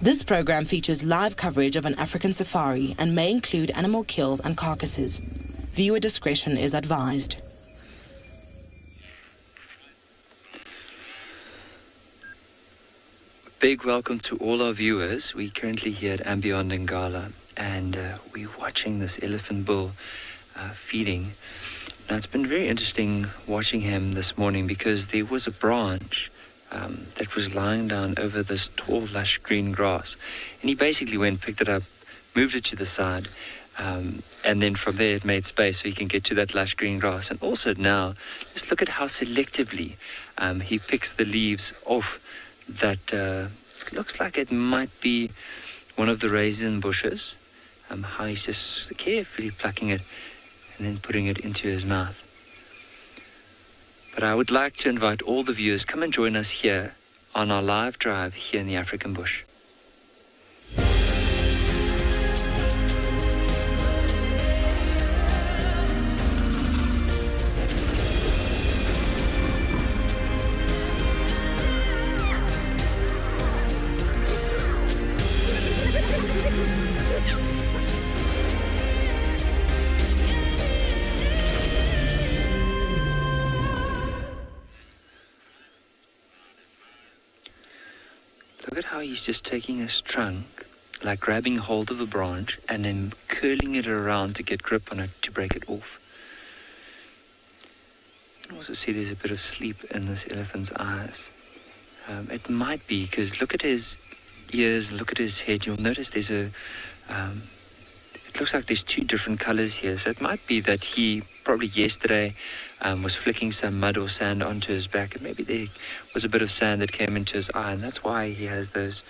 This program features live coverage of an African safari and may include animal kills and carcasses. Viewer discretion is advised. Big welcome to all our viewers. We're currently here at Ambient Ngala, and we're watching this elephant bull feeding. Now, it's been very interesting watching him this morning because there was a branch that was lying down over this tall, lush green grass. And he basically went, picked it up, moved it to the side, and then from there it made space so he can get to that lush green grass. And also now, just look at how selectively he picks the leaves off that looks like it might be one of the raisin bushes. How he's just carefully plucking it and then putting it into his mouth. But I would like to invite all the viewers, come and join us here on our live drive here in the African bush. Look at how he's just taking his trunk, like grabbing hold of a branch and then curling it around to get grip on it to break it off. You can also see there's a bit of sleep in this elephant's eyes. It might be because look at his ears, look at his head. You'll notice there's a, it looks like there's two different colors here. So it might be that he probably yesterday was flicking some mud or sand onto his back, and maybe there was a bit of sand that came into his eye, and that's why he has those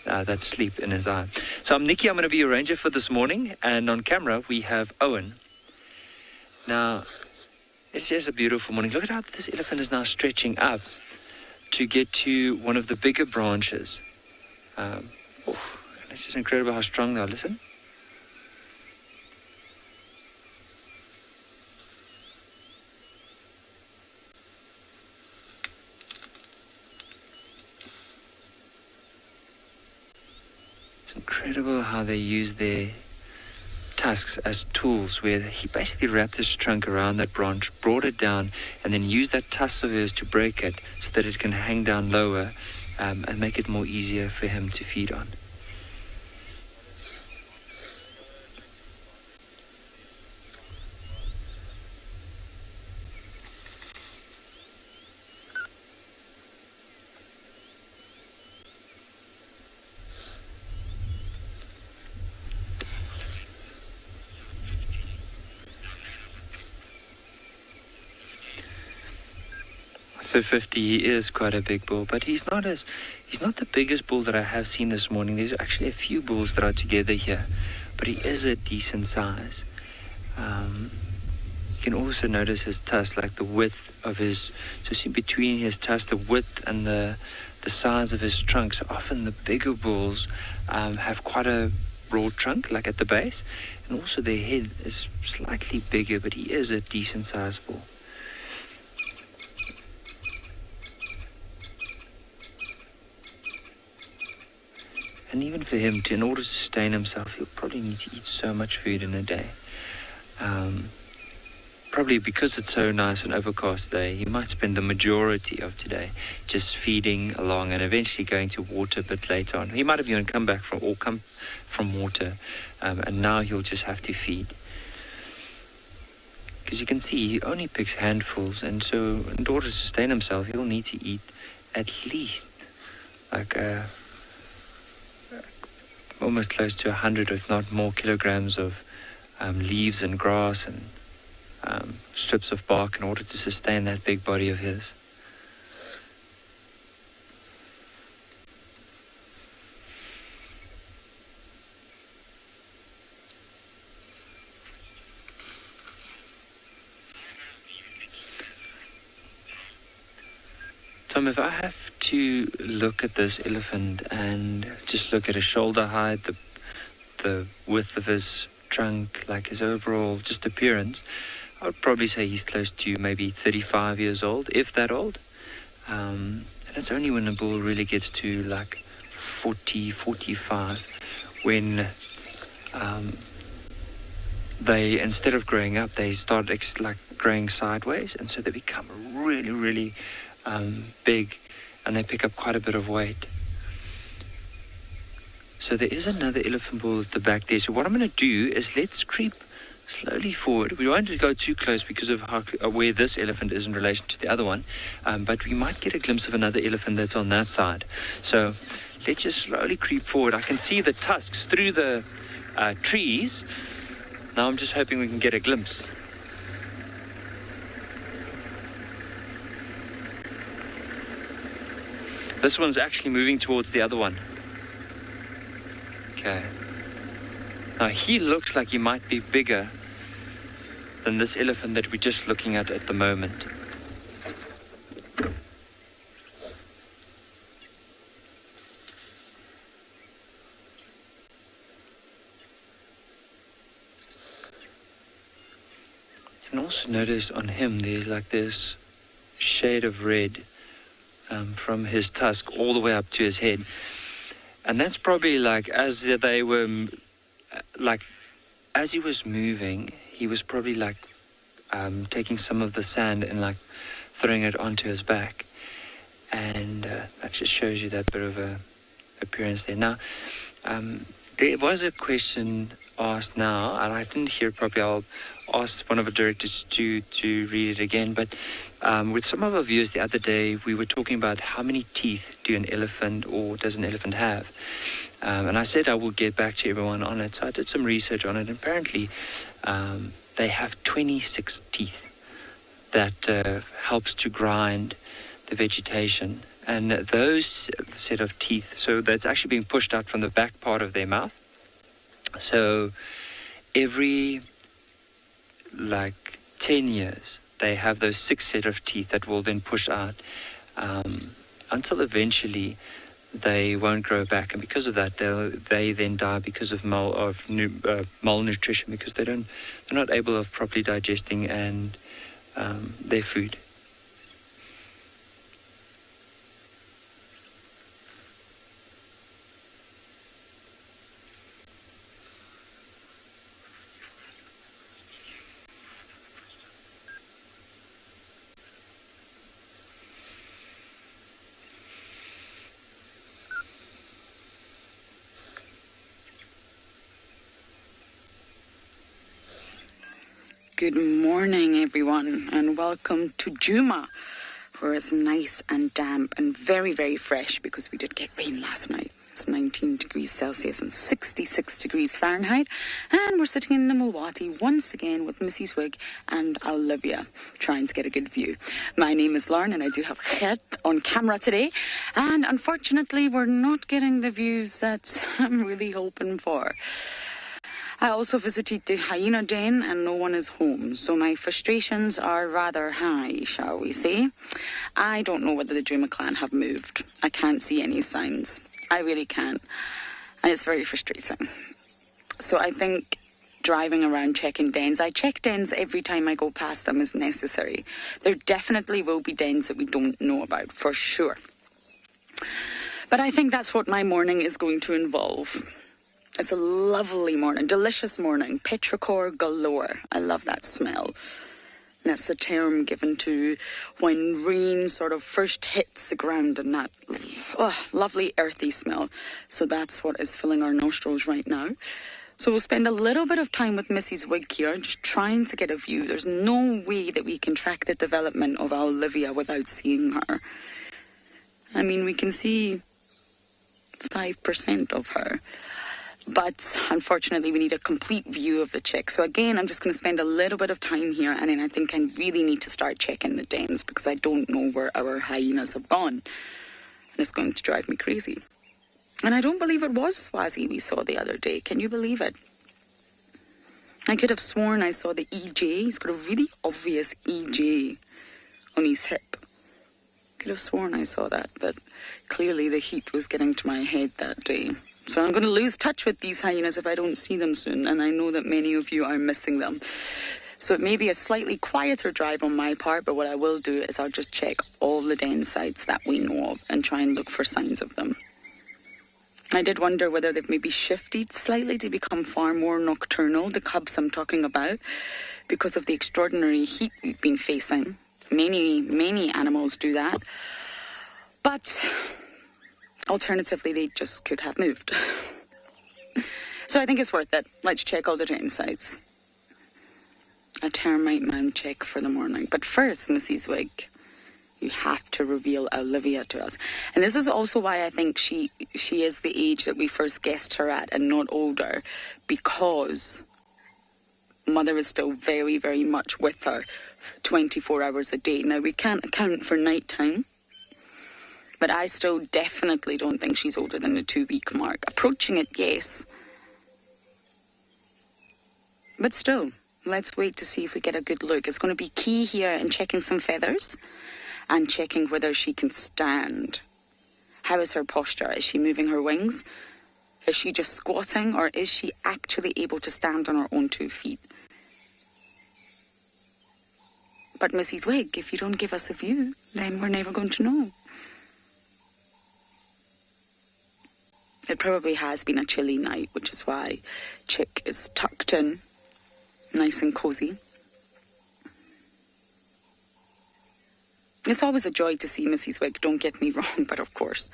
that sleep in his eye. So I'm Nikki, I'm going to be your ranger for this morning, and on camera we have Owen. Now, it's just a beautiful morning. Look at how this elephant is now stretching up to get to one of the bigger branches. It's just incredible how strong they are. Listen. It's incredible how they use their tusks as tools, where he basically wrapped his trunk around that branch, brought it down, and then used that tusk of his to break it so that it can hang down lower and make it more easier for him to feed on. So 50, he is quite a big bull, but he's not the biggest bull that I have seen this morning. There's actually a few bulls that are together here, but he is a decent size. You can also notice his tusk, like the width of his, so see between his tusk, the width and the size of his trunk. So often the bigger bulls have quite a broad trunk, like at the base, and also their head is slightly bigger, but he is a decent sized bull. And even for him, in order to sustain himself, he'll probably need to eat so much food in a day. Probably because it's so nice and overcast today, he might spend the majority of today just feeding along and eventually going to water a bit later on. He might have even come from water, and now he'll just have to feed. Because you can see he only picks handfuls, and so in order to sustain himself, he'll need to eat at least like almost close to 100, if not more, kilograms of leaves and grass and strips of bark in order to sustain that big body of his. Tom, if I have to look at this elephant and just look at his shoulder height, the width of his trunk, like his overall just appearance, I would probably say he's close to maybe 35 years old, if that old. And it's only when a bull really gets to like 40, 45, when they, instead of growing up, they start like growing sideways, and so they become really, really big, and they pick up quite a bit of weight. So there is another elephant bull at the back there. So what I'm going to do is let's creep slowly forward. We don't want to go too close because of where this elephant is in relation to the other one, but we might get a glimpse of another elephant that's on that side. So let's just slowly creep forward. I can see the tusks through the trees. Now I'm just hoping we can get a glimpse. This one's actually moving towards the other one. Okay. Now he looks like he might be bigger than this elephant that we're just looking at the moment. You can also notice on him there's like this shade of red from his tusk all the way up to his head. And that's probably like as they were, like as he was moving, he was probably like taking some of the sand and like throwing it onto his back. And that just shows you that bit of a appearance there. Now, there was a question asked now, and I didn't hear it properly. I'll ask one of the directors to read it again. But with some of our viewers the other day, we were talking about how many teeth do an elephant or does an elephant have. And I said I will get back to everyone on it. So I did some research on it. Apparently, they have 26 teeth that helps to grind the vegetation. And those set of teeth, so that's actually being pushed out from the back part of their mouth. So every like 10 years, they have those 6 set of teeth that will then push out until eventually they won't grow back. And because of that, they then die because of malnutrition, because they're not able of properly digesting and their food. Good morning, everyone, and welcome to Djuma, where it's nice and damp and very, very fresh because we did get rain last night. It's 19 degrees Celsius and 66 degrees Fahrenheit. And we're sitting in the Mulwati once again with Mrs. Wig and Olivia, trying to get a good view. My name is Lauren and I do have Het on camera today. And unfortunately, we're not getting the views that I'm really hoping for. I also visited the Hyena den and no one is home, so my frustrations are rather high, shall we say. I don't know whether the Duma clan have moved. I can't see any signs. I really can't. And it's very frustrating. So I think driving around checking dens, I check dens every time I go past them as necessary. There definitely will be dens that we don't know about, for sure. But I think that's what my morning is going to involve. It's a lovely morning, delicious morning, petrichor galore. I love that smell. That's the term given to when rain sort of first hits the ground and that lovely earthy smell. So that's what is filling our nostrils right now. So we'll spend a little bit of time with Mrs. Wig here, just trying to get a view. There's no way that we can track the development of Olivia without seeing her. I mean, we can see 5% of her. But unfortunately, we need a complete view of the chick. So again, I'm just going to spend a little bit of time here. And then I think I really need to start checking the dens because I don't know where our hyenas have gone. And it's going to drive me crazy. And I don't believe it was Swazi we saw the other day. Can you believe it? I could have sworn I saw the EJ. He's got a really obvious EJ on his hip. Could have sworn I saw that. But clearly the heat was getting to my head that day. So I'm going to lose touch with these hyenas if I don't see them soon, and I know that many of you are missing them. So it may be a slightly quieter drive on my part, but what I will do is I'll just check all the den sites that we know of and try and look for signs of them. I did wonder whether they've maybe shifted slightly to become far more nocturnal, the cubs I'm talking about, because of the extraordinary heat we've been facing. Many animals do that. But alternatively, they just could have moved. So I think it's worth it. Let's check all the den sites. A termite mound check for the morning. But first, Mrs. Wig, you have to reveal Olivia to us. And this is also why I think she is the age that we first guessed her at and not older, because Mother is still very, very much with her 24 hours a day. Now, we can't account for nighttime, but I still definitely don't think she's older than the 2-week mark. Approaching it, yes. But still, let's wait to see if we get a good look. It's going to be key here in checking some feathers and checking whether she can stand. How is her posture? Is she moving her wings? Is she just squatting, or is she actually able to stand on her own 2 feet? But Mrs. Wig, if you don't give us a view, then we're never going to know. It probably has been a chilly night, which is why Chick is tucked in, nice and cozy. It's always a joy to see Mrs. Wig, don't get me wrong, but of course,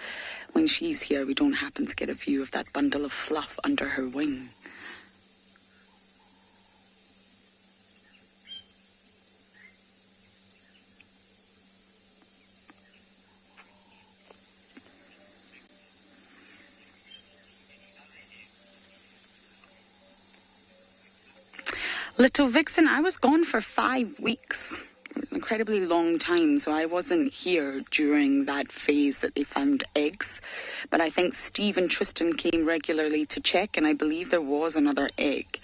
when she's here, we don't happen to get a view of that bundle of fluff under her wing. Little Vixen, I was gone for 5 weeks. Incredibly long time, so I wasn't here during that phase that they found eggs. But I think Steve and Tristan came regularly to check, and I believe there was another egg.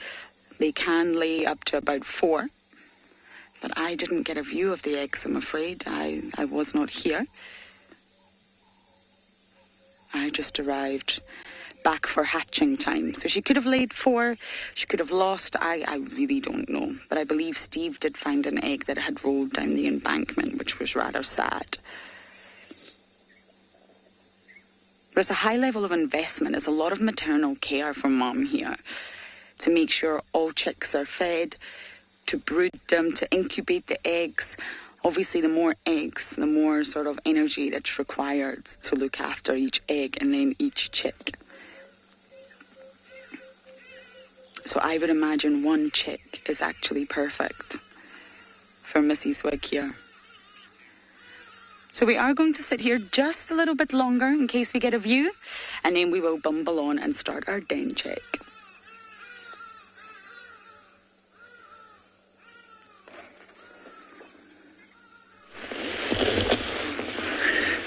They can lay up to about 4. But I didn't get a view of the eggs, I'm afraid. I was not here. I just arrived back for hatching time. So she could have laid 4, she could have lost, I really don't know. But I believe Steve did find an egg that had rolled down the embankment, which was rather sad. There's a high level of investment. There's a lot of maternal care from Mom here to make sure all chicks are fed, to brood them, to incubate the eggs. Obviously, the more eggs, the more sort of energy that's required to look after each egg and then each chick. So I would imagine 1 chick is actually perfect for Mrs. Wig here. So we are going to sit here just a little bit longer in case we get a view, and then we will bumble on and start our den check.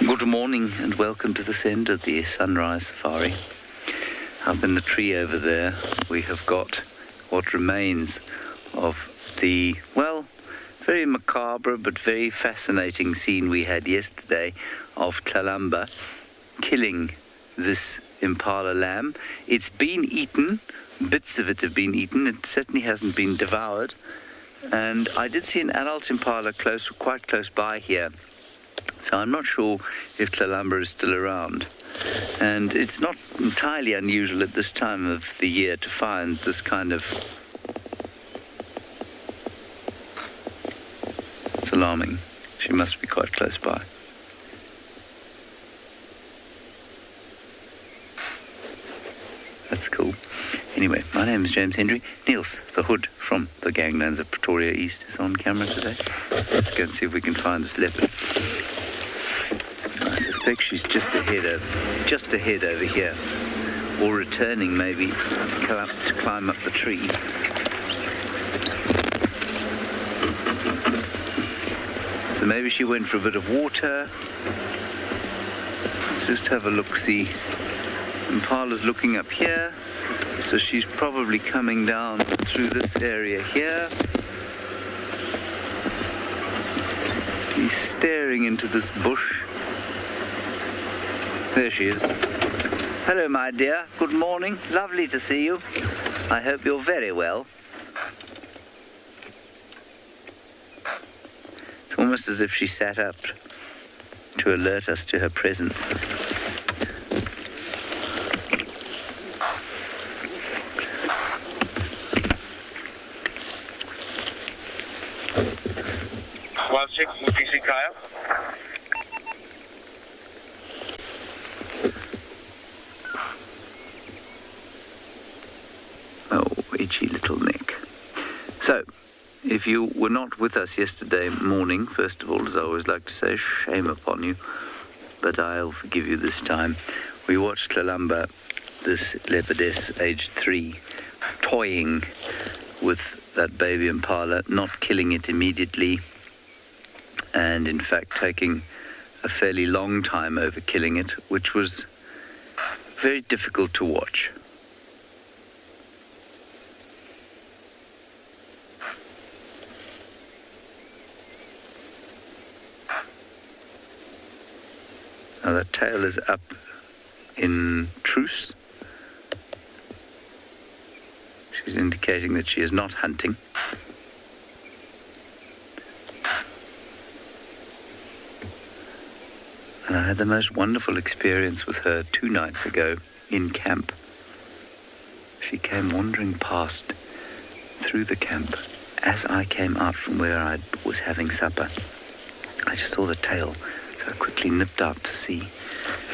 Good morning and welcome to this end of the sunrise safari. Up in the tree over there we have got what remains of the, well, very macabre but very fascinating scene we had yesterday of Kalamba killing this impala lamb. It's been eaten, bits of it have been eaten, it certainly hasn't been devoured, and I did see an adult impala quite close by here. So I'm not sure if Kalamba is still around. And it's not entirely unusual at this time of the year to find this kind of... It's alarming. She must be quite close by. That's cool. Anyway, my name is James Hendry. Niels, the hood from the ganglands of Pretoria East, is on camera today. Let's go and see if we can find this leopard. I suspect she's just ahead over here, or returning maybe to climb up the tree. So maybe she went for a bit of water. Let's just have a look-see. Impala's looking up here, so she's probably coming down through this area here. She's staring into this bush. There she is. Hello, my dear. Good morning. Lovely to see you. I hope you're very well. It's almost as if she sat up to alert us to her presence. Well, check with Kaya. Itchy little neck. So, if you were not with us yesterday morning, first of all, as I always like to say, shame upon you, but I'll forgive you this time. We watched Kalamba, this leopardess, aged 3, toying with that baby impala, not killing it immediately, and in fact taking a fairly long time over killing it, which was very difficult to watch. Now that tail is up in truce. She's indicating that she is not hunting. And I had the most wonderful experience with her 2 nights ago in camp. She came wandering past through the camp as I came out from where I was having supper. I just saw the tail. I quickly nipped out to see,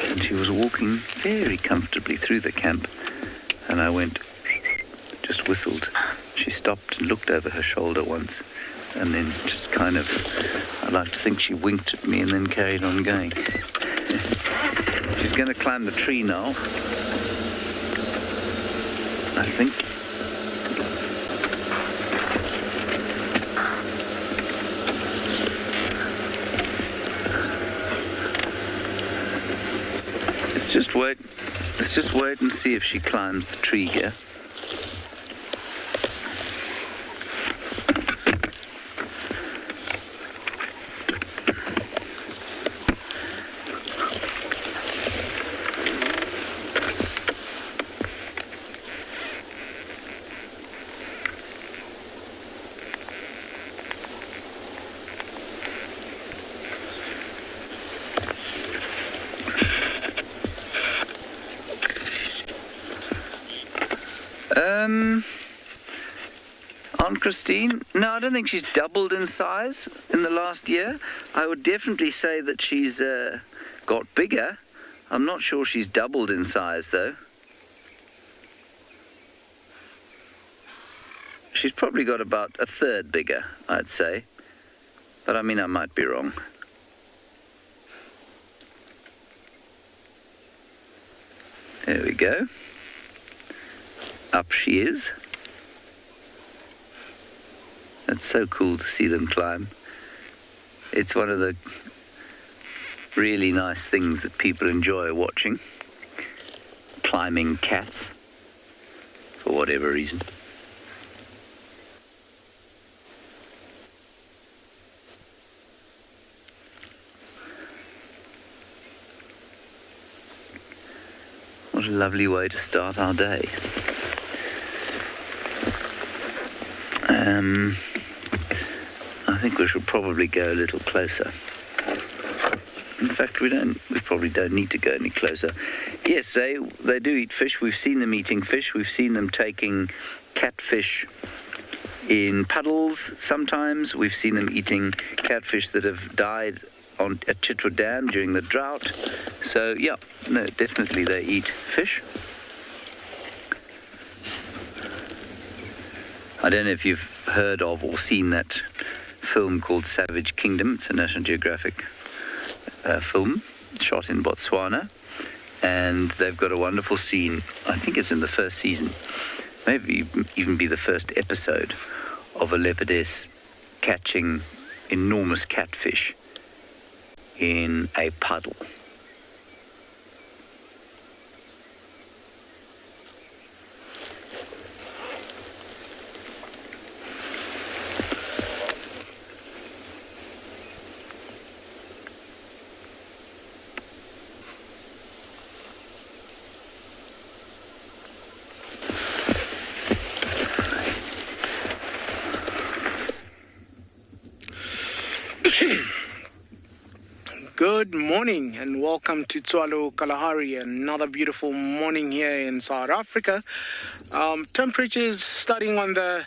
and she was walking very comfortably through the camp, and I just whistled. She stopped and looked over her shoulder once, and then just kind of, I like to think she winked at me and then carried on going. She's going to climb the tree now, I think. Let's just wait and see if she climbs the tree here. Aunt Christine? No, I don't think she's doubled in size in the last year. I would definitely say that she's got bigger. I'm not sure she's doubled in size, though. She's probably got about a third bigger, I'd say. But I mean, I might be wrong. There we go. Up she is. It's so cool to see them climb. It's one of the really nice things that people enjoy watching. Climbing cats, for whatever reason. What a lovely way to start our day. I think we should probably go a little closer. In fact, we probably don't need to go any closer. Yes, they do eat fish. We've seen them eating fish. We've seen them taking catfish in puddles sometimes. We've seen them eating catfish that have died at Chitwa Dam during the drought. So, yeah, no, definitely they eat fish. I don't know if you've heard of or seen that film called Savage Kingdom. It's a National Geographic film shot in Botswana, and they've got a wonderful scene. I think it's in the first season, maybe even be the first episode, of a leopardess catching enormous catfish in a puddle. Good morning and welcome to Tswalu Kalahari. Another beautiful morning here in South Africa. Temperatures starting on the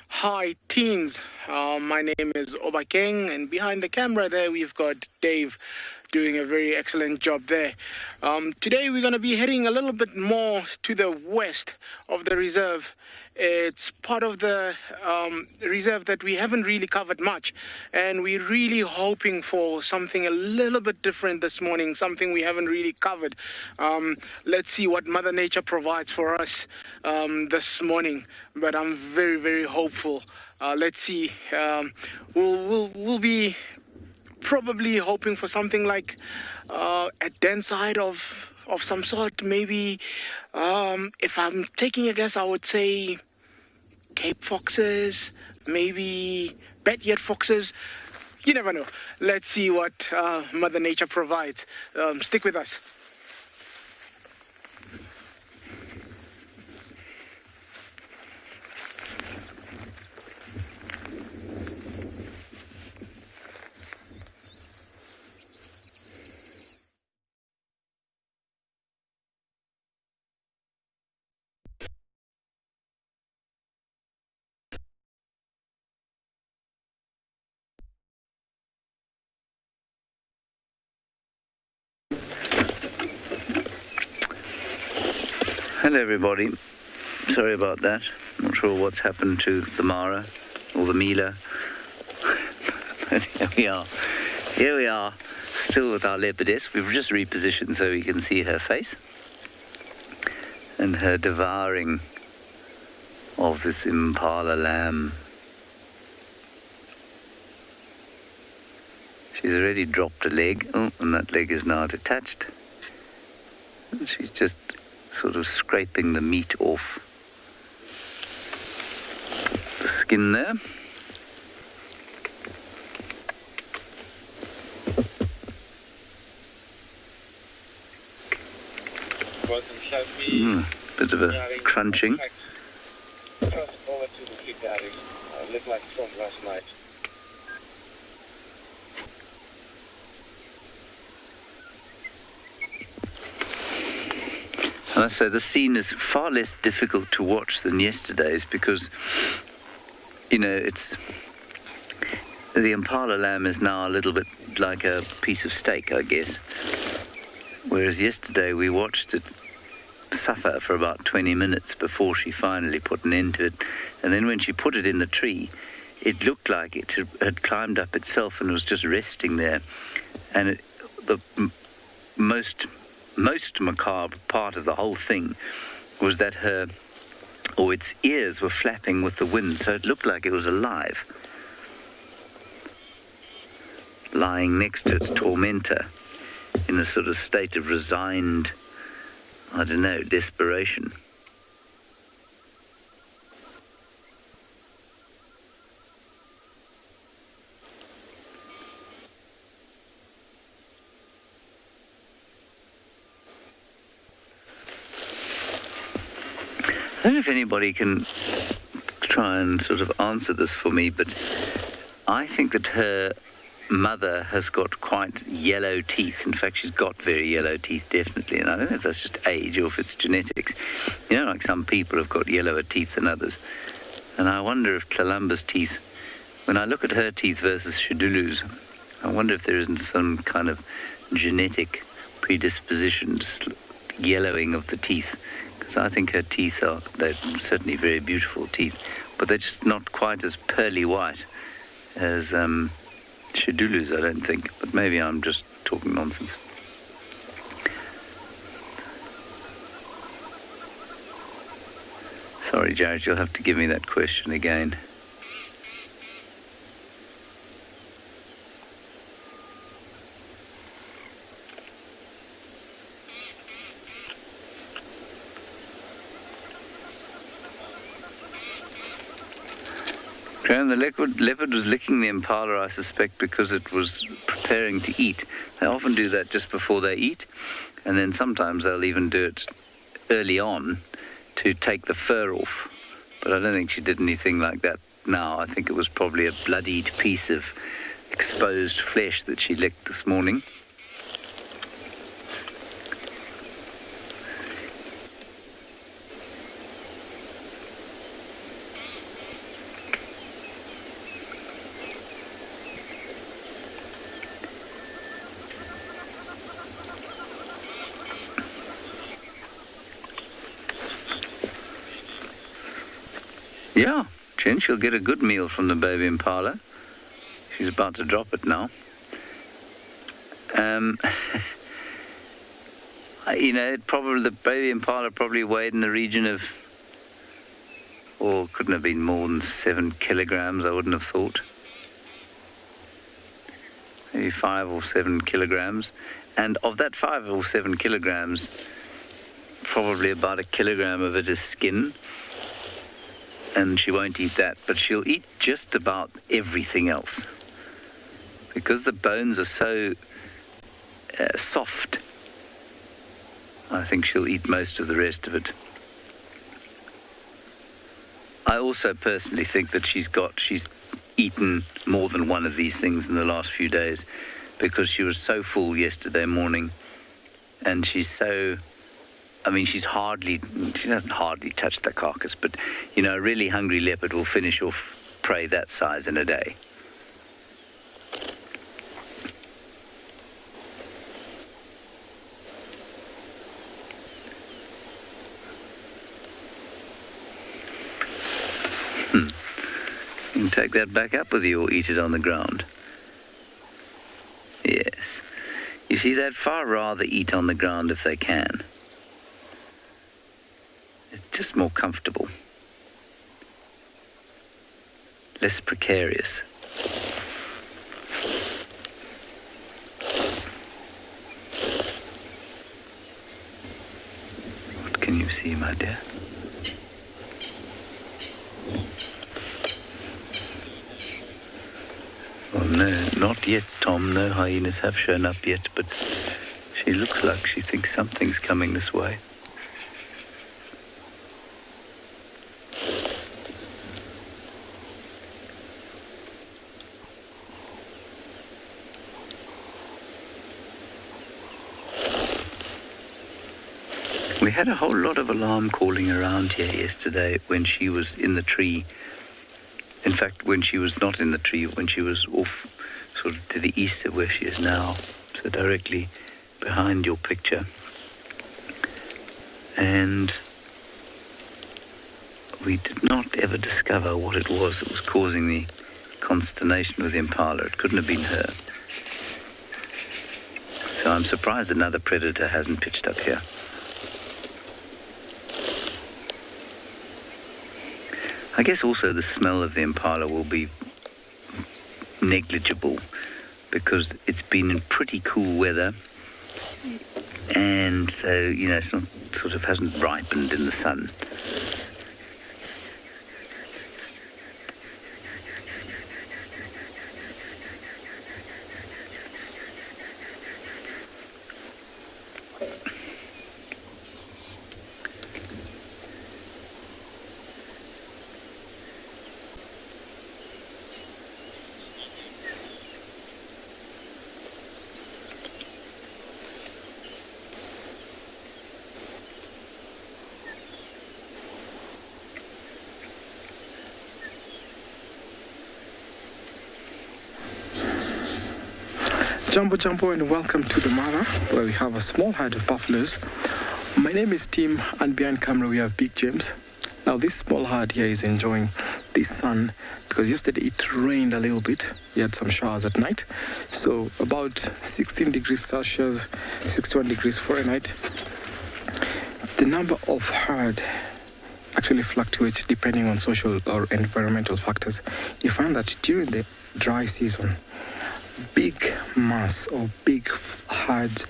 high teens. My name is Obakeng, and behind the camera there we've got Dave doing a very excellent job there. Today we're going to be heading a little bit more to the west of the reserve. It's part of the reserve that we haven't really covered much, and we're really hoping for something a little bit different this morning, something we haven't really covered. Let's see what Mother Nature provides for us this morning, but I'm very, very hopeful. Let's see. We'll be probably hoping for something like a den side of some sort. Maybe if I'm taking a guess, I would say Cape foxes, maybe backyard foxes. You never know. Let's see what Mother Nature provides. Stick with us. Hello everybody, sorry about that. Not sure what's happened to the Mara or the Mila. But here we are, still with our leopardess. We've just repositioned so we can see her face and her devouring of this impala lamb. She's already dropped a leg, and that leg is now detached. She's just sort of scraping the meat off the skin there. Bit of a crunching. Looked like from last night. I must say the scene is far less difficult to watch than yesterday's because, you know, the impala lamb is now a little bit like a piece of steak, I guess. Whereas yesterday we watched it suffer for about 20 minutes before she finally put an end to it. And then when she put it in the tree, it looked like it had climbed up itself and was just resting there. And the most most macabre part of the whole thing was that its ears were flapping with the wind, so it looked like it was alive, lying next to its tormentor in a sort of state of resigned, I don't know, desperation. I don't know if anybody can try and sort of answer this for me, but I think that her mother has got quite yellow teeth. In fact, she's got very yellow teeth, definitely. And I don't know if that's just age or if it's genetics. You know, like some people have got yellower teeth than others. And I wonder if Tlalamba's teeth, when I look at her teeth versus Shidulu's, I wonder if there isn't some kind of genetic predisposition to yellowing of the teeth. Because I think her teeth they're certainly very beautiful teeth, but they're just not quite as pearly white as Shidulu's, I don't think. But maybe I'm just talking nonsense. Sorry, Jared, you'll have to give me that question again. Graham, the leopard was licking the impala, I suspect, because it was preparing to eat. They often do that just before they eat, and then sometimes they'll even do it early on to take the fur off. But I don't think she did anything like that now. I think it was probably a bloodied piece of exposed flesh that she licked this morning. Yeah, Jen, she'll get a good meal from the baby impala. She's about to drop it now. You know, the baby impala probably weighed in the region of, or couldn't have been more than 7 kilograms, I wouldn't have thought. Maybe 5 or 7 kilograms. And of that 5 or 7 kilograms, probably about 1 kilogram of it is skin. And she won't eat that, but she'll eat just about everything else. Because the bones are so soft, I think she'll eat most of the rest of it. I also personally think that she's eaten more than one of these things in the last few days, because she was so full yesterday morning, and she doesn't hardly touch the carcass, but, you know, a really hungry leopard will finish off prey that size in a day. You can take that back up with you or eat it on the ground. Yes. You see, they'd far rather eat on the ground if they can. It's just more comfortable. Less precarious. What can you see, my dear? Well, no, not yet, Tom. No hyenas have shown up yet, but she looks like she thinks something's coming this way. We had a whole lot of alarm calling around here yesterday when she was in the tree. In fact, when she was not in the tree, when she was off sort of to the east of where she is now, so directly behind your picture. And we did not ever discover what it was that was causing the consternation with the impala. It couldn't have been her. So I'm surprised another predator hasn't pitched up here. I guess also the smell of the impala will be negligible because it's been in pretty cool weather, and so, it's not sort of hasn't ripened in the sun. Jumbo and welcome to the Mara, where we have a small herd of buffaloes. My name is Tim, and behind camera we have Big James. Now this small herd here is enjoying the sun because yesterday it rained a little bit. We had some showers at night. So about 16 degrees Celsius, 61 degrees Fahrenheit. The number of herd actually fluctuates depending on social or environmental factors. You find that during the dry season, big mass or big herds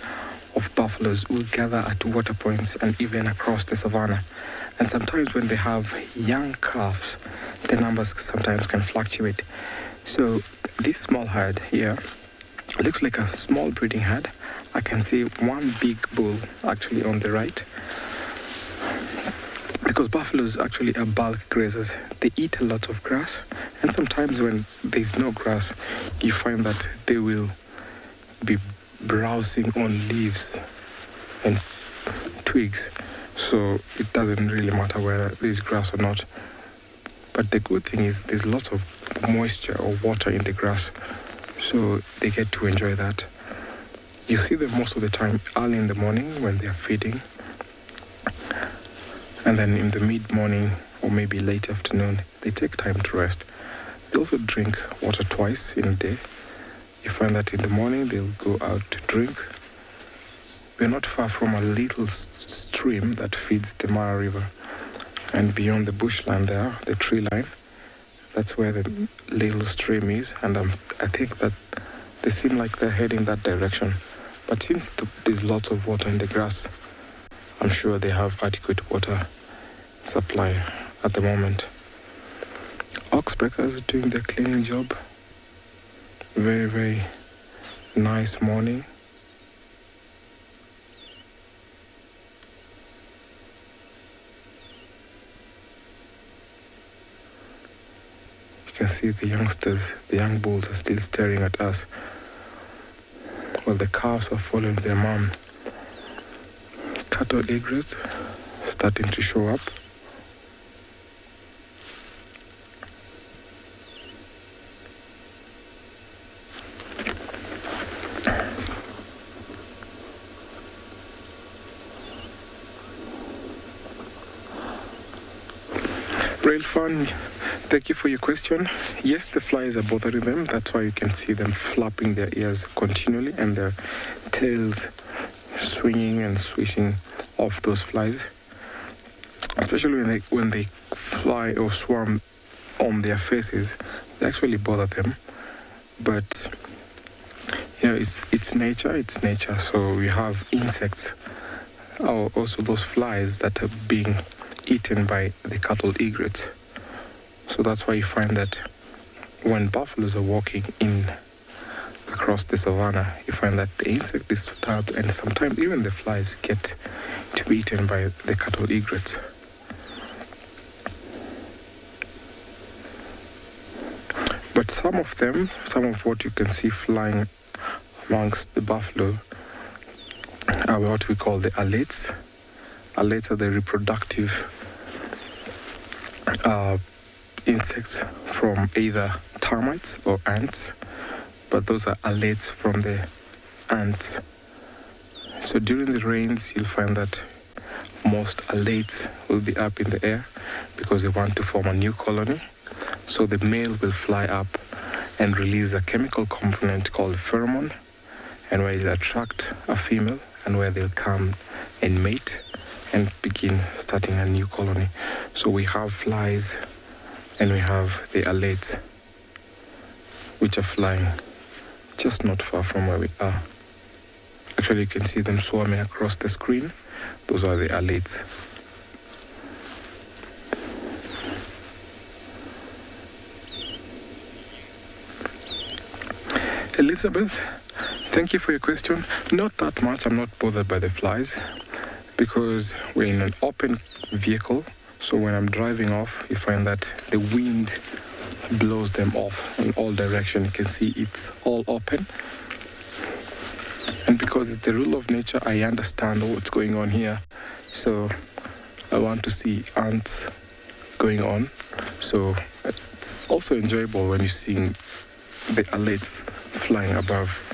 of buffaloes will gather at water points and even across the savannah. And sometimes when they have young calves, the numbers sometimes can fluctuate. So this small herd here looks like a small breeding herd. I can see one big bull actually on the right, because buffaloes actually are bulk grazers. They eat a lot of grass, and sometimes when there's no grass, you find that they will be browsing on leaves and twigs. So it doesn't really matter whether there's grass or not. But the good thing is there's lots of moisture or water in the grass, so they get to enjoy that. You see them most of the time early in the morning when they're feeding, and then in the mid-morning or maybe late afternoon, they take time to rest. They also drink water twice in a day. You find that in the morning they'll go out to drink. We're not far from a little stream that feeds the Mara River. And beyond the bushland there, the tree line, that's where the little stream is. And I think that they seem like they're heading that direction. But since there's lots of water in the grass, I'm sure they have adequate water supply at the moment. Oxpeckers doing their cleaning job. Very, very nice morning. You can see the youngsters, the young bulls are still staring at us, while the calves are following their mom. Cattle egrets starting to show up. Rail Fan, thank you for your question. Yes, the flies are bothering them. That's why you can see them flapping their ears continually and their tails swinging and swishing off those flies. Especially when they fly or swarm on their faces, they actually bother them. But it's nature. It's nature. So we have insects, or also those flies that are being eaten by the cattle egrets. So that's why you find that when buffaloes are walking in across the savannah, you find that the insect is disturbed, and sometimes even the flies get to be eaten by the cattle egrets. But some of what you can see flying amongst the buffalo are what we call the alates. Alates are the reproductive insects from either termites or ants, but those are alates from the ants. So during the rains, you'll find that most alates will be up in the air because they want to form a new colony. So the male will fly up and release a chemical component called pheromone, and where they'll attract a female and where they'll come and mate and begin starting a new colony. So we have flies and we have the alates, which are flying just not far from where we are. Actually, you can see them swarming across the screen. Those are the alates. Elizabeth, thank you for your question. Not that much. I'm not bothered by the flies because we're in an open vehicle. So when I'm driving off, you find that the wind blows them off in all directions. You can see it's all open. And because it's the rule of nature, I understand what's going on here. So I want to see ants going on. So it's also enjoyable when you see the alates flying above.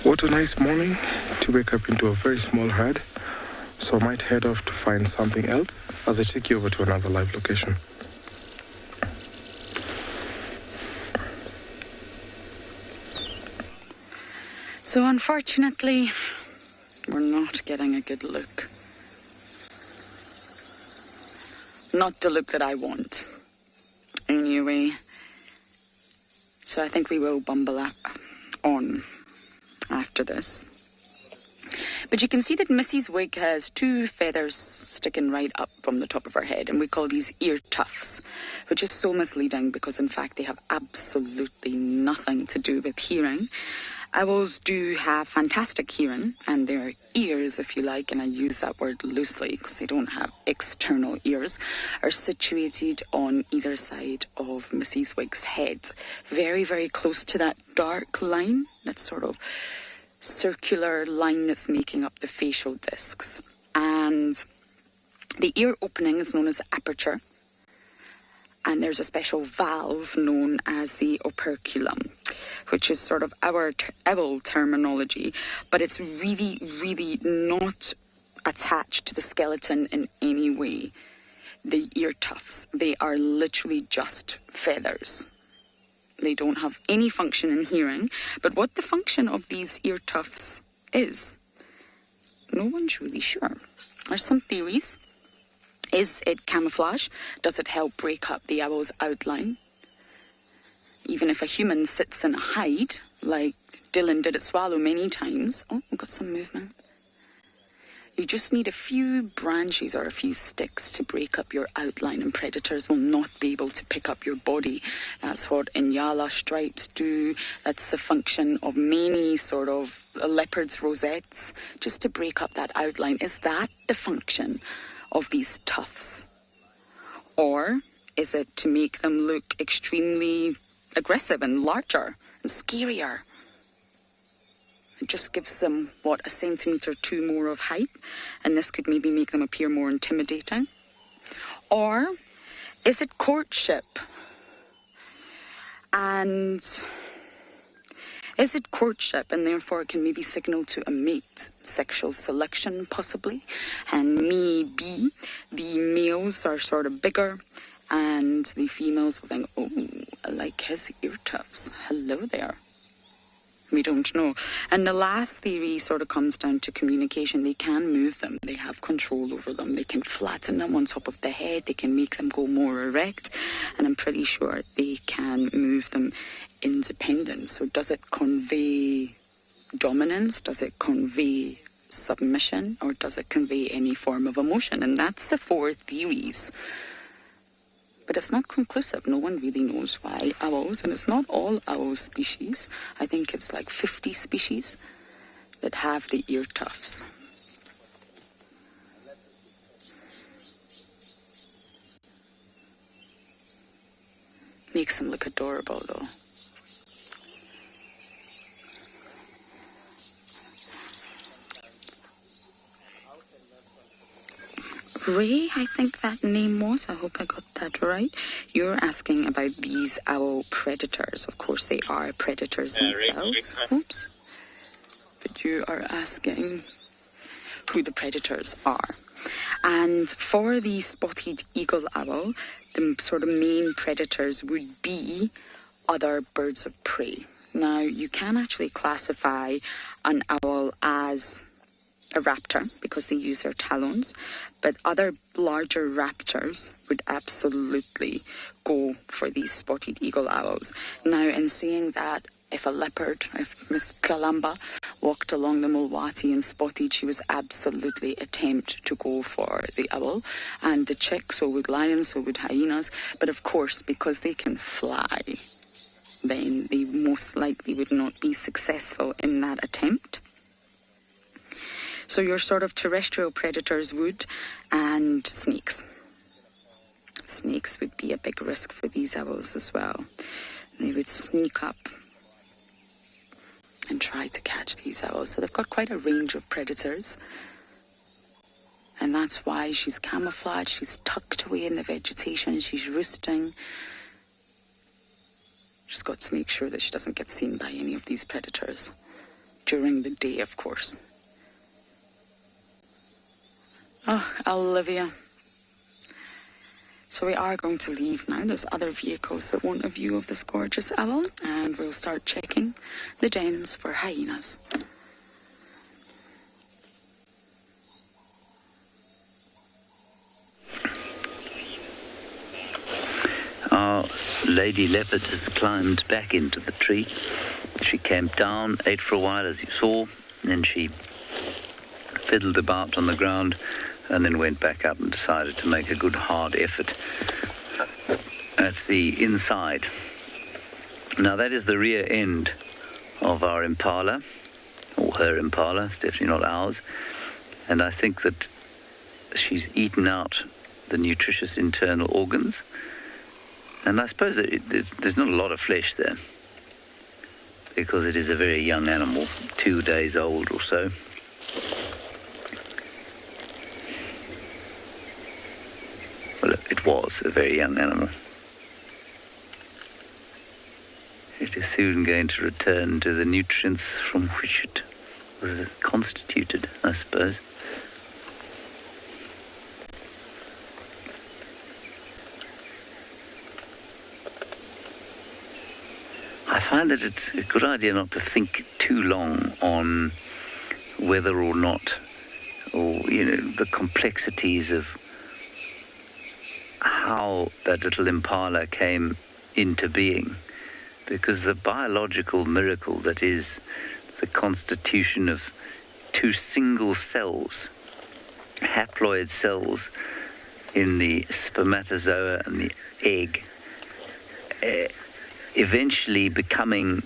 What a nice morning to wake up into a very small herd. So I might head off to find something else as I take you over to another live location. So unfortunately, we're not getting a good look. Not the look that I want. Anyway, so I think we will bumble on after this. But you can see that Missy's wig has two feathers sticking right up from the top of her head, and we call these ear tufts, which is so misleading because in fact they have absolutely nothing to do with hearing. Owls do have fantastic hearing, and their ears, if you like, and I use that word loosely because they don't have external ears, are situated on either side of Missy's wig's head, very, very close to that dark line, that sort of circular line that's making up the facial discs. And the ear opening is known as the aperture, and there's a special valve known as the operculum, which is sort of our owl terminology, but it's really, really not attached to the skeleton in any way. The ear tufts, they are literally just feathers. They don't have any function in hearing, but what the function of these ear tufts is, no one's really sure. There's some theories. Is it camouflage? Does it help break up the owl's outline? Even if a human sits in a hide, like Dylan did at Tswalu many times. Oh, we've got some movement. You just need a few branches or a few sticks to break up your outline, and predators will not be able to pick up your body. That's what Inyala stripes do. That's the function of many sort of leopards' rosettes, just to break up that outline. Is that the function of these tufts? Or is it to make them look extremely aggressive and larger and scarier? It just gives them, a centimetre or two more of height, and this could maybe make them appear more intimidating. Or is it courtship? And is it courtship, and therefore it can maybe signal to a mate? Sexual selection, possibly. And maybe the males are sort of bigger, and the females will think, oh, I like his ear tufts. Hello there. We don't know. And the last theory sort of comes down to communication. They can move them. They have control over them. They can flatten them on top of the head. They can make them go more erect. And I'm pretty sure they can move them independent. So does it convey dominance? Does it convey submission? Or does it convey any form of emotion? And that's the four theories. But it's not conclusive. No one really knows why owls, and it's not all owl species. I think it's like 50 species that have the ear tufts. Makes them look adorable, though. Ray, I think that name was. I hope I got that right. You're asking about these owl predators. Of course, they are predators themselves. Oops. But you are asking who the predators are. And for the spotted eagle owl, the sort of main predators would be other birds of prey. Now, you can actually classify an owl as a raptor because they use their talons, but other larger raptors would absolutely go for these spotted eagle owls. Now, in saying that, if a leopard, if Miss Kalamba walked along the Mulwati and spotted, she was absolutely attempt to go for the owl. And the chick, so would lions, so would hyenas. But of course, because they can fly, then they most likely would not be successful in that attempt. So your sort of terrestrial predators would, and snakes. Snakes would be a big risk for these owls as well. They would sneak up and try to catch these owls. So they've got quite a range of predators. And that's why she's camouflaged, she's tucked away in the vegetation, she's roosting. She's got to make sure that she doesn't get seen by any of these predators. During the day, of course. Oh, Olivia. So we are going to leave now. There's other vehicles that want a view of this gorgeous owl, and we'll start checking the dens for hyenas. Our lady leopard has climbed back into the tree. She came down, ate for a while, as you saw, then she fiddled about on the ground and then went back up and decided to make a good hard effort at the inside. Now that is the rear end of our impala, or her impala, it's definitely not ours, and I think that she's eaten out the nutritious internal organs, and I suppose that there's not a lot of flesh there because it is a very young animal, 2 days old or so. Well, it was a very young animal. It is soon going to return to the nutrients from which it was constituted, I suppose. I find that it's a good idea not to think too long on whether or not, or, the complexities of how that little impala came into being, because the biological miracle that is the constitution of two single cells, haploid cells in the spermatozoa and the egg, eventually becoming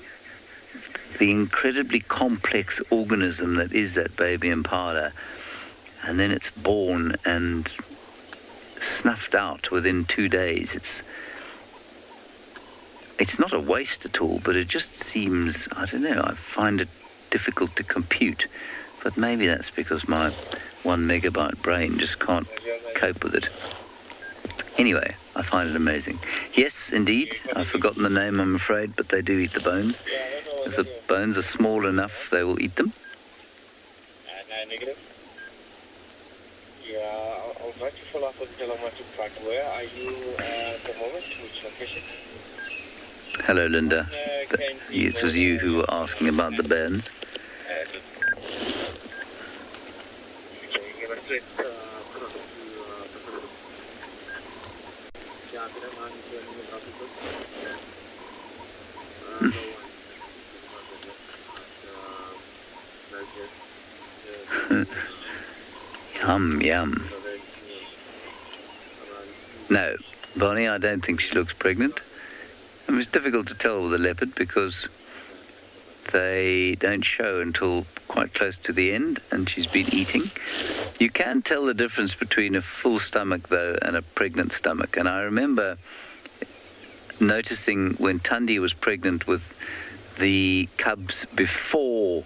the incredibly complex organism that is that baby impala, and then it's born and snuffed out within 2 days. It's not a waste at all, but it just seems, I don't know, I find it difficult to compute, but maybe that's because my 1 megabyte brain just can't cope with it. Anyway, I find it amazing. Yes, indeed, I've forgotten the name, I'm afraid, but they do eat the bones. If the bones are small enough, they will eat them. Negative. Yeah, I would like to follow up with telemetry track. Where are you at the moment? Which location? Hello, Linda. It was you who were asking about the bones. Yum, yum. No, Bonnie, I don't think she looks pregnant. It was difficult to tell with a leopard because they don't show until quite close to the end, and she's been eating. You can tell the difference between a full stomach, though, and a pregnant stomach. And I remember noticing when Tundi was pregnant with the cubs before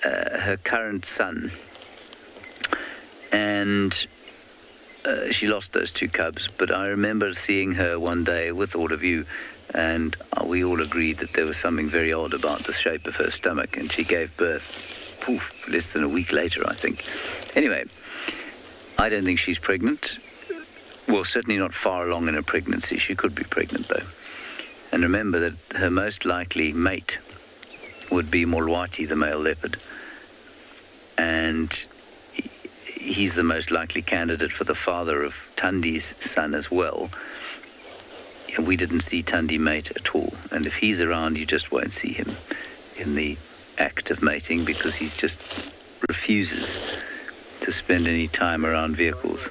her current son, and she lost those 2 cubs, but I remember seeing her one day with all of you, and we all agreed that there was something very odd about the shape of her stomach, and she gave birth, less than a week later, I think. Anyway, I don't think she's pregnant. Well, certainly not far along in her pregnancy. She could be pregnant, though. And remember that her most likely mate would be Molwati, the male leopard. And he's the most likely candidate for the father of Tandi's son as well. And we didn't see Tandi mate at all. And if he's around, you just won't see him in the act of mating, because he just refuses to spend any time around vehicles.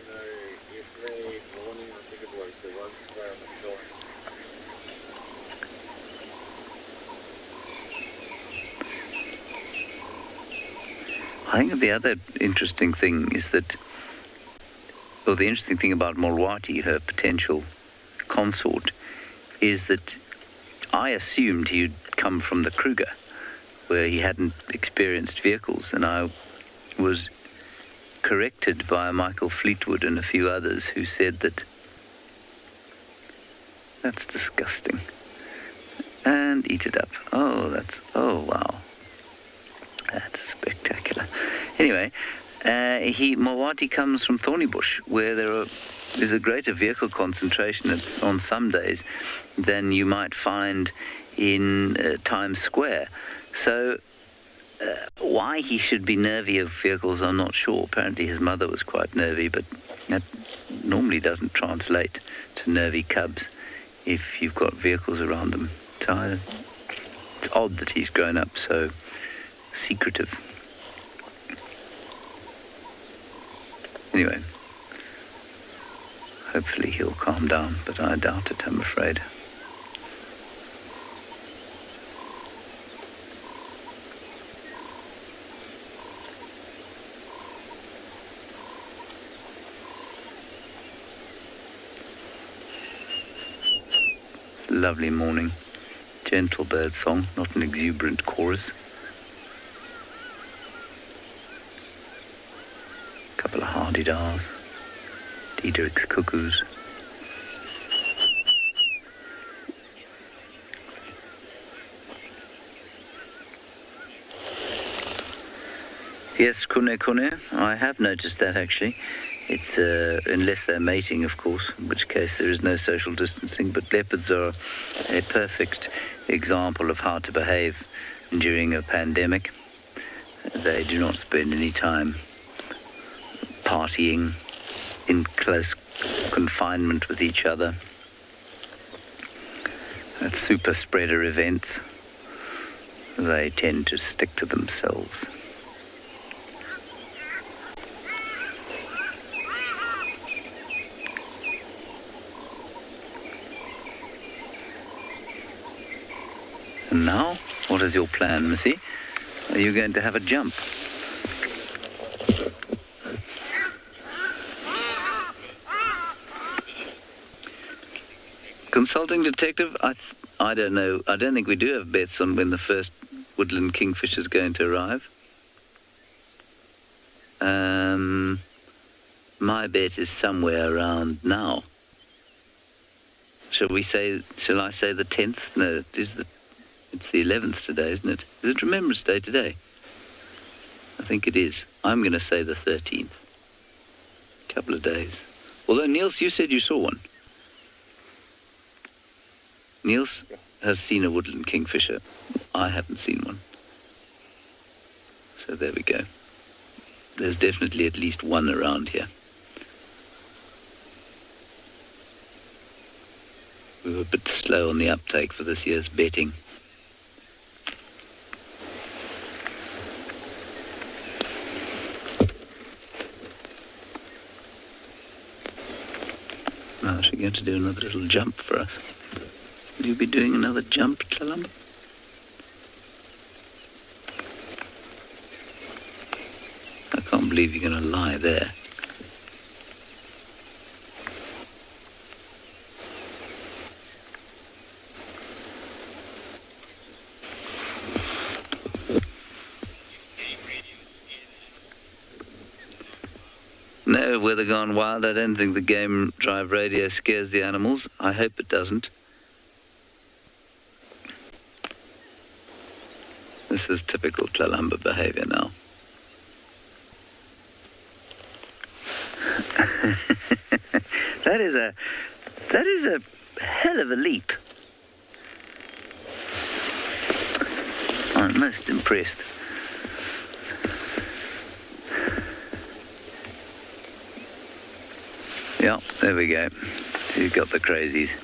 I think the other interesting thing is that, well, the interesting thing about Molwati, her potential consort, is that I assumed he'd come from the Kruger, where he hadn't experienced vehicles, and I was corrected by Michael Fleetwood and a few others who said that that's disgusting. And eat it up. Oh, wow. That's spectacular. Anyway, Molwati comes from Thornybush, where there's a greater vehicle concentration on some days than you might find in Times Square. So why he should be nervy of vehicles, I'm not sure. Apparently his mother was quite nervy, but that normally doesn't translate to nervy cubs if you've got vehicles around them. So it's odd that he's grown up so secretive. Anyway, hopefully he'll calm down, but I doubt it, I'm afraid. It's a lovely morning. Gentle bird song, not an exuberant chorus. Couple of hardy-dars, Diederik's cuckoos. Yes, kune, I have noticed that actually. It's, unless they're mating, of course, in which case there is no social distancing, but leopards are a perfect example of how to behave during a pandemic. They do not spend any time partying in close confinement with each other at super spreader events. They tend to stick to themselves. And now, what is your plan, Missy? Are you going to have a jump? Consulting detective, I don't know. I don't think we do have bets on when the first woodland kingfisher is going to arrive. My bet is somewhere around now. Shall I say the 10th? No, it's the 11th today, isn't it? Is it Remembrance Day today? I think it is. I'm going to say the 13th. Couple of days. Although, Niels, you said you saw one. Niels has seen a woodland kingfisher. I haven't seen one. So there we go. There's definitely at least one around here. We were a bit slow on the uptake for this year's betting. Now she's going to do another little jump for us. Will you be doing another jump, Chalam? I can't believe you're going to lie there. No, weather gone wild. I don't think the game drive radio scares the animals. I hope it doesn't. This is typical Tlalamba behavior now. That is a hell of a leap. I'm most impressed. Yeah, there we go. She's got the crazies.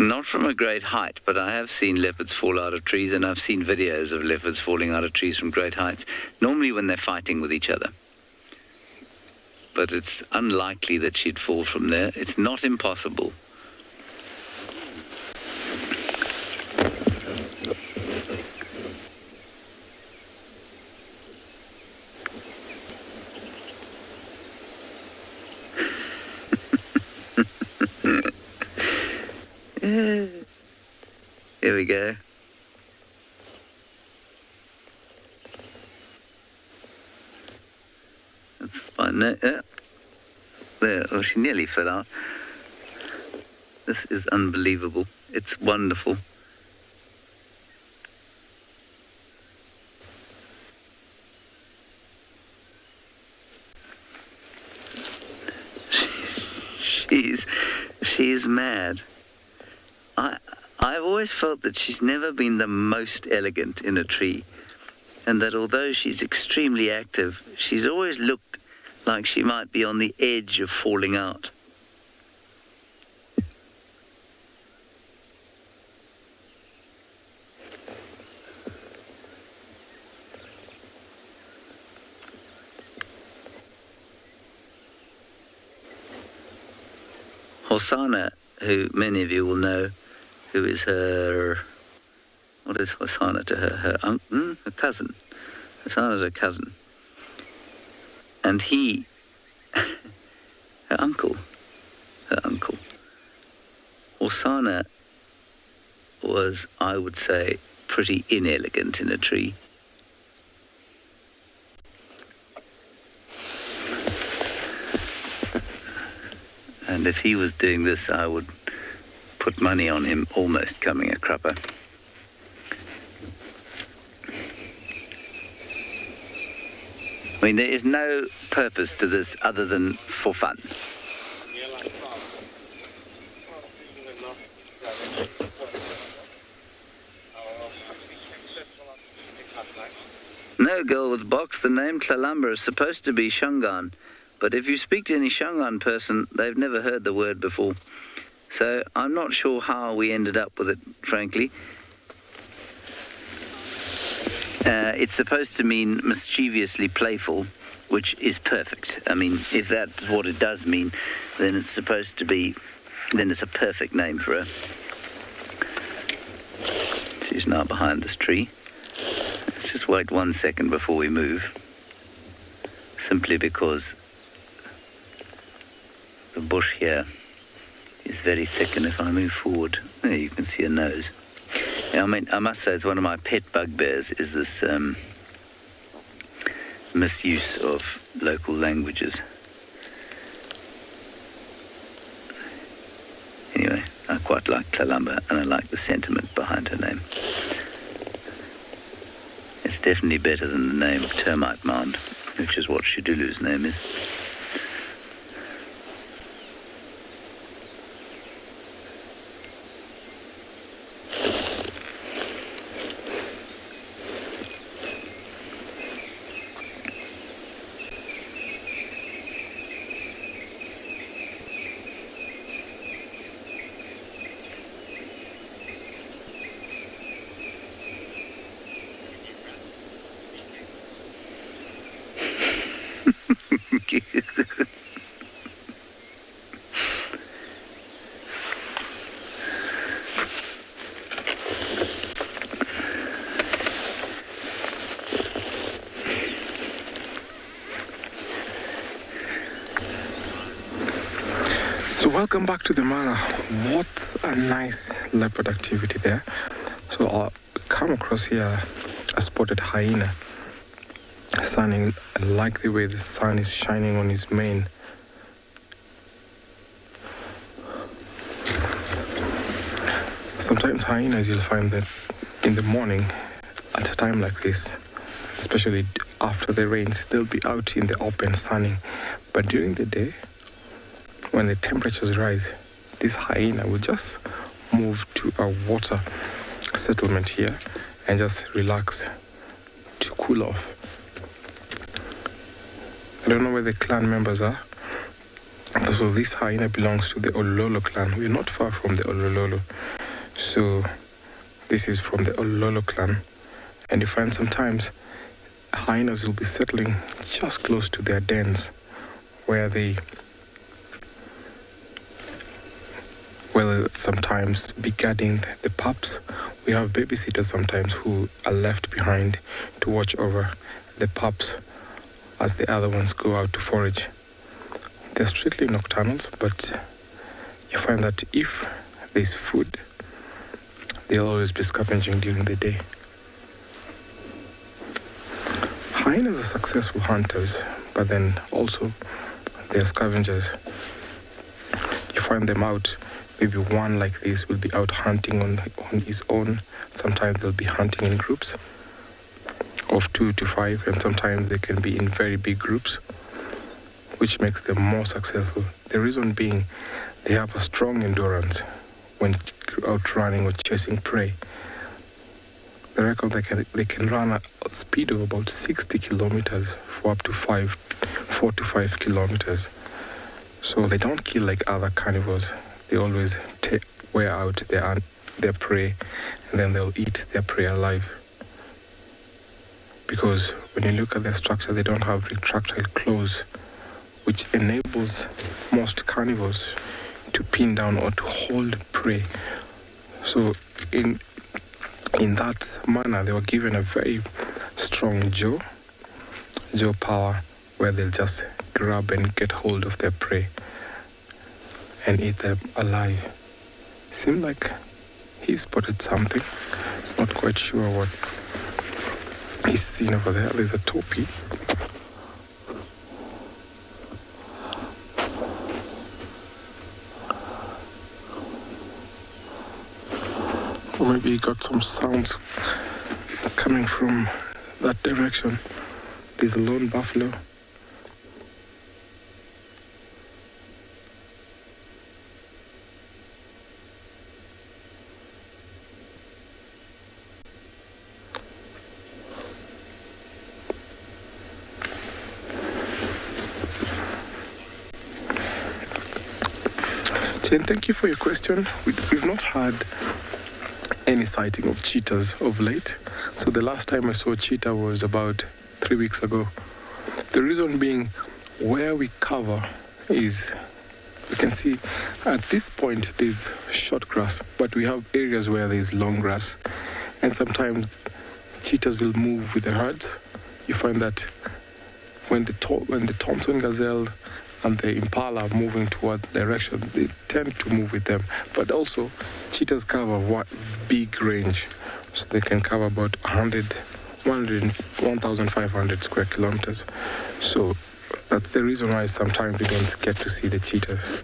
Not from a great height, but I have seen leopards fall out of trees, and I've seen videos of leopards falling out of trees from great heights, normally when they're fighting with each other. But it's unlikely that she'd fall from there. It's not impossible. Here we go. That's fine. No, there. Oh, she nearly fell out. This is unbelievable. It's wonderful. She's mad. I've always felt that she's never been the most elegant in a tree, and that although she's extremely active, she's always looked like she might be on the edge of falling out. Hosanna, who many of you will know, who is her, what is Hosanna to her? Her cousin. Hosanna's her cousin. And he, her uncle. Hosanna was, I would say, pretty inelegant in a tree. And if he was doing this, I would put money on him almost coming a crupper. I mean, there is no purpose to this other than for fun. No, girl with box, the name Tlalamba is supposed to be Shangaan, but if you speak to any Shangaan person, they've never heard the word before. So I'm not sure how we ended up with it, frankly. It's supposed to mean mischievously playful, which is perfect. I mean, if that's what it does mean, then it's supposed to be, then it's a perfect name for her. She's now behind this tree. Let's just wait 1 second before we move, simply because the bush here is very thick, and if I move forward, there you can see a nose. I mean, I must say it's one of my pet bugbears is this misuse of local languages. Anyway, I quite like Tlalamba, and I like the sentiment behind her name. It's definitely better than the name Termite Mound, which is what Shidulu's name is. So welcome back to the Mara. What a nice leopard activity there. So I come across here a spotted hyena sunning. I like the way the sun is shining on his mane. Sometimes hyenas you'll find that in the morning at a time like this, especially after the rains, they'll be out in the open sunning. But during the day, when the temperatures rise, this hyena will just move to a water settlement here and just relax to cool off. I don't know where the clan members are. So this hyena belongs to the Ololo clan. We're not far from the Ololo. So this is from the Ololo clan. And you find sometimes hyenas will be settling just close to their dens where they sometimes be guarding the pups. We have babysitters sometimes who are left behind to watch over the pups as the other ones go out to forage. They're strictly nocturnals, but you find that if there's food, they'll always be scavenging during the day. Hyenas are successful hunters, but then also they're scavengers. You find them out. Maybe one like this will be out hunting on his own. Sometimes they'll be hunting in groups of 2 to 5, and sometimes they can be in very big groups, which makes them more successful. The reason being, they have a strong endurance when out running or chasing prey. The record they can run a speed of about 60 kilometers for up to 4 to 5 kilometers. So they don't kill like other carnivores. They always wear out their prey, and then they'll eat their prey alive. Because when you look at their structure, they don't have retractile claws, which enables most carnivores to pin down or to hold prey. So in that manner, they were given a very strong jaw power, where they'll just grab and get hold of their prey and eat them alive. Seems like he spotted something. Not quite sure what he's seen over there. There's a topi. Or maybe he got some sounds coming from that direction. There's a lone buffalo. Chen, thank you for your question. We've not had any sighting of cheetahs of late. So the last time I saw cheetah was about 3 weeks ago. The reason being, where we cover is, you can see at this point there's short grass, but we have areas where there's long grass. And sometimes cheetahs will move with the herds. You find that when the Thompson gazelle and the impala are moving toward direction, they tend to move with them. But also, cheetahs cover big range. So they can cover about 1,500 square kilometers. So that's the reason why sometimes we don't get to see the cheetahs.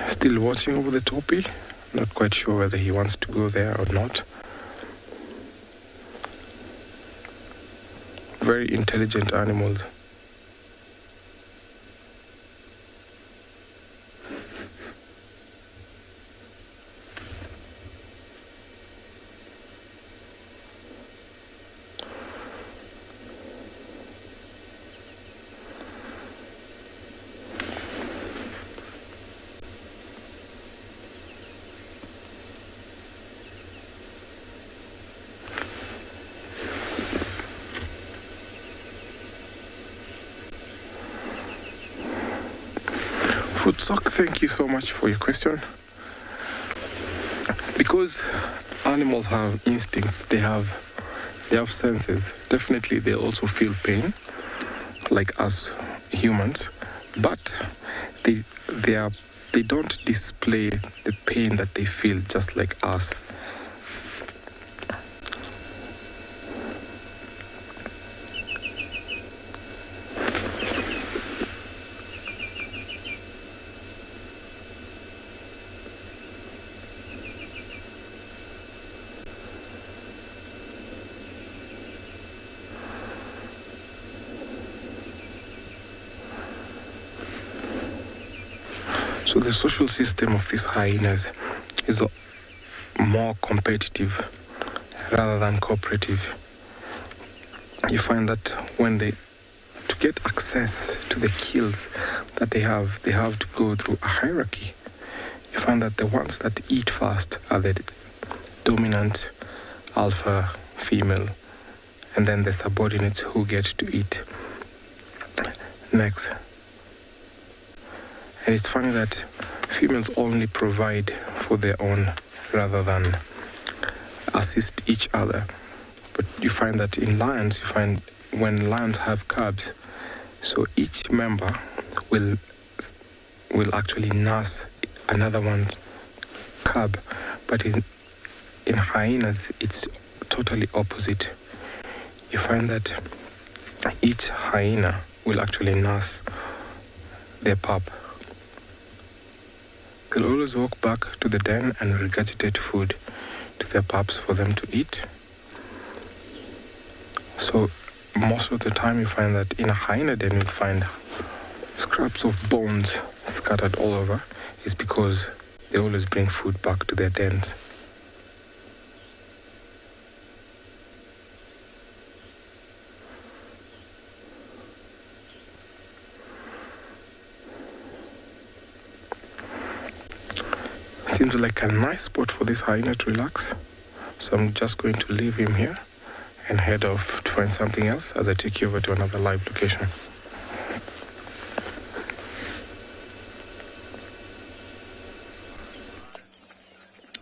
Still watching over the topi. Not quite sure whether he wants to go there or not. Very intelligent animals. Footsock, thank you so much for your question. Because animals have instincts, they have senses. Definitely, they also feel pain, like us humans, but they don't display the pain that they feel just like us. So the social system of these hyenas is more competitive rather than cooperative. You find that to get access to the kills that they have to go through a hierarchy. You find that the ones that eat first are the dominant alpha female, and then the subordinates who get to eat next. And it's funny that females only provide for their own rather than assist each other. But you find that in lions, when lions have cubs, so each member will actually nurse another one's cub. But in hyenas, it's totally opposite. You find that each hyena will actually nurse their pup. They'll always walk back to the den and regurgitate food to their pups for them to eat. So most of the time you find that in a hyena den you'll find scraps of bones scattered all over. It's because they always bring food back to their dens. Seems like a nice spot for this hyena to relax. So I'm just going to leave him here and head off to find something else as I take you over to another live location.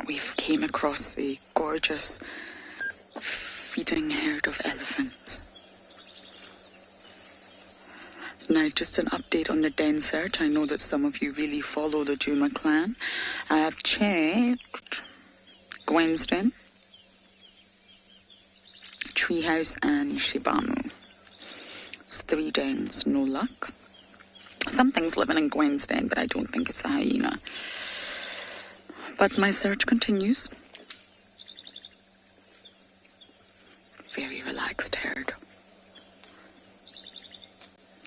We've came across a gorgeous feeding herd of elephants. Now, just an update on the den search. I know that some of you really follow the Juma clan. I have checked Gwen's Den, Treehouse and Shibamu. It's 3 dens, no luck. Something's living in Gwen's Den, but I don't think it's a hyena. But my search continues. Very relaxed herd.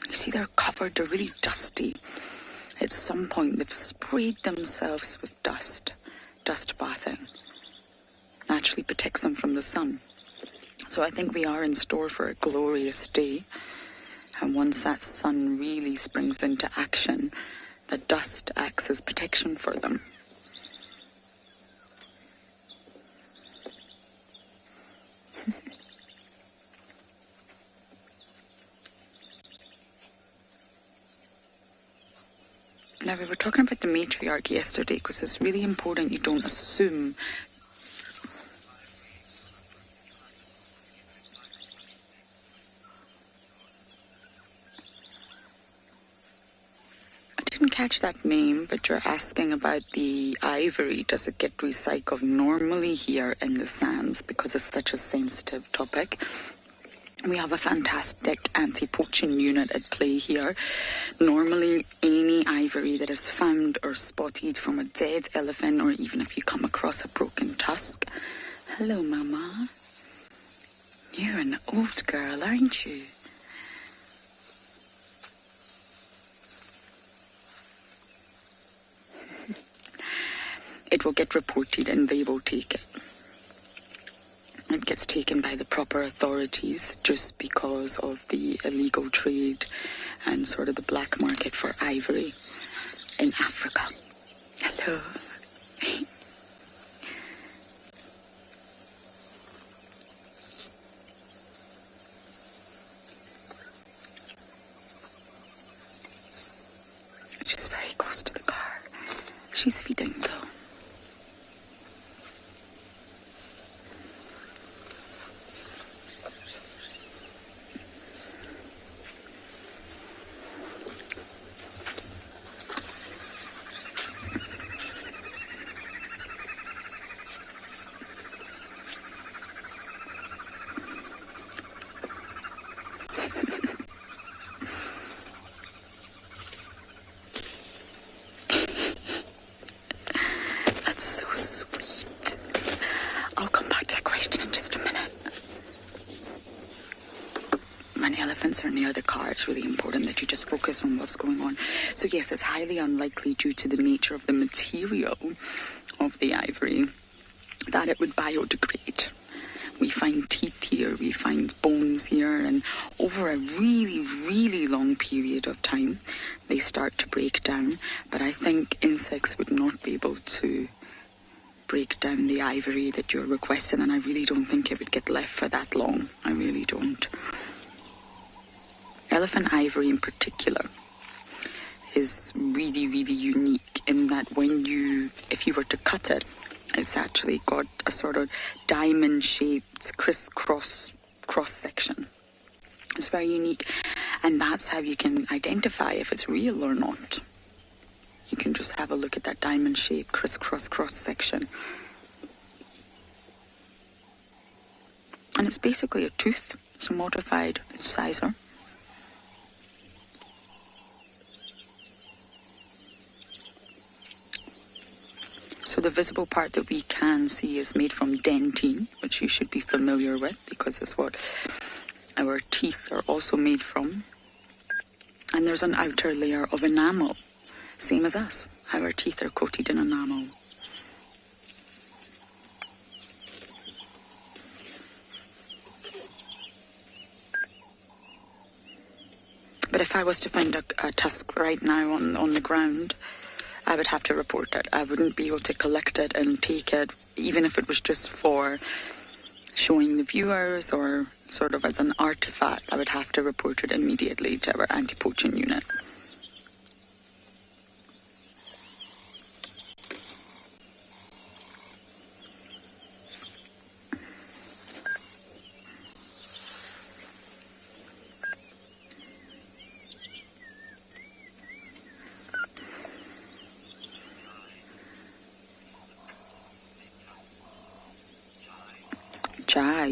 You see, they're covered, they're really dusty. At some point, they've sprayed themselves with dust bathing. Naturally protects them from the sun. So I think we are in store for a glorious day. And once that sun really springs into action, the dust acts as protection for them. Now, we were talking about the matriarch yesterday because it's really important you don't assume. I didn't catch that name, but you're asking about the ivory. Does it get recycled? Normally here in the sands, because it's such a sensitive topic, we have a fantastic anti-poaching unit at play here. Normally, any ivory that is found or spotted from a dead elephant, or even if you come across a broken tusk. Hello, Mama. You're an old girl, aren't you? It will get reported and they will take it. It gets taken by the proper authorities just because of the illegal trade and sort of the black market for ivory in Africa. Hello. She's very close to She's feeding though. Elephants are near the car, it's really important that you just focus on what's going on. So yes, it's highly unlikely due to the nature of the material of the ivory that it would biodegrade. We find teeth here, we find bones here, and over a really, really long period of time, they start to break down. But I think insects would not be able to break down the ivory that you're requesting, and I really don't think it would get left for that long. I really don't. Elephant ivory in particular is really, really unique in that if you were to cut it, it's actually got a sort of diamond-shaped crisscross cross-section. It's very unique, and that's how you can identify if it's real or not. You can just have a look at that diamond-shaped crisscross cross-section. And it's basically a tooth. It's a modified incisor. So the visible part that we can see is made from dentine, which you should be familiar with because it's what our teeth are also made from. And there's an outer layer of enamel, same as us. Our teeth are coated in enamel. But if I was to find a tusk right now on the ground, I would have to report it. I wouldn't be able to collect it and take it, even if it was just for showing the viewers or sort of as an artifact. I would have to report it immediately to our anti-poaching unit.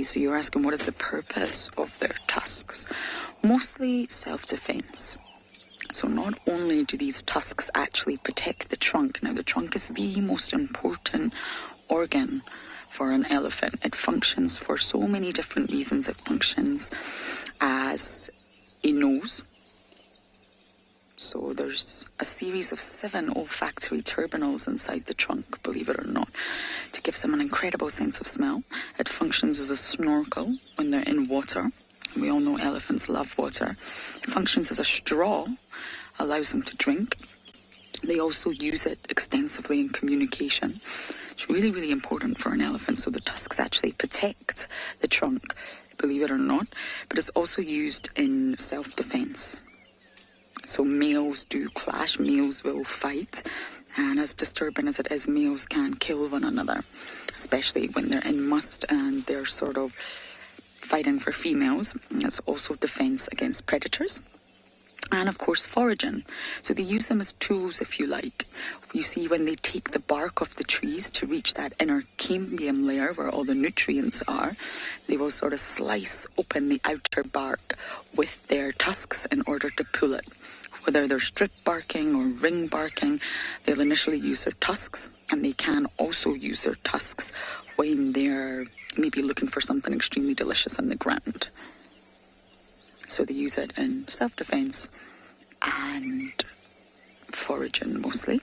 So you're asking what is the purpose of their tusks? Mostly self-defense. So not only do these tusks actually protect the trunk, now the trunk is the most important organ for an elephant. It functions for so many different reasons. It functions as a nose. So there's a series of 7 olfactory terminals inside the trunk, believe it or not, to give them an incredible sense of smell. It functions as a snorkel when they're in water. We all know elephants love water. It functions as a straw, allows them to drink. They also use it extensively in communication. It's really, really important for an elephant. So the tusks actually protect the trunk, believe it or not. But it's also used in self-defense. So males do clash, males will fight, and as disturbing as it is, males can kill one another, especially when they're in must and they're sort of fighting for females. It's also defense against predators. And of course foraging. So they use them as tools, if you like. You see when they take the bark off the trees to reach that inner cambium layer where all the nutrients are, they will sort of slice open the outer bark with their tusks in order to pull it. Whether they're strip barking or ring barking, they'll initially use their tusks, and they can also use their tusks when they're maybe looking for something extremely delicious on the ground. So they use it in self-defense and foraging mostly.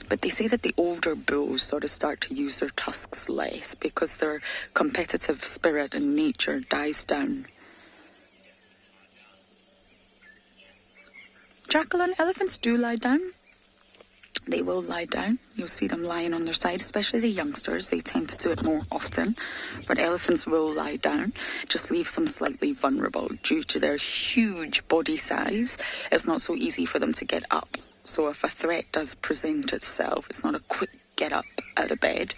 But they say that the older bulls sort of start to use their tusks less because their competitive spirit and nature dies down. Jacqueline, elephants do lie down. they will lie down. You'll see them lying on their side, especially the youngsters. They tend to do it more often. But elephants will lie down, just leaves them slightly vulnerable. Due to their huge body size, it's not so easy for them to get up. So if a threat does present itself, it's not a quick get up out of bed.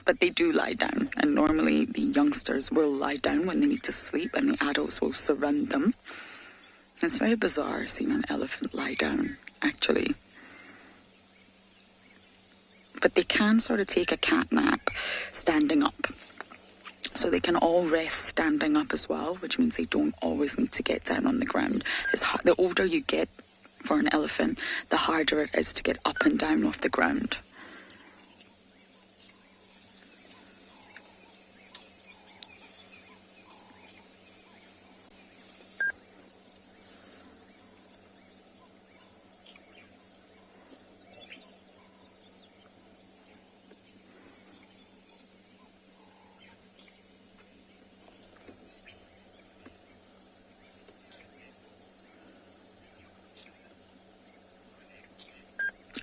But they do lie down. And normally the youngsters will lie down when they need to sleep, and the adults will surround them. It's very bizarre seeing an elephant lie down, actually. But they can sort of take a cat nap standing up. So they can all rest standing up as well, which means they don't always need to get down on the ground. The older you get for an elephant, the harder it is to get up and down off the ground.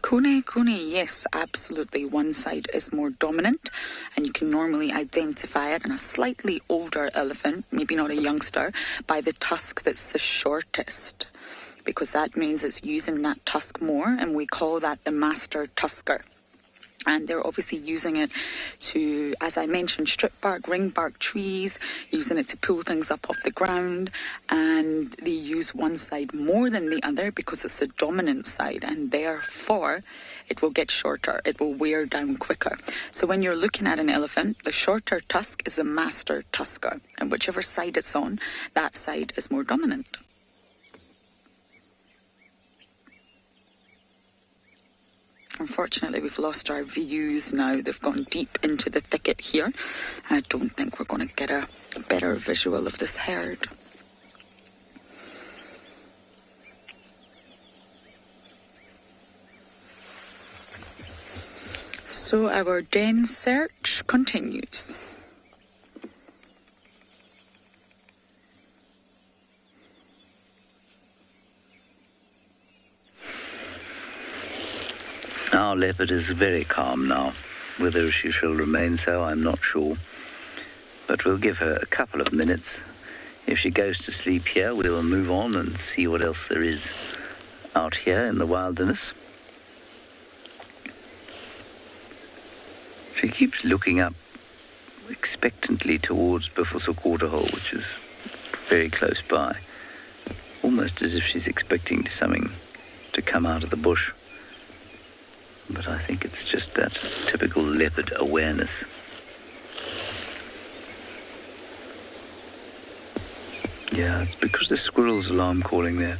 Kune, yes, absolutely. One side is more dominant, and you can normally identify it in a slightly older elephant, maybe not a youngster, by the tusk that's the shortest, because that means it's using that tusk more, and we call that the master tusker. And they're obviously using it to, as I mentioned, strip bark, ring bark trees, using it to pull things up off the ground. And they use one side more than the other because it's the dominant side, and therefore it will get shorter. It will wear down quicker. So when you're looking at an elephant, the shorter tusk is a master tusker. And whichever side it's on, that side is more dominant. Unfortunately, we've lost our views now. They've gone deep into the thicket here. I don't think we're going to get a better visual of this herd. So our den search continues. Our leopard is very calm now. Whether she shall remain so, I'm not sure. But we'll give her a couple of minutes. If she goes to sleep here, we'll move on and see what else there is out here in the wilderness. She keeps looking up expectantly towards Buffelshoek Waterhole, which is very close by, almost as if she's expecting something to come out of the bush. But I think it's just that typical leopard awareness. Yeah, it's because there's squirrels alarm calling there.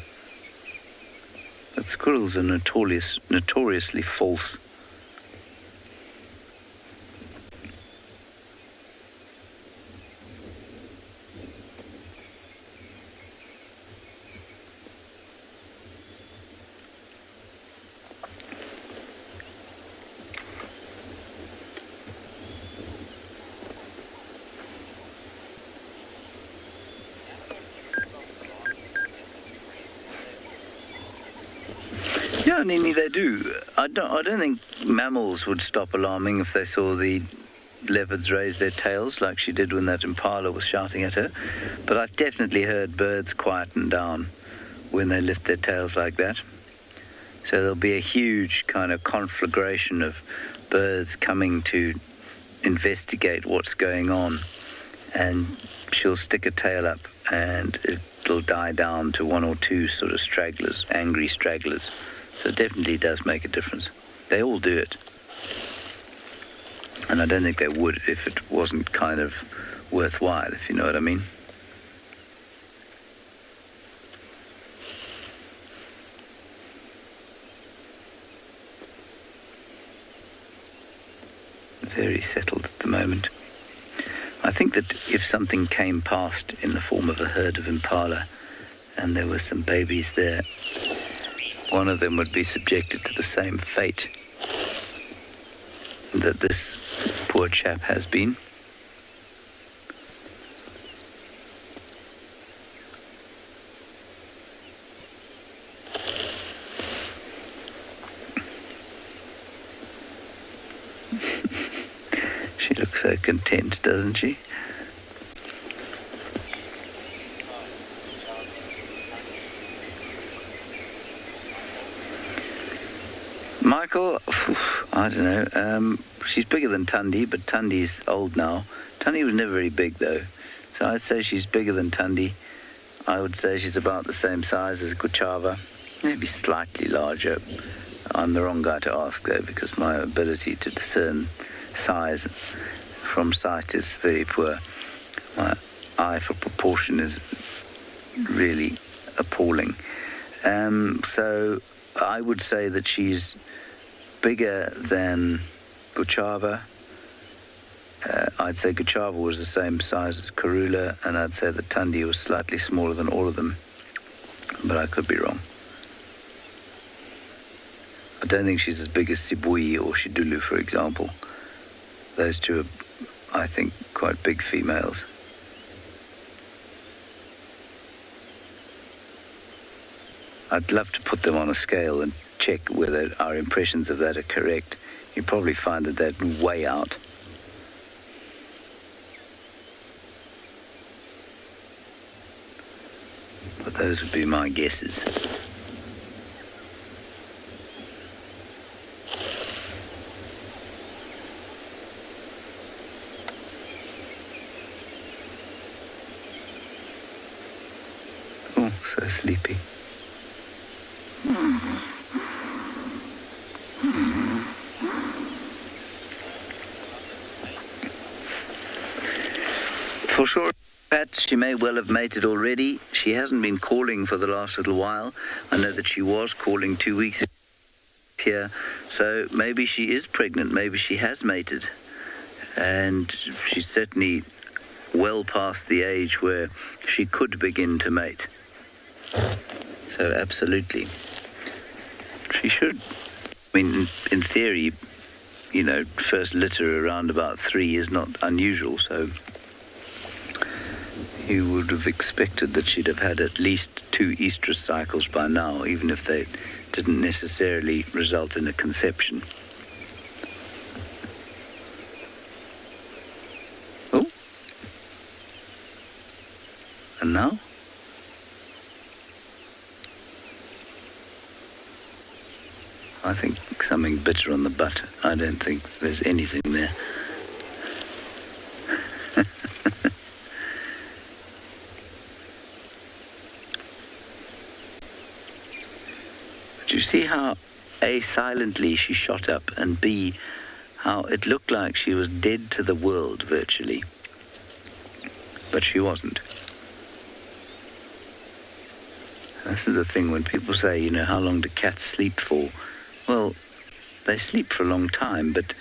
But squirrels are notoriously false. Yeah, Nini, they do. I don't think mammals would stop alarming if they saw the leopards raise their tails like she did when that impala was shouting at her. But I've definitely heard birds quieten down when they lift their tails like that. So there'll be a huge kind of conflagration of birds coming to investigate what's going on. And she'll stick a tail up and it'll die down to one or two sort of stragglers, angry stragglers. So it definitely does make a difference. They all do it. And I don't think they would if it wasn't kind of worthwhile, if you know what I mean. Very settled at the moment. I think that if something came past in the form of a herd of impala and there were some babies there, one of them would be subjected to the same fate that this poor chap has been. She looks so content, doesn't she? Michael, I don't know. She's bigger than Tundi, but Tundi's old now. Tundi was never very big, though. So I'd say she's bigger than Tundi. I would say she's about the same size as Guchava, maybe slightly larger. I'm the wrong guy to ask, though, because my ability to discern size from sight is very poor. My eye for proportion is really appalling. So I would say that she's bigger than Guchava. I'd say Guchava was the same size as Karula, and I'd say that Tundi was slightly smaller than all of them, but I could be wrong. I don't think she's as big as Sibui or Shidulu, for example. Those two are, I think, quite big females. I'd love to put them on a scale and check whether our impressions of that are correct. You'd probably find that they're way out. But those would be my guesses. Oh, so sleepy. For sure, Pat, she may well have mated already. She hasn't been calling for the last little while. I know that she was calling 2 weeks here, so maybe she is pregnant, maybe she has mated. And she's certainly well past the age where she could begin to mate. So absolutely. She should. I mean, in theory, you know, first litter around about 3 is not unusual, so you would have expected that she'd have had at least 2 estrus cycles by now, even if they didn't necessarily result in a conception. Oh. And now? I think something bitter on the butt. I don't think there's anything there. But you see how A, silently she shot up, and B, how it looked like she was dead to the world virtually. But she wasn't. This is the thing when people say, you know, how long do cats sleep for? Well, they sleep for a long time, but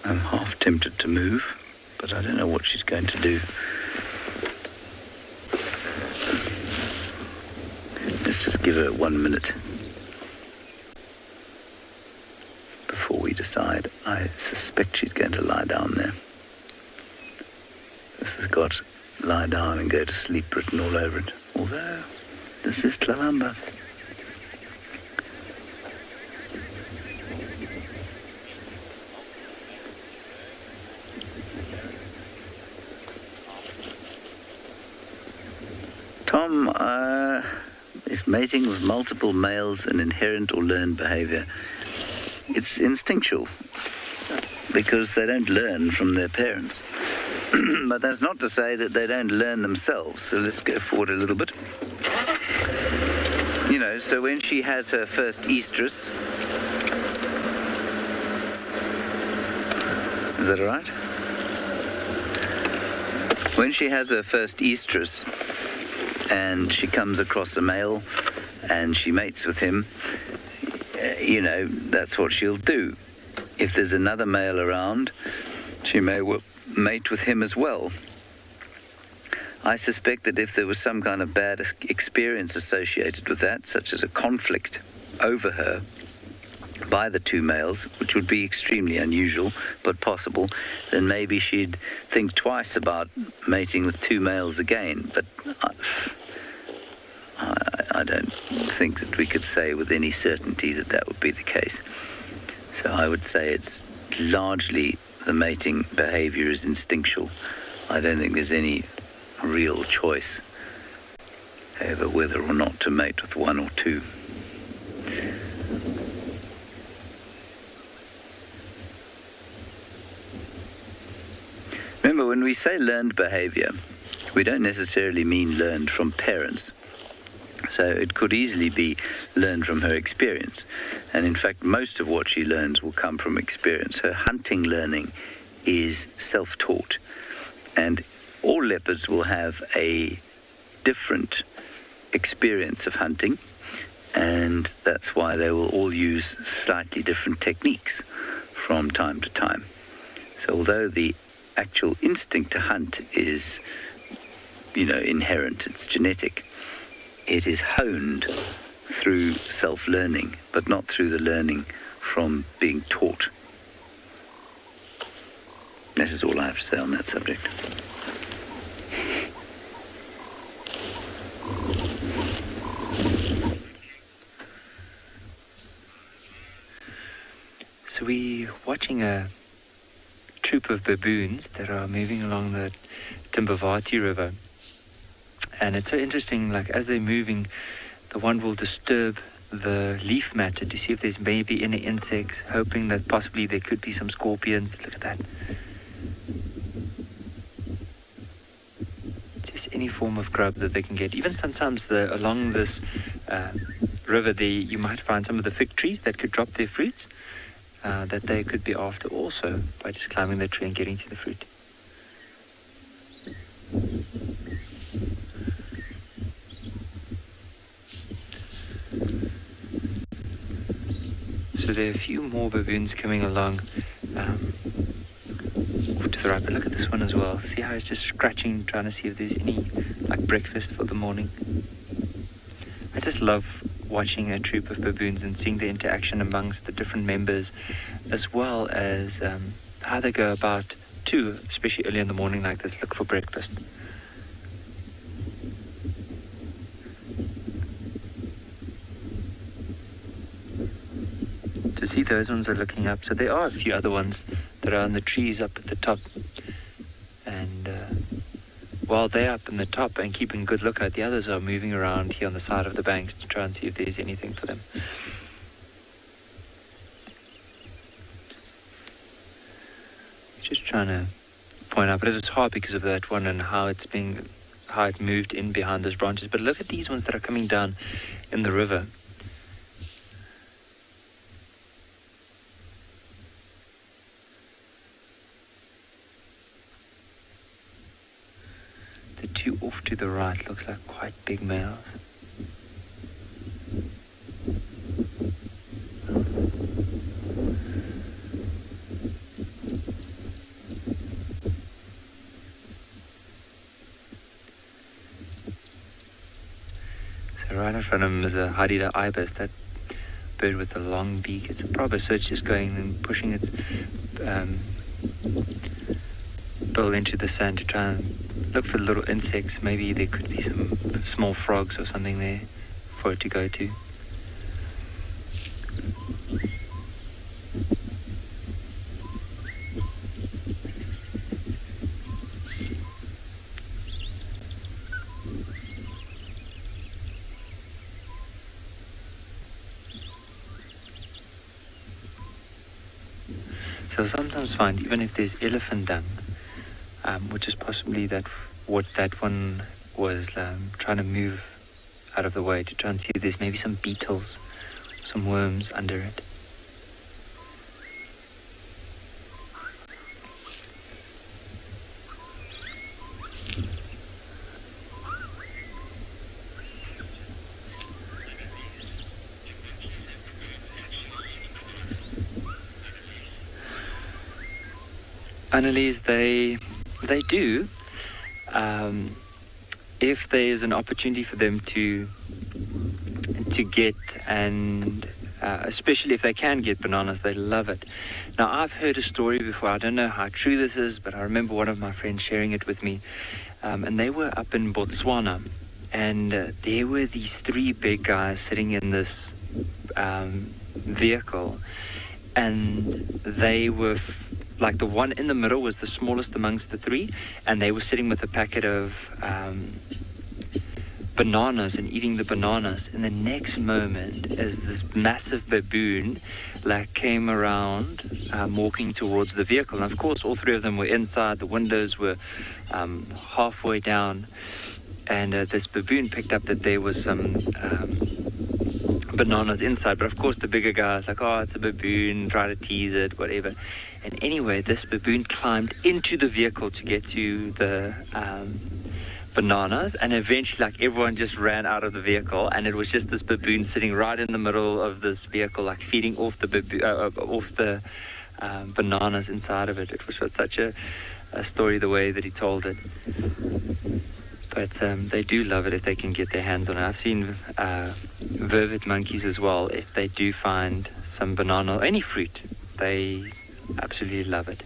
I'm half tempted to move, but I don't know what she's going to do. Let's just give her 1 minute before we decide. I suspect she's going to lie down there. This has got lie down and go to sleep written all over it. Although, this is Tlalamba. Tom is mating with multiple males an inherent or learned behavior. It's instinctual because they don't learn from their parents. But that's not to say that they don't learn themselves. So let's go forward a little bit. You know, so when she has her first estrus, is that all right? When she has her first estrus, and she comes across a male and she mates with him, you know, that's what she'll do. If there's another male around, she may mate with him as well. I suspect that if there was some kind of bad experience associated with that, such as a conflict over her by the two males, which would be extremely unusual but possible, then maybe she'd think twice about mating with two males again. But I don't think that we could say with any certainty that that would be the case. So I would say it's largely the mating behavior is instinctual. I don't think there's any real choice over whether or not to mate with one or two. Remember, when we say learned behavior, we don't necessarily mean learned from parents. So it could easily be learned from her experience. And in fact, most of what she learns will come from experience. Her hunting learning is self-taught. And all leopards will have a different experience of hunting. And that's why they will all use slightly different techniques from time to time. So although the actual instinct to hunt is, inherent, it's genetic, it is honed through self-learning, but not through the learning from being taught. That is all I have to say on that subject. So we're watching a troop of baboons that are moving along the Timbavati River. And it's so interesting, like as they're moving, the one will disturb the leaf matter to see if there's maybe any insects, hoping that possibly there could be some scorpions. Look at that. Just any form of grub that they can get. Even sometimes along this river there, you might find some of the fig trees that could drop their fruits that they could be after also by just climbing the tree and getting to the fruit. So there are a few more baboons coming along to the right, but look at this one as well. See how it's just scratching, trying to see if there's any breakfast for the morning. I just love watching a troop of baboons and seeing the interaction amongst the different members, as well as how they go about too, especially early in the morning like this, look for breakfast. To see those ones are looking up, so there are a few other ones that are on the trees up at the top, and while they're up in the top and keeping good lookout, the others are moving around here on the side of the banks to try and see if there's anything for them. Just trying to point out, but it is hard because of that one and how it moved in behind those branches. But look at these ones that are coming down in the river. The two off to the right looks like quite big males. So right in front of him is a Hyena ibis, that bird with the long beak. It's a proper, so it's just going and pushing its bill into the sand to try and look for little insects. Maybe there could be some small frogs or something there for it to go to. So sometimes find, even if there's elephant dung, which is possibly what that one was trying to move out of the way to try and see if there's maybe some beetles, some worms under it. Annalise, they do. if there is an opportunity for them to get, and especially if they can get bananas, they love it. Now, I've heard a story before. I don't know how true this is, but I remember one of my friends sharing it with me. And they were up in Botswana, and there were these three big guys sitting in this vehicle, and they were like the one in the middle was the smallest amongst the three, and they were sitting with a packet of bananas and eating the bananas. And the next moment, as this massive baboon came around, walking towards the vehicle, and of course all three of them were inside. The windows were halfway down, and this baboon picked up that there was some bananas inside, but of course the bigger guy was like, oh, it's a baboon, try to tease it, whatever. And anyway, this baboon climbed into the vehicle to get to the bananas, and eventually everyone just ran out of the vehicle, and it was just this baboon sitting right in the middle of this vehicle, feeding off the bananas inside of it. It was such a story, the way that he told it. But they do love it if they can get their hands on it. I've seen vervet monkeys as well. If they do find some banana or any fruit, they absolutely love it.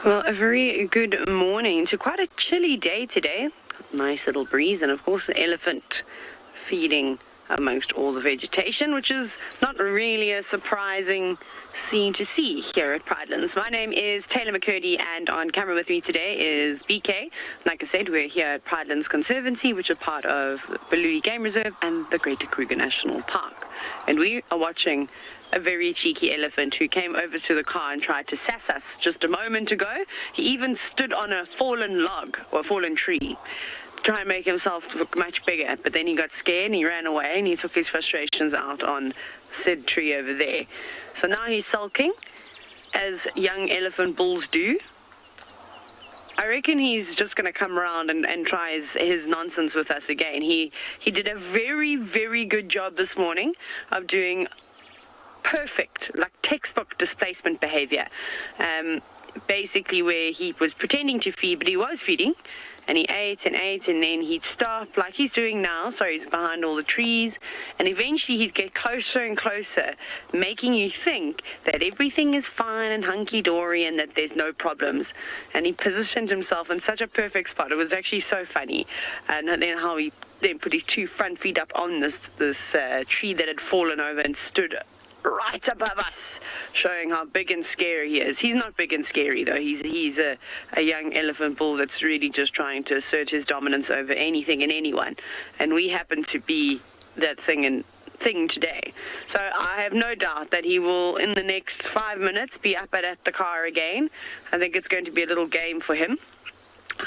Well, a very good morning to quite a chilly day today. Nice little breeze, and of course the elephant feeding amongst all the vegetation, which is not really a surprising scene to see here at Pridelands. My name is Taylor McCurdy, and on camera with me today is BK. Like I said, we're here at Pridelands Conservancy, which is part of Tswalu Game Reserve and the Greater Kruger National Park. And we are watching a very cheeky elephant who came over to the car and tried to sass us just a moment ago. He even stood on a fallen log or a fallen tree, try and make himself look much bigger, but then he got scared and he ran away and he took his frustrations out on said tree over there. So now he's sulking, as young elephant bulls do. I reckon he's just going to come around and try his nonsense with us again. He did a very, very good job this morning of doing perfect, textbook displacement behavior. Basically where he was pretending to feed, but he was feeding, and he ate and ate, and then he'd stop like he's doing now. So he's behind all the trees, and eventually he'd get closer and closer, making you think that everything is fine and hunky-dory and that there's no problems. And he positioned himself in such a perfect spot. It was actually so funny. And then how he then put his two front feet up on this tree that had fallen over and stood right above us, showing how big and scary he is. He's not big and scary though. He's a young elephant bull that's really just trying to assert his dominance over anything and anyone, and we happen to be that thing today. So I have no doubt that he will, in the next 5 minutes, be up at the car again. I think it's going to be a little game for him.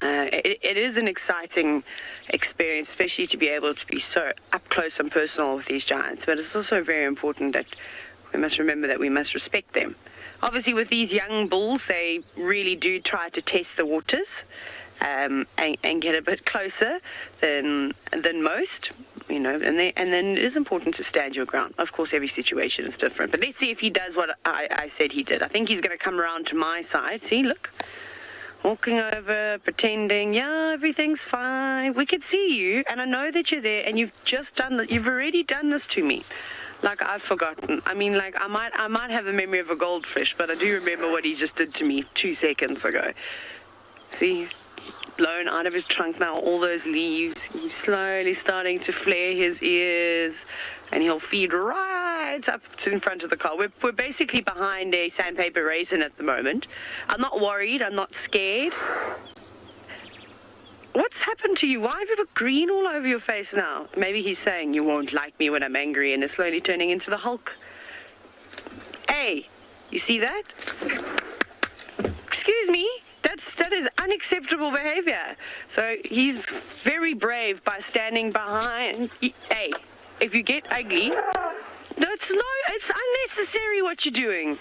It is an exciting experience, especially to be able to be so up close and personal with these giants, but it's also very important that we must remember that we must respect them. Obviously with these young bulls, they really do try to test the waters and get a bit closer than most, and then it is important to stand your ground. Of course every situation is different, but let's see if he does what I said he did. I think he's going to come around to my side. See, look, walking over, pretending, yeah, everything's fine. We could see you, and I know that you're there, and you've already done this to me. I've forgotten. I might have the memory of a goldfish, but I do remember what he just did to me 2 seconds ago. See, blown out of his trunk now, all those leaves. He's slowly starting to flare his ears, and he'll feed right it's up in front of the car. We're basically behind a sandpaper raisin at the moment. I'm not worried. I'm not scared. What's happened to you? Why have you got green all over your face now? Maybe he's saying you won't like me when I'm angry and is slowly turning into the Hulk. Hey, you see that? Excuse me? That is unacceptable behavior. So he's very brave by standing behind. Hey, if you get ugly, it's unnecessary what you're doing.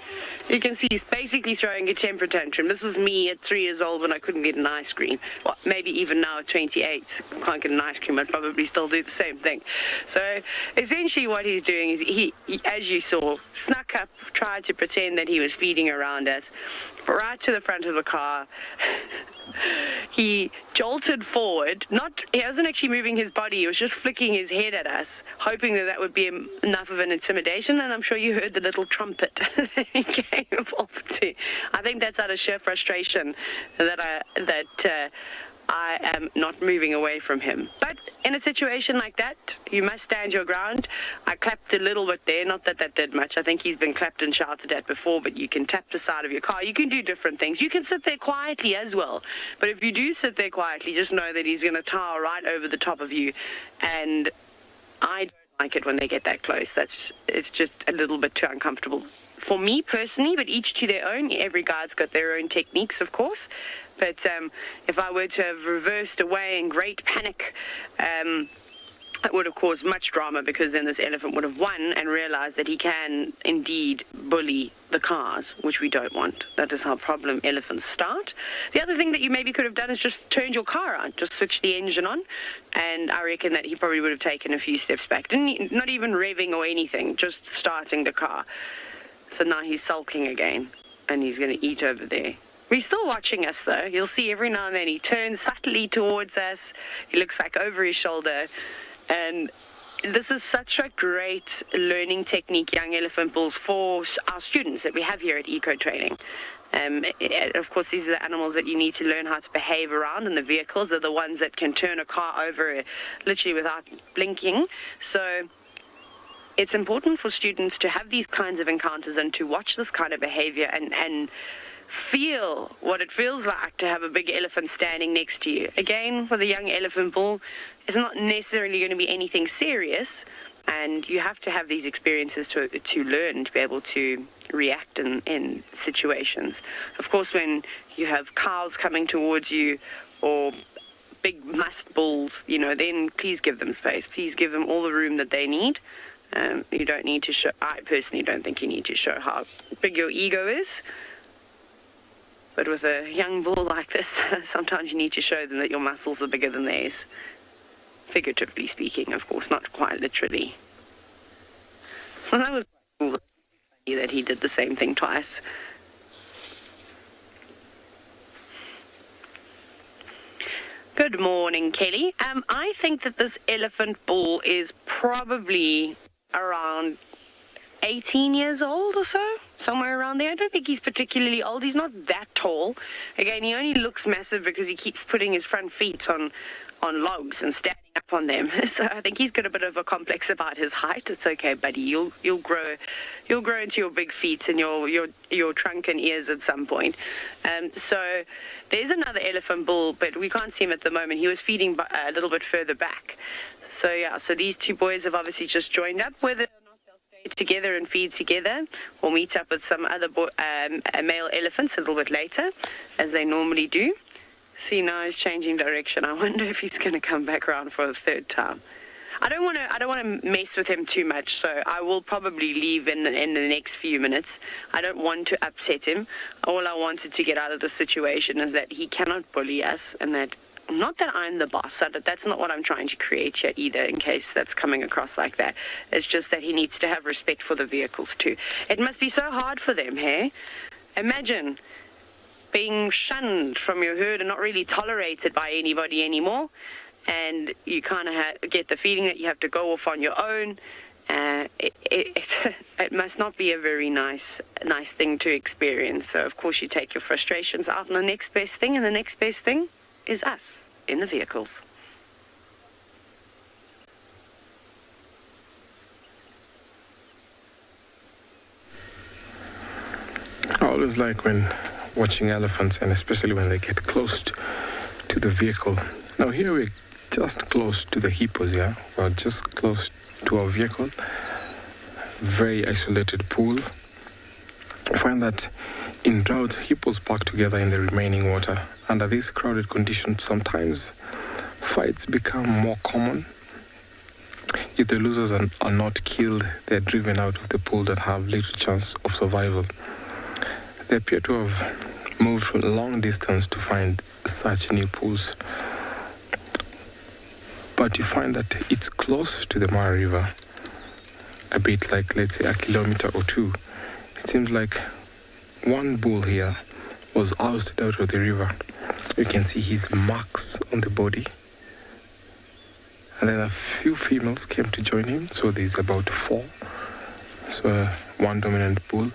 You can see he's basically throwing a temper tantrum. This was me at 3 years old when I couldn't get an ice cream. Well, maybe even now at 28, can't get an ice cream, I'd probably still do the same thing. So essentially what he's doing is he, as you saw, snuck up, tried to pretend that he was feeding around us, right to the front of the car. He jolted forward. He wasn't actually moving his body. He was just flicking his head at us, hoping that would be enough of an intimidation. And I'm sure you heard the little trumpet that he came off to. I think that's out of sheer frustration that I am not moving away from him. But in a situation like that, you must stand your ground. I clapped a little bit there, not that did much. I think he's been clapped and shouted at before, but you can tap the side of your car. You can do different things. You can sit there quietly as well. But if you do sit there quietly, just know that he's going to tower right over the top of you. And I don't like it when they get that close. It's just a little bit too uncomfortable for me personally, but each to their own. Every guide's got their own techniques, of course. But if I were to have reversed away in great panic, it would have caused much drama, because then this elephant would have won and realized that he can indeed bully the cars, which we don't want. That is how problem elephants start. The other thing that you maybe could have done is just turned your car on, just switch the engine on, and I reckon that he probably would have taken a few steps back. Not even revving or anything, just starting the car. So now he's sulking again, and he's going to eat over there. He's still watching us, though. You'll see every now and then he turns subtly towards us. He looks like over his shoulder. And this is such a great learning technique, young elephant bulls, for our students that we have here at Eco Training. Of course, these are the animals that you need to learn how to behave around, and the vehicles are the ones that can turn a car over literally without blinking. So it's important for students to have these kinds of encounters and to watch this kind of behavior and feel what it feels like to have a big elephant standing next to you. Again, for the young elephant bull, it's not necessarily going to be anything serious, and you have to have these experiences to learn, to be able to react in situations. Of course, when you have cows coming towards you or big musk bulls, then please give them space. Please give them all the room that they need. You don't need to show, I personally don't think you need to show how big your ego is. But with a young bull like this, sometimes you need to show them that your muscles are bigger than theirs. Figuratively speaking, of course, not quite literally. Well, that was cool that he did the same thing twice. Good morning, Kelly. I think that this elephant bull is probably around 18 years old or so, somewhere around there. I don't think he's particularly old. He's not that tall. Again, he only looks massive because he keeps putting his front feet on logs and standing up on them. So I think he's got a bit of a complex about his height. It's okay, buddy. You'll grow into your big feet and your trunk and ears at some point. So there's another elephant bull, but we can't see him at the moment. He was feeding a little bit further back. So yeah, so these two boys have obviously just joined up. Whether or not they'll stay together and feed together, we'll meet up with some other male elephants a little bit later, as they normally do. See, now he's changing direction. I wonder if he's going to come back around for a third time. I don't want to mess with him too much, so I will probably leave in the next few minutes. I don't want to upset him. All I wanted to get out of the situation is that he cannot bully us, and that, not that I'm the boss, that's not what I'm trying to create here either, in case that's coming across like that. It's just that he needs to have respect for the vehicles too. It must be so hard for them, hey? Imagine being shunned from your herd and not really tolerated by anybody anymore, and you kind of get the feeling that you have to go off on your own. It must not be a very nice thing to experience. So of course you take your frustrations out on the next best thing, and the next best thing is us in the vehicles. always like when watching elephants, and especially when they get close to the vehicle. Now here we're just close to the hippos, yeah? We're just close to our vehicle. Very isolated pool. I find that in droughts, hippos park together in the remaining water. Under these crowded conditions, sometimes fights become more common. If the losers are not killed, they're driven out of the pool and have little chance of survival. They appear to have moved from a long distance to find such new pools. But you find that it's close to the Mara River, a bit like, let's say, a kilometer or two. It seems like one bull here was ousted out of the river. You can see his marks on the body. And then a few females came to join him, so there's about 4. So one dominant bull.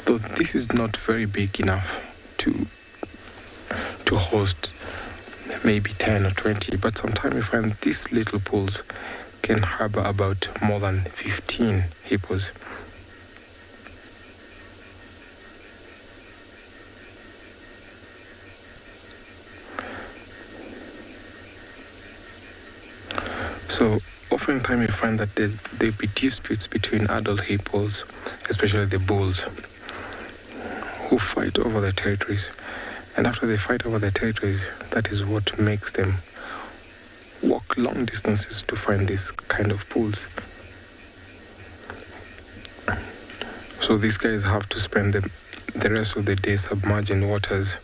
Though this is not very big enough to host maybe 10 or 20, but sometimes you find these little pools can harbor about more than 15 hippos. So oftentimes you find that there be disputes between adult hippos, especially the bulls, who fight over their territories. And after they fight over their territories, that is what makes them walk long distances to find these kind of pools. So these guys have to spend the rest of the day submerged in waters.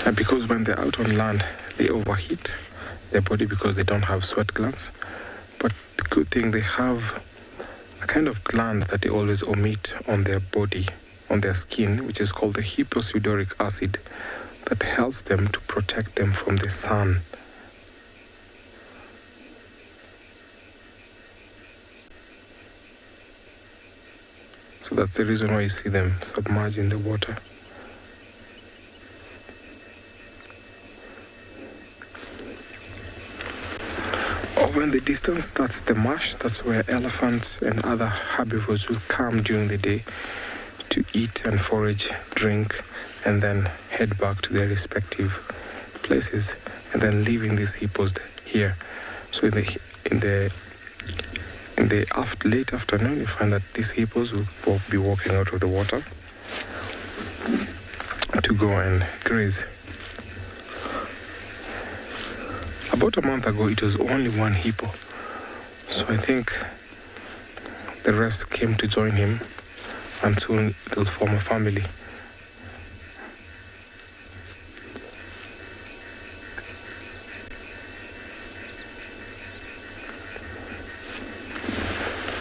And because when they're out on land, they overheat their body because they don't have sweat glands. But the good thing, they have a kind of gland that they always omit on their body, on their skin, which is called the hyposudoric acid, that helps them to protect them from the sun. So that's the reason why you see them submerged in the water. Over in the distance, that's the marsh. That's where elephants and other herbivores will come during the day to eat and forage, drink, and then head back to their respective places, and then leaving these hippos here. So in the late afternoon, you find that these hippos will be walking out of the water to go and graze. About a month ago, it was only one hippo. So I think the rest came to join him, and soon they'll form a family.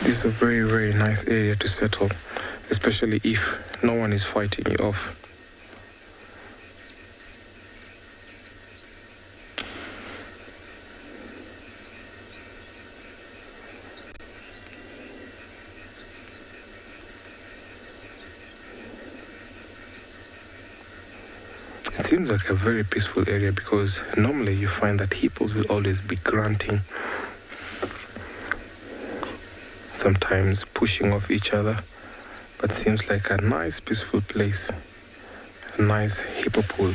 This is a very, very nice area to settle, especially if no one is fighting you off. It seems like a very peaceful area because normally you find that hippos will always be grunting, sometimes pushing off each other, but seems like a nice peaceful place, a nice hippo pool.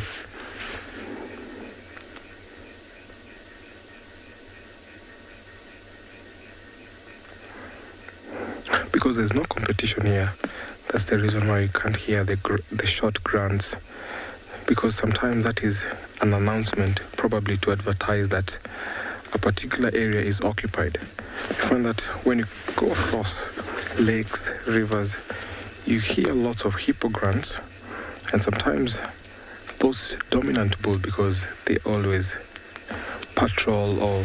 Because there's no competition here, that's the reason why you can't hear the short grunts, because sometimes that is an announcement, probably to advertise that a particular area is occupied. You find that when you go across lakes, rivers, you hear lots of hippo grunts, and sometimes those dominant bulls, because they always patrol or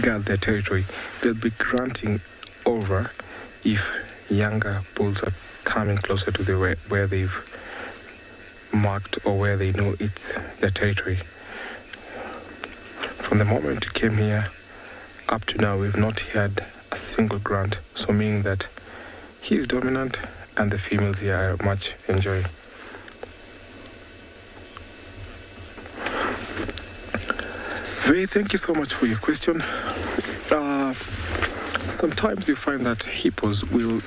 guard their territory, they'll be grunting over if younger bulls are coming closer to where they've marked or where they know it's their territory. From the moment we came here up to now, we've not heard a single grunt, so meaning that he's dominant and the females here are much enjoying. Vay, thank you so much for your question. Sometimes you find that hippos will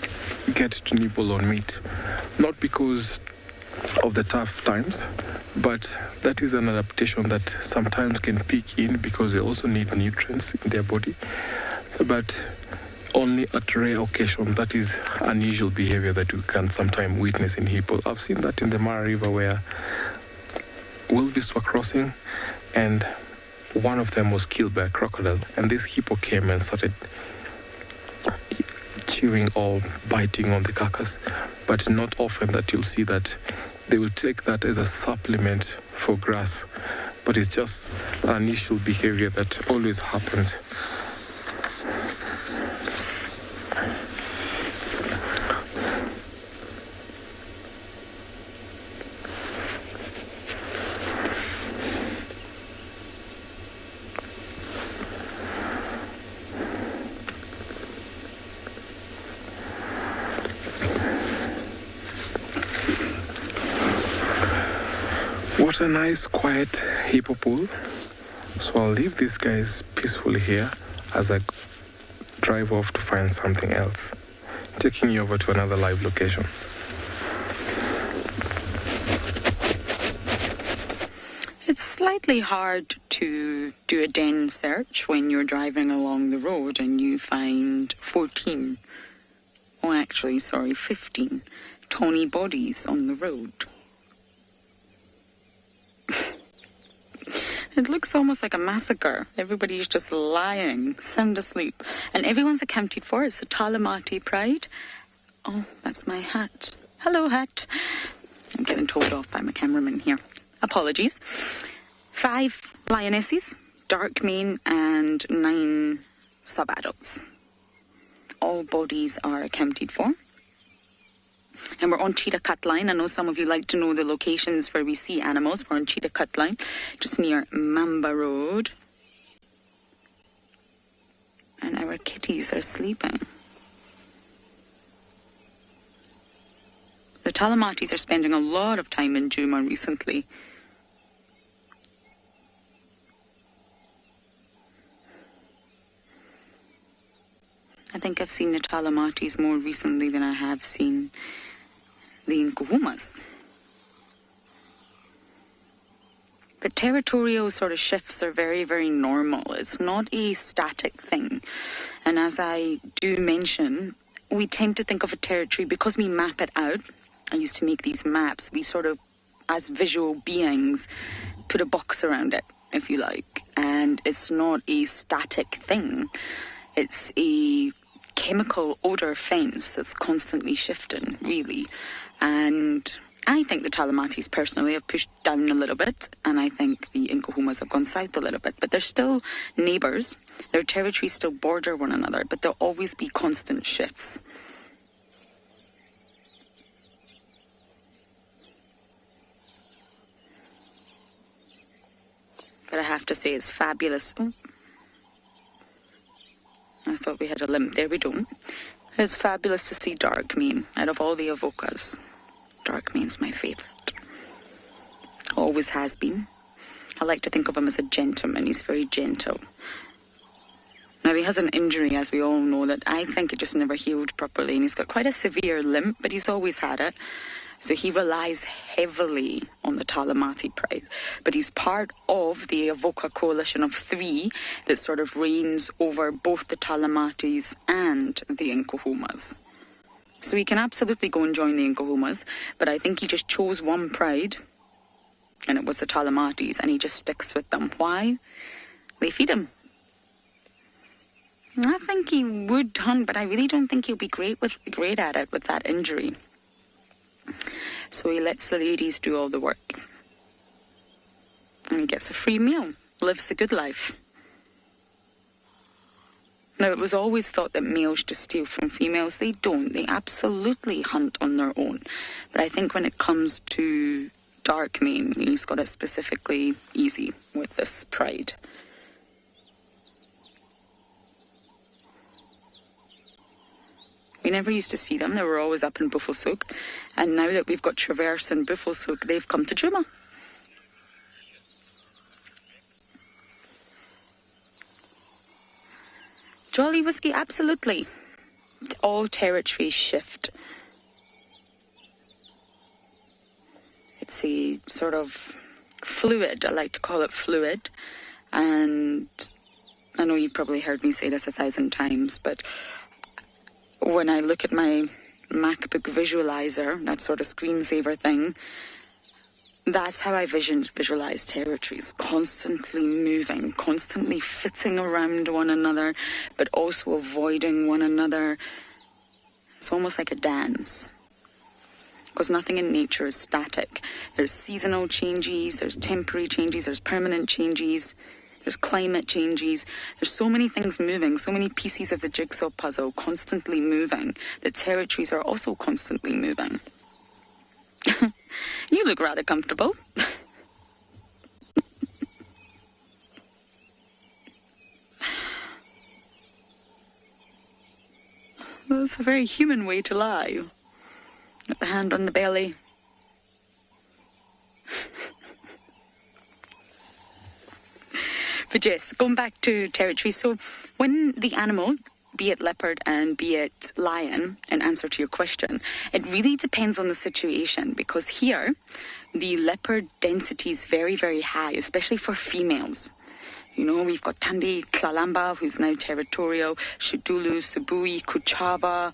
get to nibble on meat, not because of the tough times, but that is an adaptation that sometimes can peak in because they also need nutrients in their body, but only at rare occasion. That is unusual behavior that you can sometimes witness in hippo. I've seen that in the Mara River where wildebeests were crossing and one of them was killed by a crocodile, and this hippo came and started chewing or biting on the carcass. But not often that you'll see that they will take that as a supplement for grass, but it's just an unusual behavior that always happens. What a nice quiet hippo pool. So I'll leave these guys peacefully here as I drive off to find something else, taking you over to another live location. It's slightly hard to do a den search when you're driving along the road and you find 15 tawny bodies on the road. It looks almost like a massacre. Everybody's just lying, sound asleep. And everyone's accounted for. It's a Talamati pride. Oh, that's my hat. Hello, hat. I'm getting told off by my cameraman here. Apologies. 5 lionesses, dark mane, and 9 sub-adults. All bodies are accounted for. And we're on Cheetah Cut Line. I know some of you like to know the locations where we see animals. We're on Cheetah Cut Line, just near Mamba Road. And our kitties are sleeping. The Talamatis are spending a lot of time in Juma recently. I think I've seen the Talamatis more recently than I have seen the Nkuhumas. But territorial sort of shifts are very, very normal. It's not a static thing. And as I do mention, we tend to think of a territory because we map it out. I used to make these maps. We sort of, as visual beings, put a box around it, if you like. And it's not a static thing. It's a chemical odor fence that's constantly shifting, really. And I think the Talamatis personally have pushed down a little bit, and I think the Nkuhumas have gone south a little bit, but they're still neighbours. Their territories still border one another, but there'll always be constant shifts. But I have to say it's fabulous. Oh. I thought we had a limp. There we don't. It's fabulous to see dark mane. Out of all the avocas, dark mane's my favourite. Always has been. I like to think of him as a gentleman. He's very gentle. Now, he has an injury, as we all know, that I think it just never healed properly. And he's got quite a severe limp, but he's always had it. So he relies heavily on the Talamati pride. But he's part of the Avoca coalition of 3 that sort of reigns over both the Talamatis and the Nkuhumas. So he can absolutely go and join the Nkuhumas, but I think he just chose one pride, and it was the Talamatis, and he just sticks with them. Why? They feed him. I think he would hunt, but I really don't think he'll be great at it with that injury. So he lets the ladies do all the work. And he gets a free meal, lives a good life. Now, it was always thought that males just steal from females. They don't. They absolutely hunt on their own. But I think when it comes to dark mane, he's got it specifically easy with this pride. We never used to see them. They were always up in Buffelshoek. And now that we've got Traverse and Buffelshoek, they've come to Juma. Jolly whiskey, absolutely. All territories shift. let's say, sort of fluid. I like to call it fluid. And I know you've probably heard me say this 1,000 times, but when I look at my MacBook visualizer, that sort of screensaver thing, that's how I visualize territories, constantly moving, constantly fitting around one another, but also avoiding one another. It's almost like a dance, because nothing in nature is static. There's seasonal changes, there's temporary changes, there's permanent changes, there's climate changes. There's so many things moving, so many pieces of the jigsaw puzzle constantly moving, that territories are also constantly moving. You look rather comfortable. That's a very human way to lie. With the hand on the belly. But yes, going back to territory. So when the animal, be it leopard and be it lion, in answer to your question, it really depends on the situation, because here the leopard density is very, very high, especially for females. You know, we've got Tandi Klalamba, who's now territorial, Shidulu, Subui, Kuchava,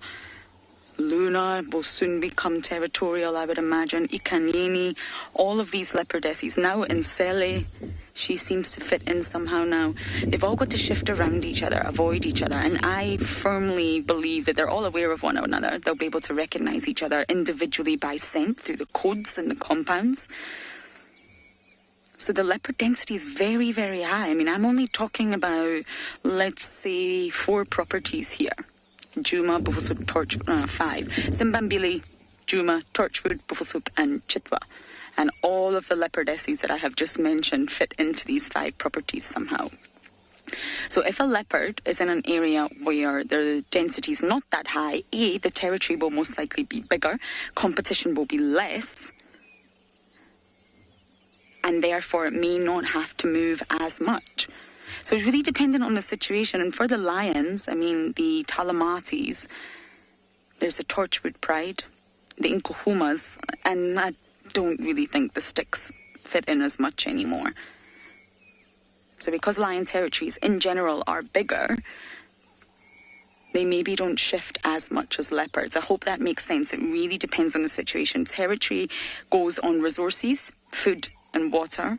Luna will soon become territorial, I would imagine, Ikanini, all of these leopardesses. Now Nsele, she seems to fit in somehow now. They've all got to shift around each other, avoid each other, and I firmly believe that they're all aware of one another. They'll be able to recognize each other individually by scent through the codes and the compounds. So the leopard density is very, very high. I mean, I'm only talking about, let's say, 4 properties here. Juma, Bufusuk, Torch, 5. Simbambili, Juma, Torchwood, Bufusuk, and Chitwa. And all of the leopardesses that I have just mentioned fit into these 5 properties somehow. So if a leopard is in an area where the density is not that high, A, the territory will most likely be bigger, competition will be less, and therefore it may not have to move as much. So it's really dependent on the situation. And for the lions, I mean, the Talamatis, there's the Torchwood Pride, the Inkohumas, and I don't really think the sticks fit in as much anymore. So because lion territories in general are bigger, they maybe don't shift as much as leopards. I hope that makes sense. It really depends on the situation. Territory goes on resources, food and water,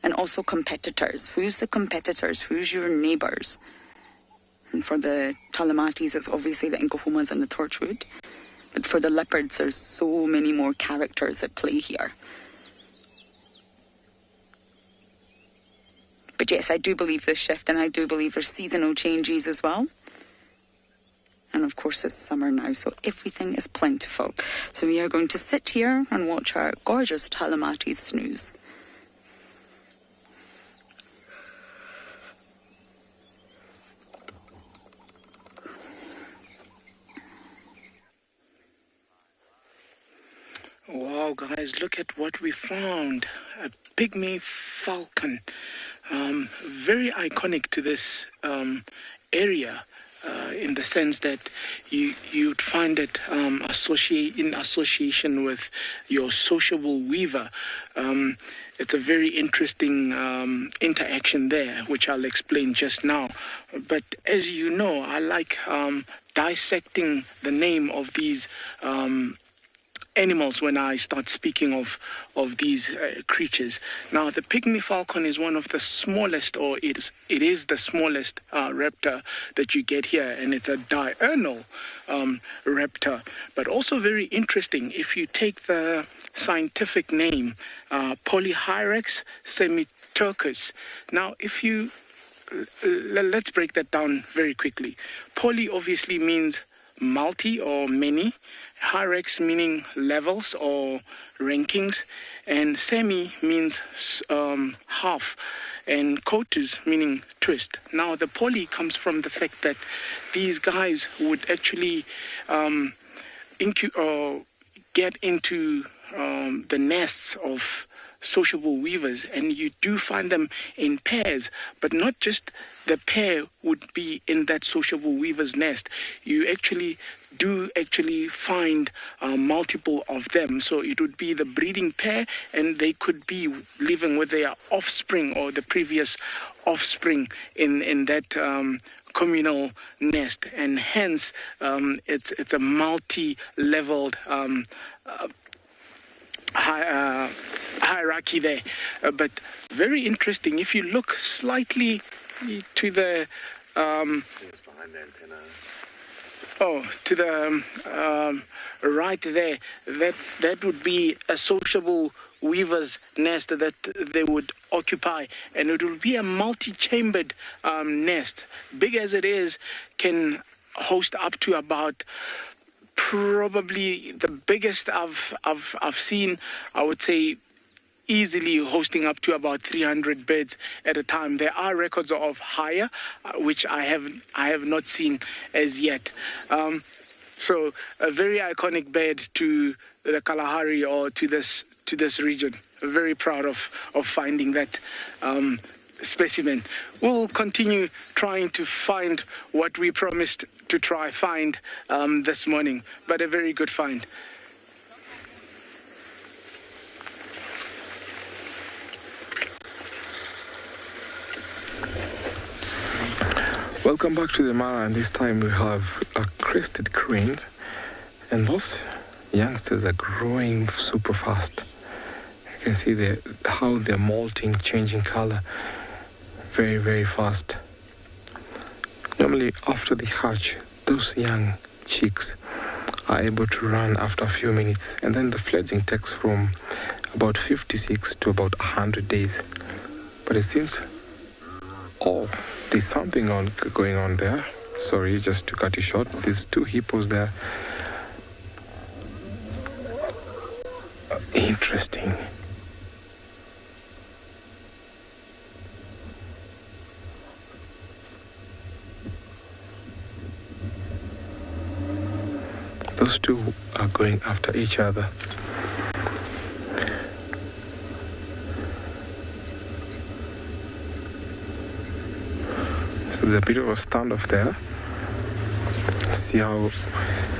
and also competitors. Who's the competitors? Who's your neighbours? And for the Talamatis, it's obviously the Inkohumas and the Torchwood. But for the leopards, there's so many more characters at play here. But yes, I do believe this shift, and I do believe there's seasonal changes as well. And of course, it's summer now, so everything is plentiful. So we are going to sit here and watch our gorgeous Talamatis snooze. Wow, guys, look at what we found. A Pygmy falcon. Very iconic to this area in the sense that you'd find it in association with your sociable weaver. It's a very interesting interaction there, which I'll explain just now. But as you know, I like dissecting the name of these animals when I start speaking of these creatures. Now, the Pygmy falcon is one of the smallest, or it is the smallest raptor that you get here, and it's a diurnal raptor, but also very interesting. If you take the scientific name, Polyhyrex semiturcus. Now, if you let's break that down very quickly. Poly obviously means multi or many. Hyrex meaning levels or rankings, and semi means half, and cotus meaning twist. Now the poly comes from the fact that these guys would actually get into the nests of sociable weavers, and you do find them in pairs, but not just the pair would be in that sociable weaver's nest. You actually do actually find multiple of them. So it would be the breeding pair, and they could be living with their offspring or the previous offspring in that communal nest, and hence it's a multi-leveled hierarchy there. But very interesting. If you look slightly to the to the right there, that would be a sociable weaver's nest that they would occupy, and it will be a multi-chambered nest. Big as it is, can host up to about, probably the biggest I've seen, I would say, easily hosting up to about 300 birds at a time. There are records of higher, which I have not seen as yet. So a very iconic bird to the Kalahari, or to this region. Very proud of finding that specimen. We'll continue trying to find what we promised to find this morning, but a very good find. Welcome back to the Mara, and this time we have crested cranes, and those youngsters are growing super fast. You can see how they're molting, changing color very, very fast. Normally after they hatch, those young chicks are able to run after a few minutes, and then the fledging takes from about 56 to about 100 days. But it seems, there's something going on there. Sorry, just to cut you short. There's two hippos there. Interesting. Those two are going after each other. There's a bit of a standoff there. See how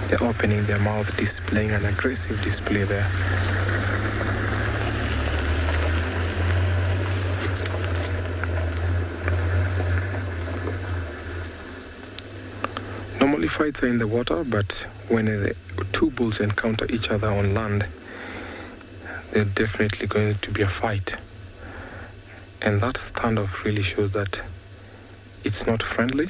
they're opening their mouth, displaying an aggressive display there. Normally fights are in the water, but when the two bulls encounter each other on land, there's definitely going to be a fight. And that standoff really shows that it's not friendly.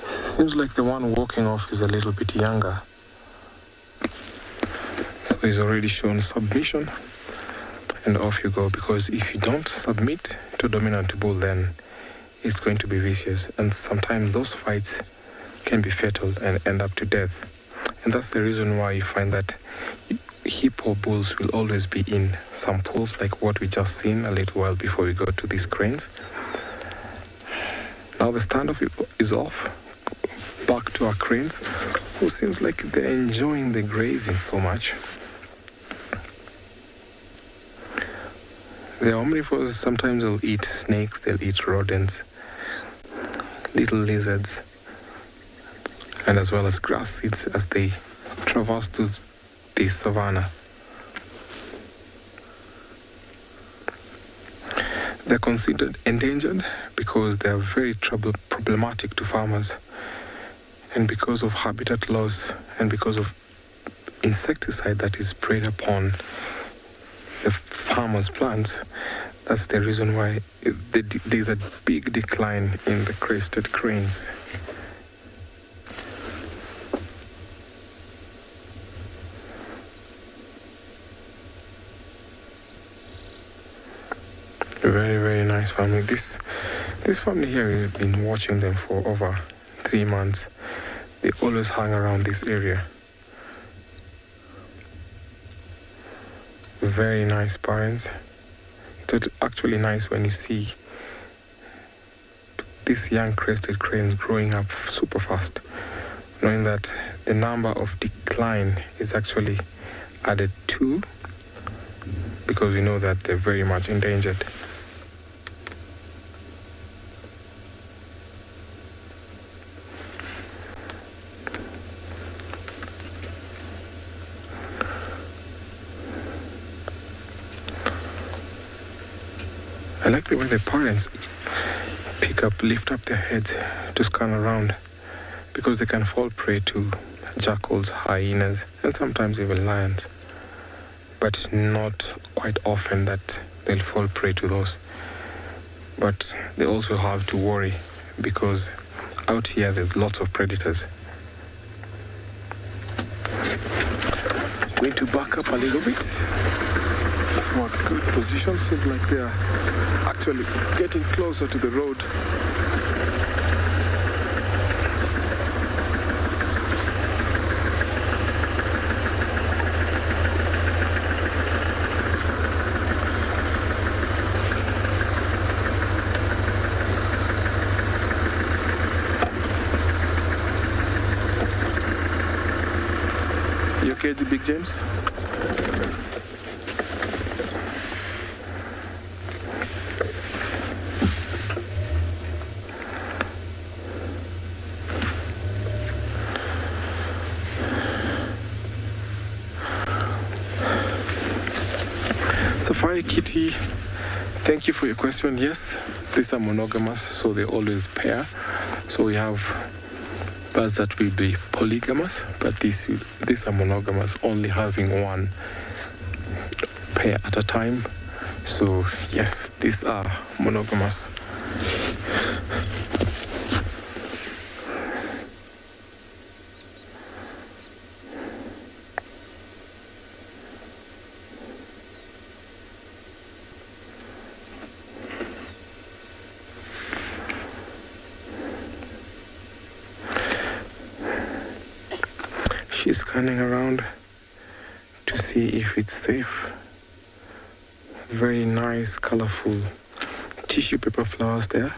Seems like the one walking off is a little bit younger. So he's already shown submission. And off you go, because if you don't submit to a dominant bull, then it's going to be vicious, and sometimes those fights can be fatal and end up to death. And that's the reason why you find that hippo bulls will always be in some pools, like what we just seen a little while before we go to these cranes. Now the standoff is off. Back to our cranes, who seems like they're enjoying the grazing so much. The omnivores, sometimes they'll eat snakes, they'll eat rodents, little lizards, and as well as grass seeds as they traverse through the savanna. They're considered endangered because they are very problematic to farmers, and because of habitat loss and because of insecticide that is sprayed upon the farmers' plants. That's the reason why there's a big decline in the crested cranes. Very, very nice family. This family here, we've been watching them for over 3 months. They always hang around this area. Very nice parents. It's actually nice when you see these young crested cranes growing up super fast, knowing that the number of decline is actually added 2 because we know that they're very much endangered. I like the way the parents lift up their heads to scan around because they can fall prey to jackals, hyenas, and sometimes even lions. But not quite often that they'll fall prey to those. But they also have to worry because out here there's lots of predators. Going to back up a little bit for a good position. Seems like they are actually getting closer to the road. You okay, the Big James? Safari Kitty, thank you for your question. Yes, these are monogamous, so they always pair. So we have birds that will be polygamous, but these are monogamous, only having one pair at a time. So yes, these are monogamous. She's scanning around to see if it's safe. Very nice, colorful tissue paper flowers there.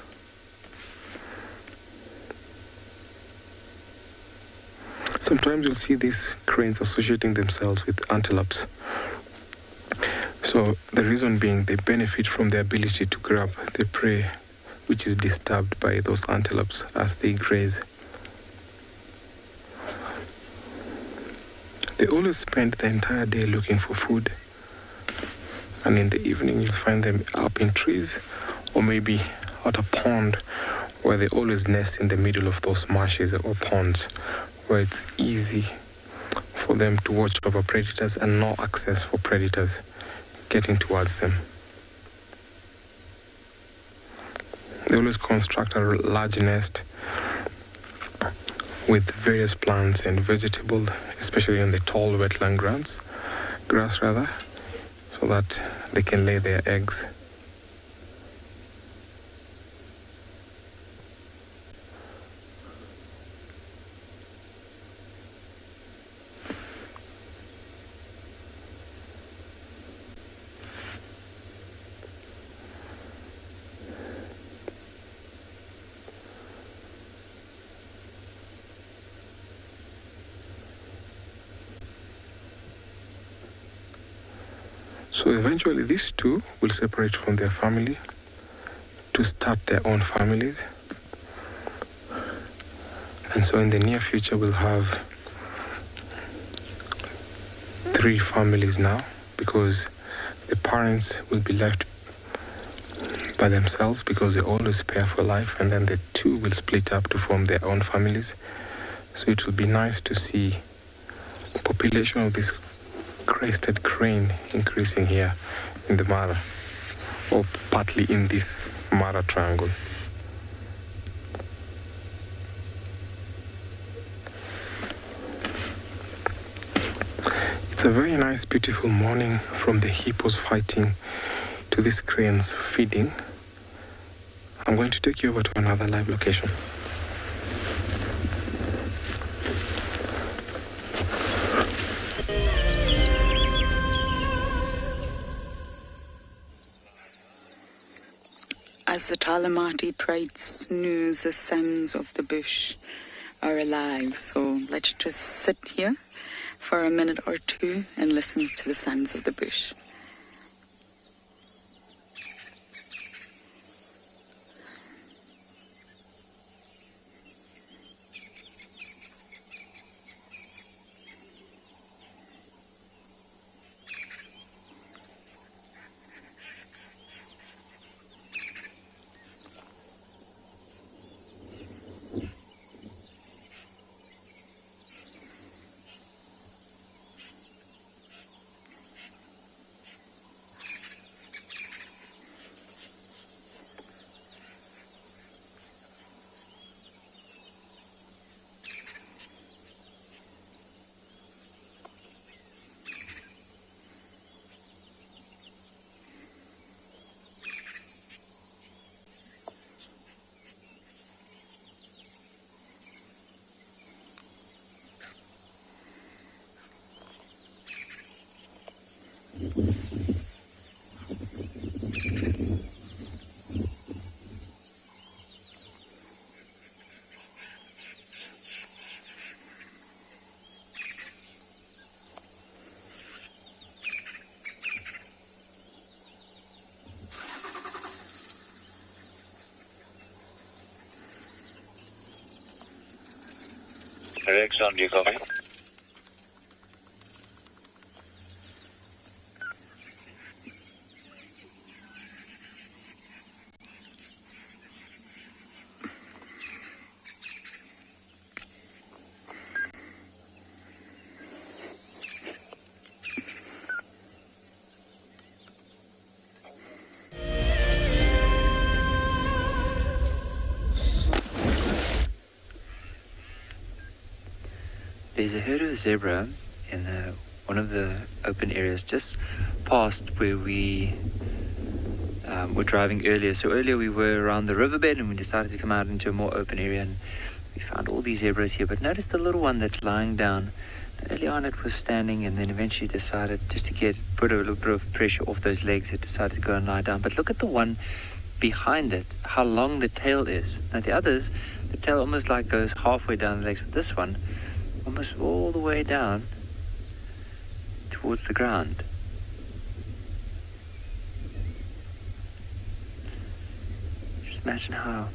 Sometimes you'll see these cranes associating themselves with antelopes. So the reason being they benefit from the ability to grab the prey which is disturbed by those antelopes as they graze. They always spend the entire day looking for food, and in the evening you'll find them up in trees or maybe at a pond where they always nest in the middle of those marshes or ponds where it's easy for them to watch over predators and no access for predators getting towards them. They always construct a large nest with various plants and vegetables, especially on the tall wetland grass, so that they can lay their eggs. So eventually these two will separate from their family to start their own families. And so in the near future we'll have 3 families now, because the parents will be left by themselves because they always pair for life, and then the 2 will split up to form their own families. So it will be nice to see the population of this crested crane increasing here in the Mara, or partly in this Mara triangle. It's a very nice, beautiful morning, from the hippos fighting to these cranes feeding. I'm going to take you over to another live location. as the Talamati prides news, the sounds of the bush are alive. So let's just sit here for a minute or two and listen to the sounds of the bush. Direction, do you copy? There's a herd of zebra in one of the open areas just past where we were driving earlier. So earlier we were around the riverbed and we decided to come out into a more open area, and we found all these zebras here. But notice the little one that's lying down. Early on it was standing, and then eventually decided just to put a little bit of pressure off those legs, it decided to go and lie down. But look at the one behind it, how long the tail is. Now the others, the tail almost like goes halfway down the legs, but this one almost all the way down towards the ground. Just imagine how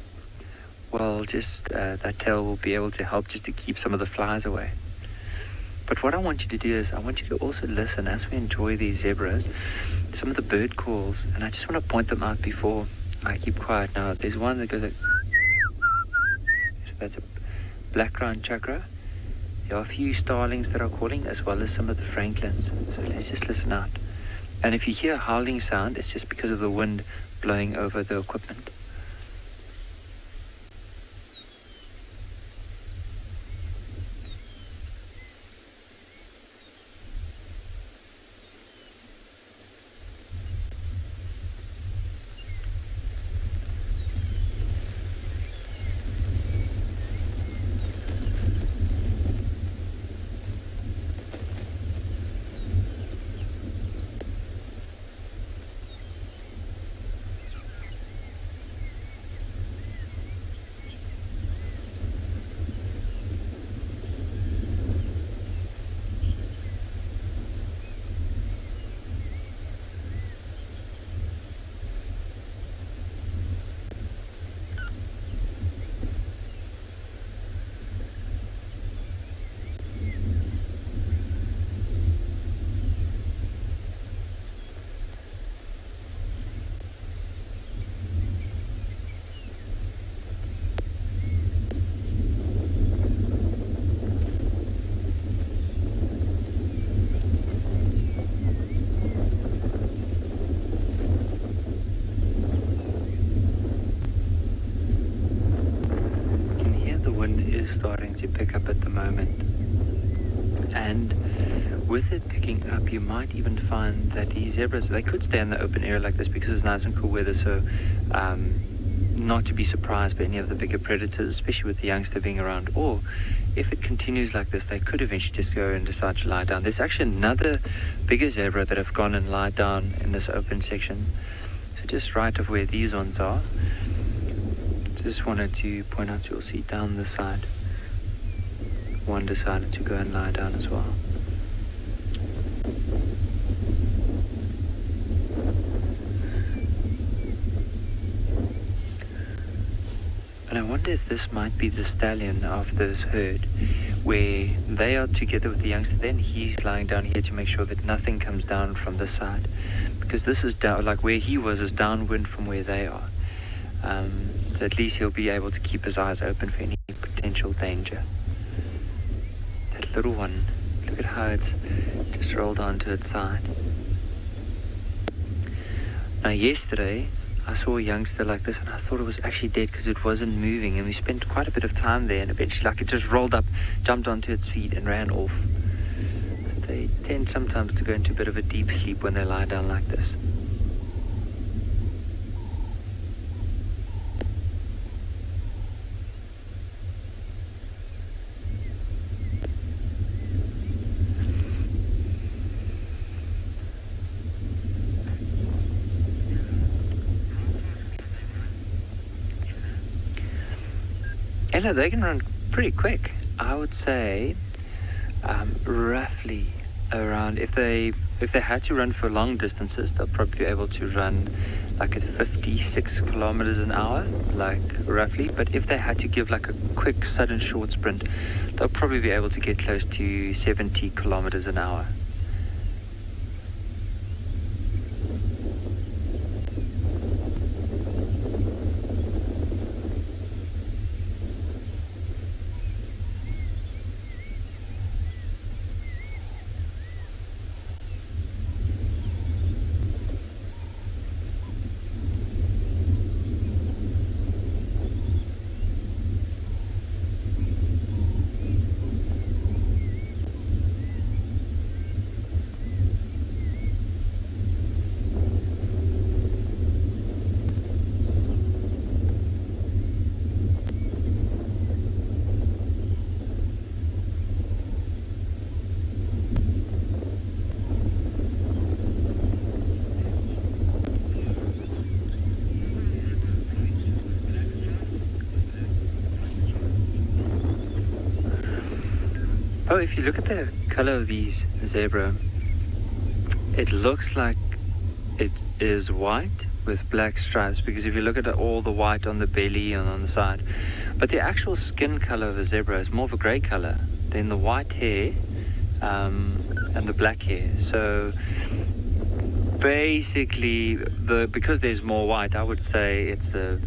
well just that tail will be able to help just to keep some of the flies away. But what I want you to do is I want you to also listen as we enjoy these zebras, some of the bird calls, and I just want to point them out before I keep quiet. Now there's one that goes like, so that's a black-crowned chukra. There are a few starlings that are calling, as well as some of the franklins. So let's just listen out. And if you hear a howling sound, it's just because of the wind blowing over the equipment. Starting to pick up at the moment, and with it picking up you might even find that these zebras, they could stay in the open area like this because it's nice and cool weather, so not to be surprised by any of the bigger predators, especially with the youngster being around. Or if it continues like this, they could eventually just go and decide to lie down. There's actually another bigger zebra that have gone and lied down in this open section. So just right of where these ones are. Just wanted to point out, you'll see down the side, one decided to go and lie down as well. And I wonder if this might be the stallion of this herd, where they are together with the youngster, then he's lying down here to make sure that nothing comes down from this side, because this is down, like where he was is downwind from where they are. So at least he'll be able to keep his eyes open for any potential danger. That little one, look at how it's just rolled onto its side. Now yesterday I saw a youngster like this and I thought it was actually dead because it wasn't moving, and we spent quite a bit of time there, and eventually like it just rolled up, jumped onto its feet and ran off. So they tend sometimes to go into a bit of a deep sleep when they lie down like this. You know, they can run pretty quick. I would say roughly around, if they had to run for long distances, they'll probably be able to run like at 56 kilometers an hour, like roughly. But if they had to give like a quick sudden short sprint, they'll probably be able to get close to 70 kilometers an hour. Oh, if you look at the color of these zebra, it looks like it is white with black stripes, because if you look at all the white on the belly and on the side, but the actual skin color of a zebra is more of a gray color than the white hair and the black hair. So basically, because there's more white, I would say it's a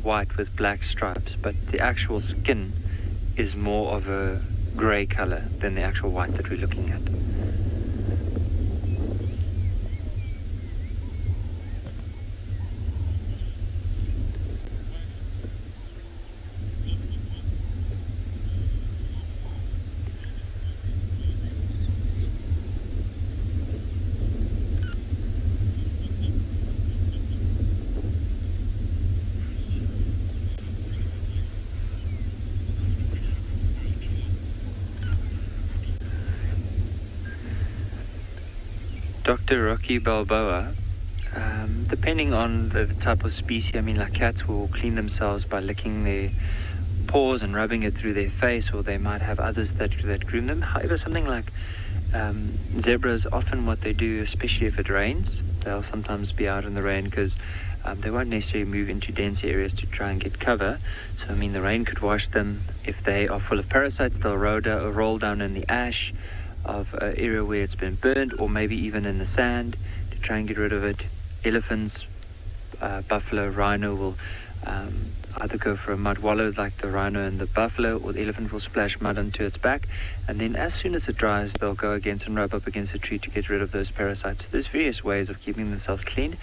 white with black stripes, but the actual skin is more of a grey colour than the actual white that we're looking at. Dr. Rocky Balboa, depending on the type of species, I mean, like cats will clean themselves by licking their paws and rubbing it through their face, or they might have others that groom them. However, something like zebras, often what they do, especially if it rains, they'll sometimes be out in the rain because they won't necessarily move into dense areas to try and get cover. So, I mean, the rain could wash them. If they are full of parasites, they'll roll down in the ash of an area where it's been burned, or maybe even in the sand to try and get rid of it. Elephants, buffalo, rhino will either go for a mud wallow like the rhino and the buffalo, or the elephant will splash mud onto its back, and then as soon as it dries, they'll go against and rub up against a tree to get rid of those parasites. So there's various ways of keeping themselves clean.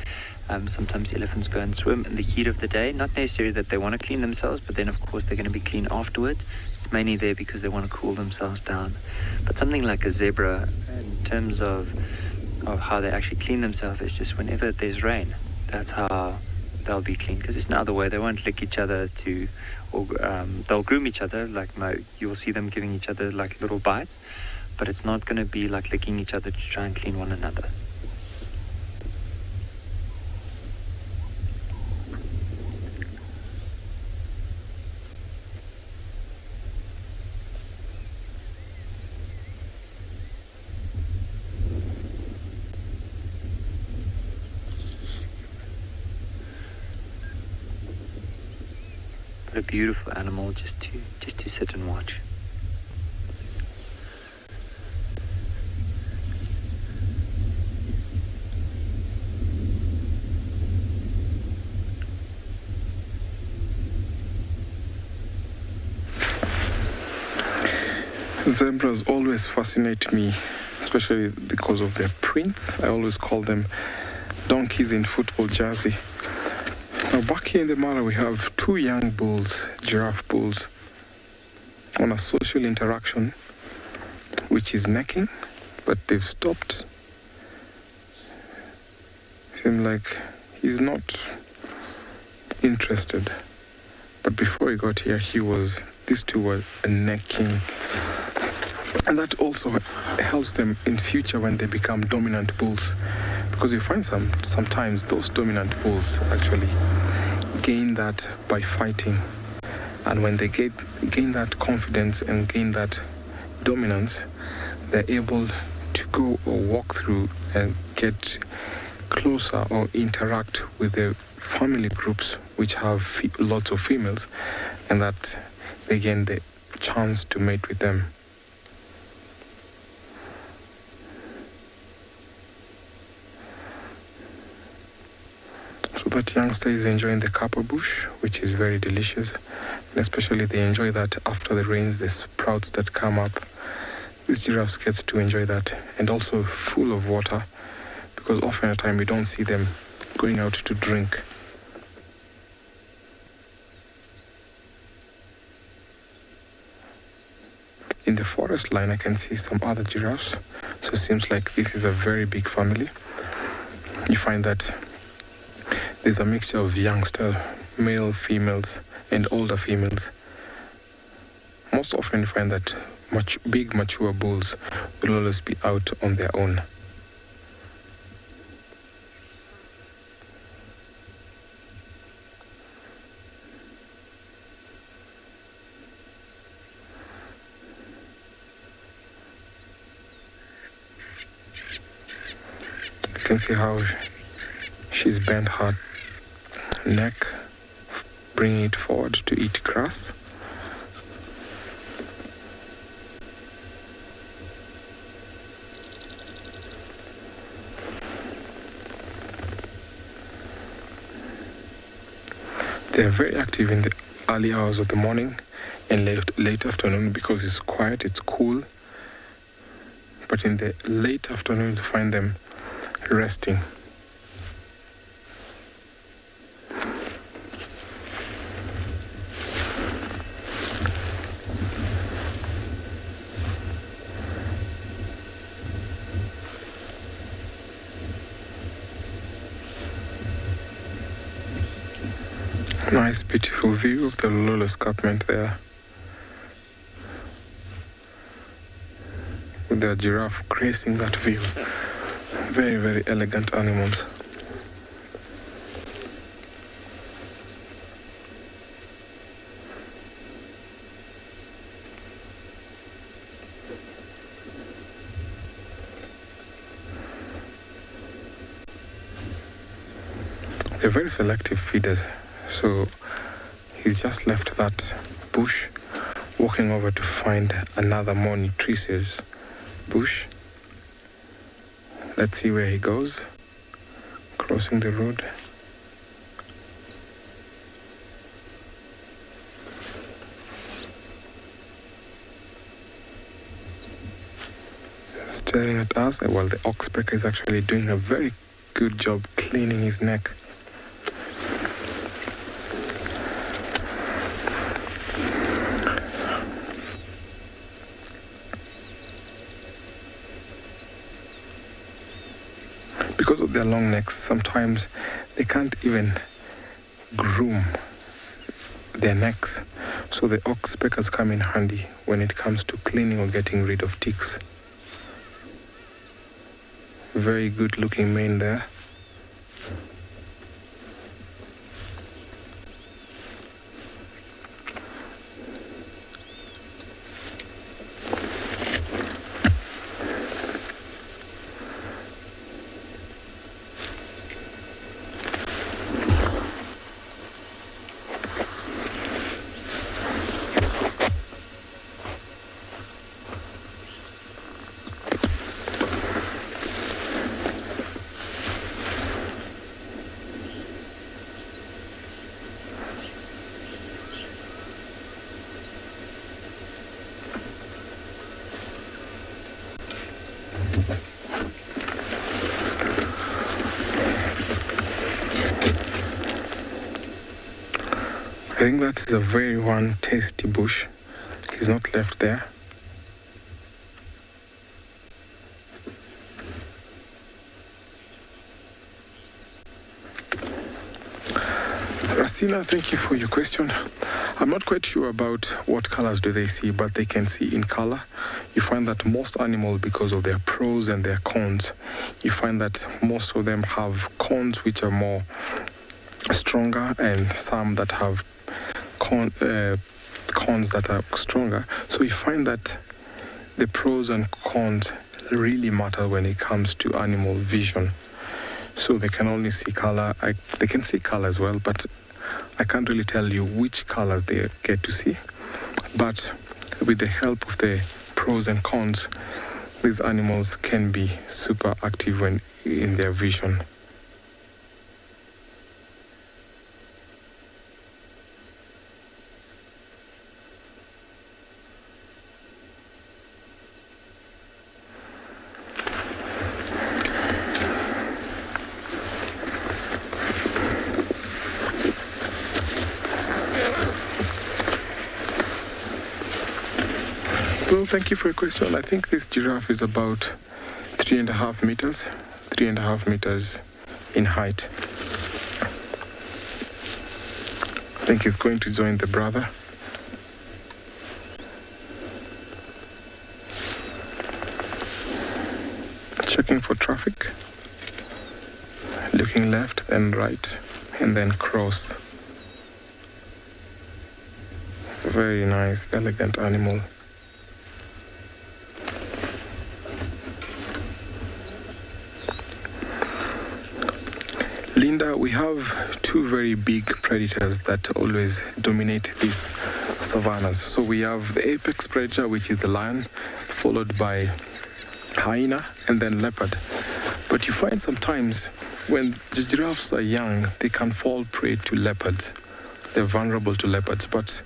Sometimes elephants go and swim in the heat of the day, not necessarily that they want to clean themselves, but then of course they're going to be clean afterwards. It's mainly there because they want to cool themselves down. But something like a zebra, in terms of how they actually clean themselves, is just whenever there's rain. That's how they'll be clean, because there's no other way. They won't lick each other or they'll groom each other. Like you will see them giving each other like little bites, but it's not going to be like licking each other to try and clean one another. What a beautiful animal just to sit and watch. Zebras always fascinate me, especially because of their prints. I always call them donkeys in football jersey. Now back here in the Mara we have two young bulls, giraffe bulls, on a social interaction which is necking, but they've stopped. Seems like he's not interested. But before he got here, these two were necking. And that also helps them in future when they become dominant bulls. Because you find sometimes those dominant bulls actually gain that by fighting. And when they gain that confidence and gain that dominance, they're able to go or walk through and get closer or interact with their family groups which have lots of females, and that they gain the chance to mate with them. So that youngster is enjoying the kappa bush, which is very delicious, and especially they enjoy that after the rains, the sprouts that come up. These giraffes get to enjoy that, and also full of water, because often at time we don't see them going out to drink. In the forest line, I can see some other giraffes, so it seems like this is a very big family. You find that there's a mixture of youngster, male females, and older females. Most often you find that big mature bulls will always be out on their own. You can see how she's bent her neck, bringing it forward to eat grass. They are very active in the early hours of the morning and late afternoon because it's quiet, it's cool. But in the late afternoon, you find them resting. Nice, beautiful view of the Lulu escarpment there, with the giraffe gracing that view. Very, very elegant animals. They're very selective feeders. So he's just left that bush, walking over to find another more nutritious bush. Let's see where he goes. Crossing the road. Staring at us while the oxpecker is actually doing a very good job cleaning his neck. Because of their long necks, sometimes they can't even groom their necks. So the oxpeckers come in handy when it comes to cleaning or getting rid of ticks. Very good looking mane there. I think that is a very one tasty bush. He's not left there. Rasina, thank you for your question. I'm not quite sure about what colors do they see, but they can see in color. You find that most animals, because of their pros and their cons, you find that most of them have cons which are more stronger and some that have cons that are stronger. So you find that the pros and cons really matter when it comes to animal vision. So they can only see color. They can see color as well, but I can't really tell you which colors they get to see. But with the help of the pros and cons, these animals can be super active when in their vision. Well, thank you for your question. I think this giraffe is about 3.5 meters in height. I think he's going to join the brother. Checking for traffic. Looking left and right, and then cross. Very nice, elegant animal. Linda, we have two very big predators that always dominate these savannas. So we have the apex predator, which is the lion, followed by hyena and then leopard. But you find sometimes when the giraffes are young, they can fall prey to leopards. They're vulnerable to leopards, but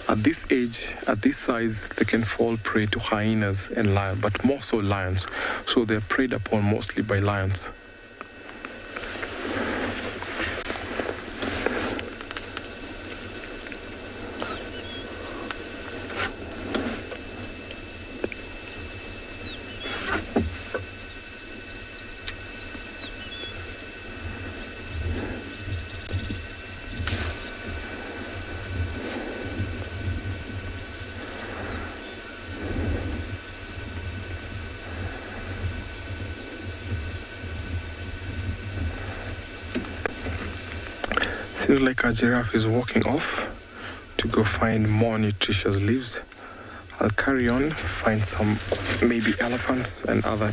at this age, at this size, they can fall prey to hyenas and lions, but more so lions. So they're preyed upon mostly by lions. Seems like a giraffe is walking off to go find more nutritious leaves. I'll carry on, find some maybe elephants and other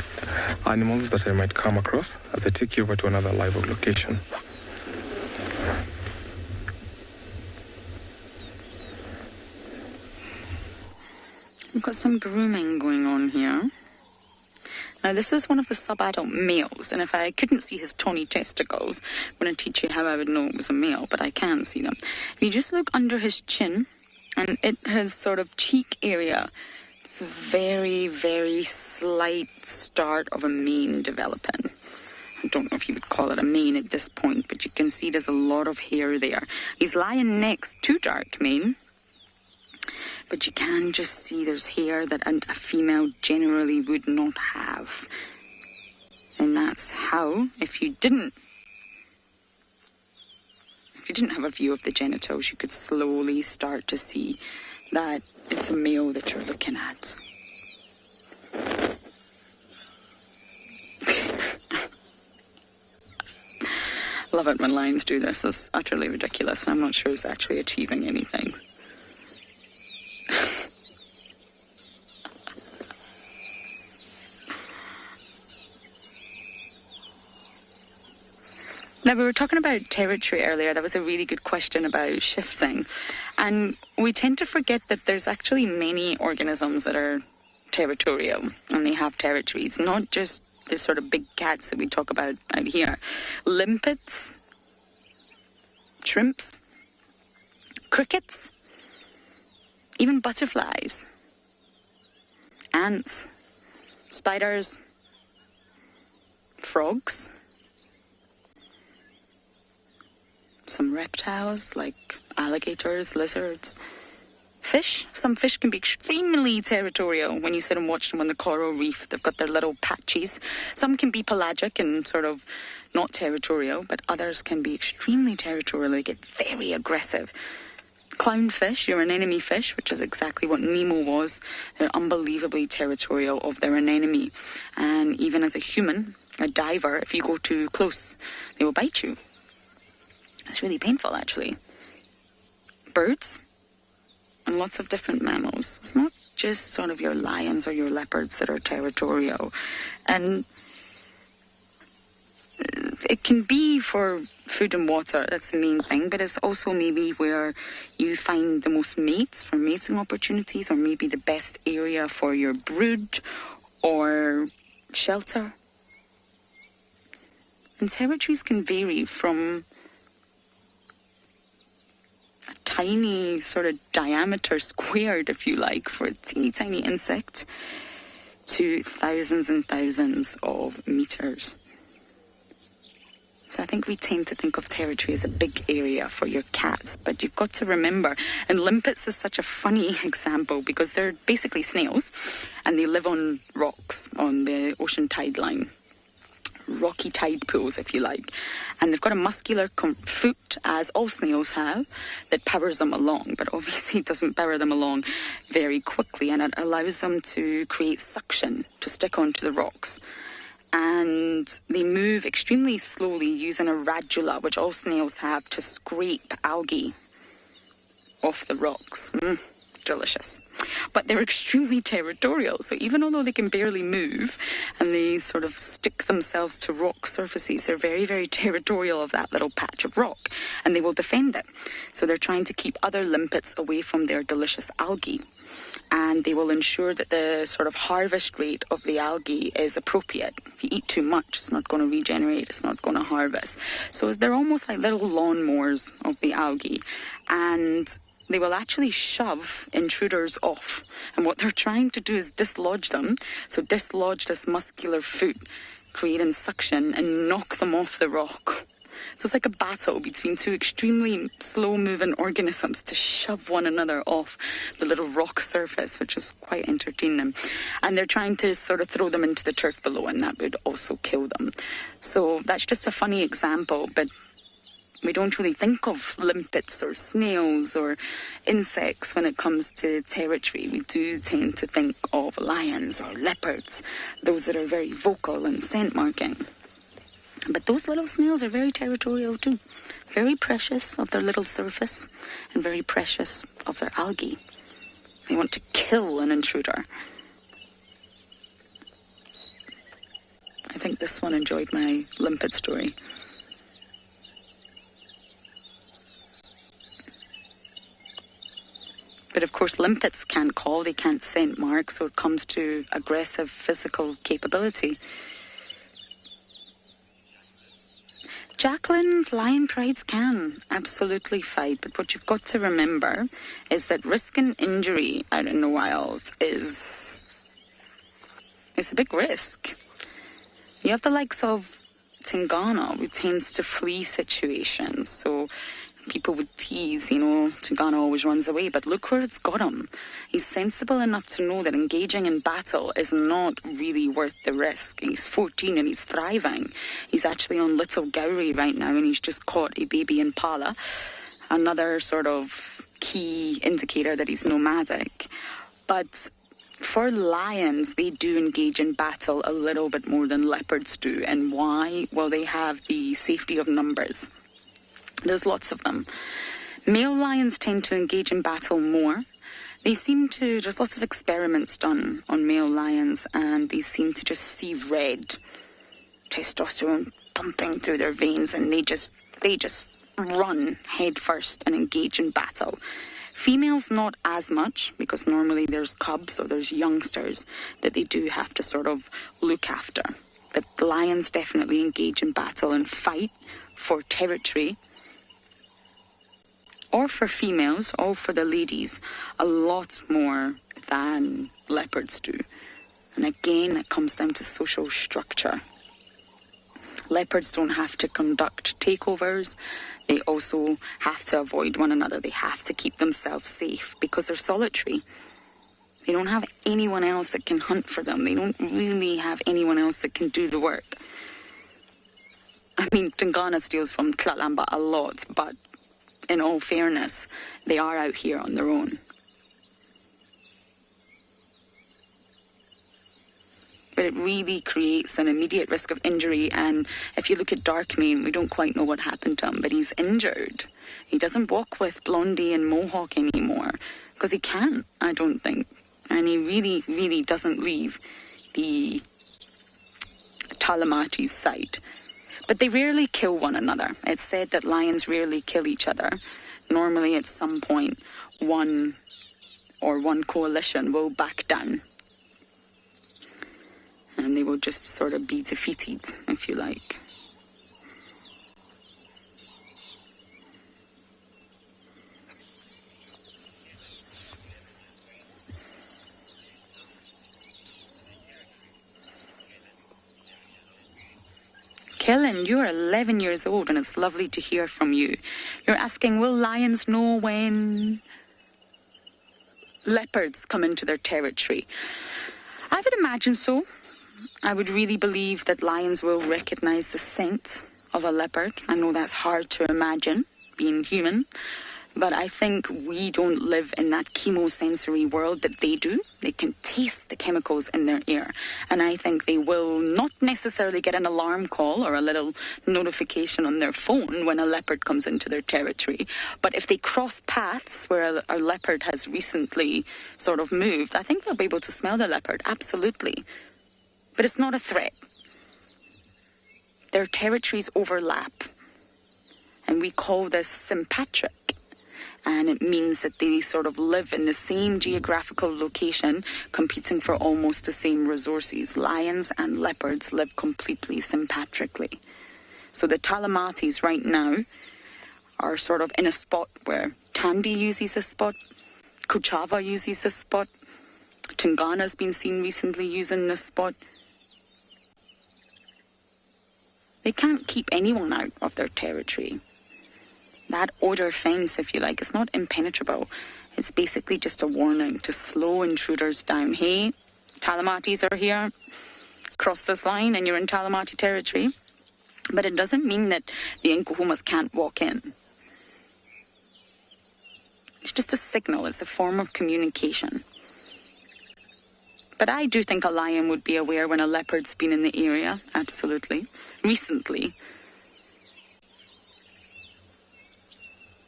animals that I might come across as I take you over to another live location. We've got some grooming going on here. Now, this is one of the sub-adult males, and if I couldn't see his tawny testicles, I'm going to teach you how I would know it was a male, but I can see them. If you just look under his chin, and his sort of cheek area, it's a very, very slight start of a mane developing. I don't know if you would call it a mane at this point, but you can see there's a lot of hair there. He's lying next to dark mane, but you can just see there's hair that a female generally would not have. And that's how, if you didn't have a view of the genitals, you could slowly start to see that it's a male that you're looking at. Love it when lions do this. It's utterly ridiculous, and I'm not sure it's actually achieving anything. Now, we were talking about territory earlier. That was a really good question about shifting. And we tend to forget that there's actually many organisms that are territorial and they have territories, not just the sort of big cats that we talk about out here. Limpets, shrimps, crickets, even butterflies, ants, spiders, frogs, some reptiles like alligators, lizards, fish. Some fish can be extremely territorial when you sit and watch them on the coral reef. They've got their little patches. Some can be pelagic and sort of not territorial, but others can be extremely territorial. They get very aggressive. Clownfish, you're an enemy fish, which is exactly what Nemo was. They're unbelievably territorial of their anemone. And even as a human, a diver, if you go too close, they will bite you. It's really painful, actually. Birds and lots of different mammals. It's not just sort of your lions or your leopards that are territorial. And it can be for food and water, that's the main thing, but it's also maybe where you find the most mates for mating opportunities, or maybe the best area for your brood or shelter. And territories can vary from a tiny sort of diameter squared, if you like, for a teeny tiny insect, to thousands and thousands of meters. So I think we tend to think of territory as a big area for your cats, but you've got to remember, and limpets is such a funny example because they're basically snails and they live on rocks on the ocean tide line. Rocky tide pools, if you like. And they've got a muscular foot, as all snails have, that powers them along, but obviously it doesn't power them along very quickly, and it allows them to create suction to stick onto the rocks. And they move extremely slowly using a radula, which all snails have, to scrape algae off the rocks. Delicious. But they're extremely territorial, so even although they can barely move and they sort of stick themselves to rock surfaces, they're very, very territorial of that little patch of rock, and they will defend it. So they're trying to keep other limpets away from their delicious algae, and they will ensure that the sort of harvest rate of the algae is appropriate. If you eat too much, it's not going to regenerate, it's not going to harvest. So they're almost like little lawnmowers of the algae, and they will actually shove intruders off. And what they're trying to do is dislodge them. So dislodge this muscular foot, creating suction, and knock them off the rock. So it's like a battle between two extremely slow-moving organisms to shove one another off the little rock surface, which is quite entertaining. And they're trying to sort of throw them into the turf below, and that would also kill them. So that's just a funny example, but we don't really think of limpets or snails or insects when it comes to territory. We do tend to think of lions or leopards, those that are very vocal and scent marking. But those little snails are very territorial too. Very precious of their little surface and very precious of their algae. They want to kill an intruder. I think this one enjoyed my limpet story. But of course, limpets can't call, they can't scent mark, so it comes to aggressive physical capability. Jacqueline, lion prides can absolutely fight, but what you've got to remember is that risking injury out in the wild is a big risk. You have the likes of Tingana, who tends to flee situations, so people would tease, Tingana always runs away, but look where it's got him. He's sensible enough to know that engaging in battle is not really worth the risk. He's 14 and he's thriving. He's actually on Little Gowrie right now, and he's just caught a baby impala. Another sort of key indicator that he's nomadic. But for lions, they do engage in battle a little bit more than leopards do. And why? Well, they have the safety of numbers. There's lots of them. Male lions tend to engage in battle more. There's lots of experiments done on male lions, and they seem to just see red, testosterone pumping through their veins, and they just run head first and engage in battle. Females not as much, because normally there's cubs or there's youngsters that they do have to sort of look after. But the lions definitely engage in battle and fight for territory, or for females, or for the ladies, a lot more than leopards do. And again, it comes down to social structure. Leopards don't have to conduct takeovers. They also have to avoid one another. They have to keep themselves safe because they're solitary. They don't have anyone else that can hunt for them. They don't really have anyone else that can do the work. I mean, Tingana steals from Tlalamba a lot, but in all fairness, they are out here on their own. But it really creates an immediate risk of injury, and if you look at Darkmane, we don't quite know what happened to him, but he's injured. He doesn't walk with Blondie and Mohawk anymore, because he can't, I don't think. And he really, really doesn't leave the Talamati's side. But they rarely kill one another. It's said that lions rarely kill each other. Normally at some point, one coalition will back down. And they will just sort of be defeated, if you like. Kellen, you're 11 years old and it's lovely to hear from you. You're asking, will lions know when leopards come into their territory? I would imagine so. I would really believe that lions will recognize the scent of a leopard. I know that's hard to imagine, being human, but I think we don't live in that chemosensory world that they do. They can taste the chemicals in their air, and I think they will not necessarily get an alarm call or a little notification on their phone when a leopard comes into their territory. But if they cross paths where a leopard has recently sort of moved, I think they'll be able to smell the leopard, absolutely. But it's not a threat. Their territories overlap, and we call this sympatric. And it means that they sort of live in the same geographical location, competing for almost the same resources. Lions and leopards live completely sympatrically. So the Talamatis right now are sort of in a spot where Tandy uses a spot, Kuchava uses a spot, Tingana's been seen recently using this spot. They can't keep anyone out of their territory. That outer fence, if you like, is not impenetrable. It's basically just a warning to slow intruders down. Hey, Talamatis are here. Cross this line and you're in Talamati territory. But it doesn't mean that the Nkuhumas can't walk in. It's just a signal. It's a form of communication. But I do think a lion would be aware when a leopard's been in the area. Absolutely. Recently.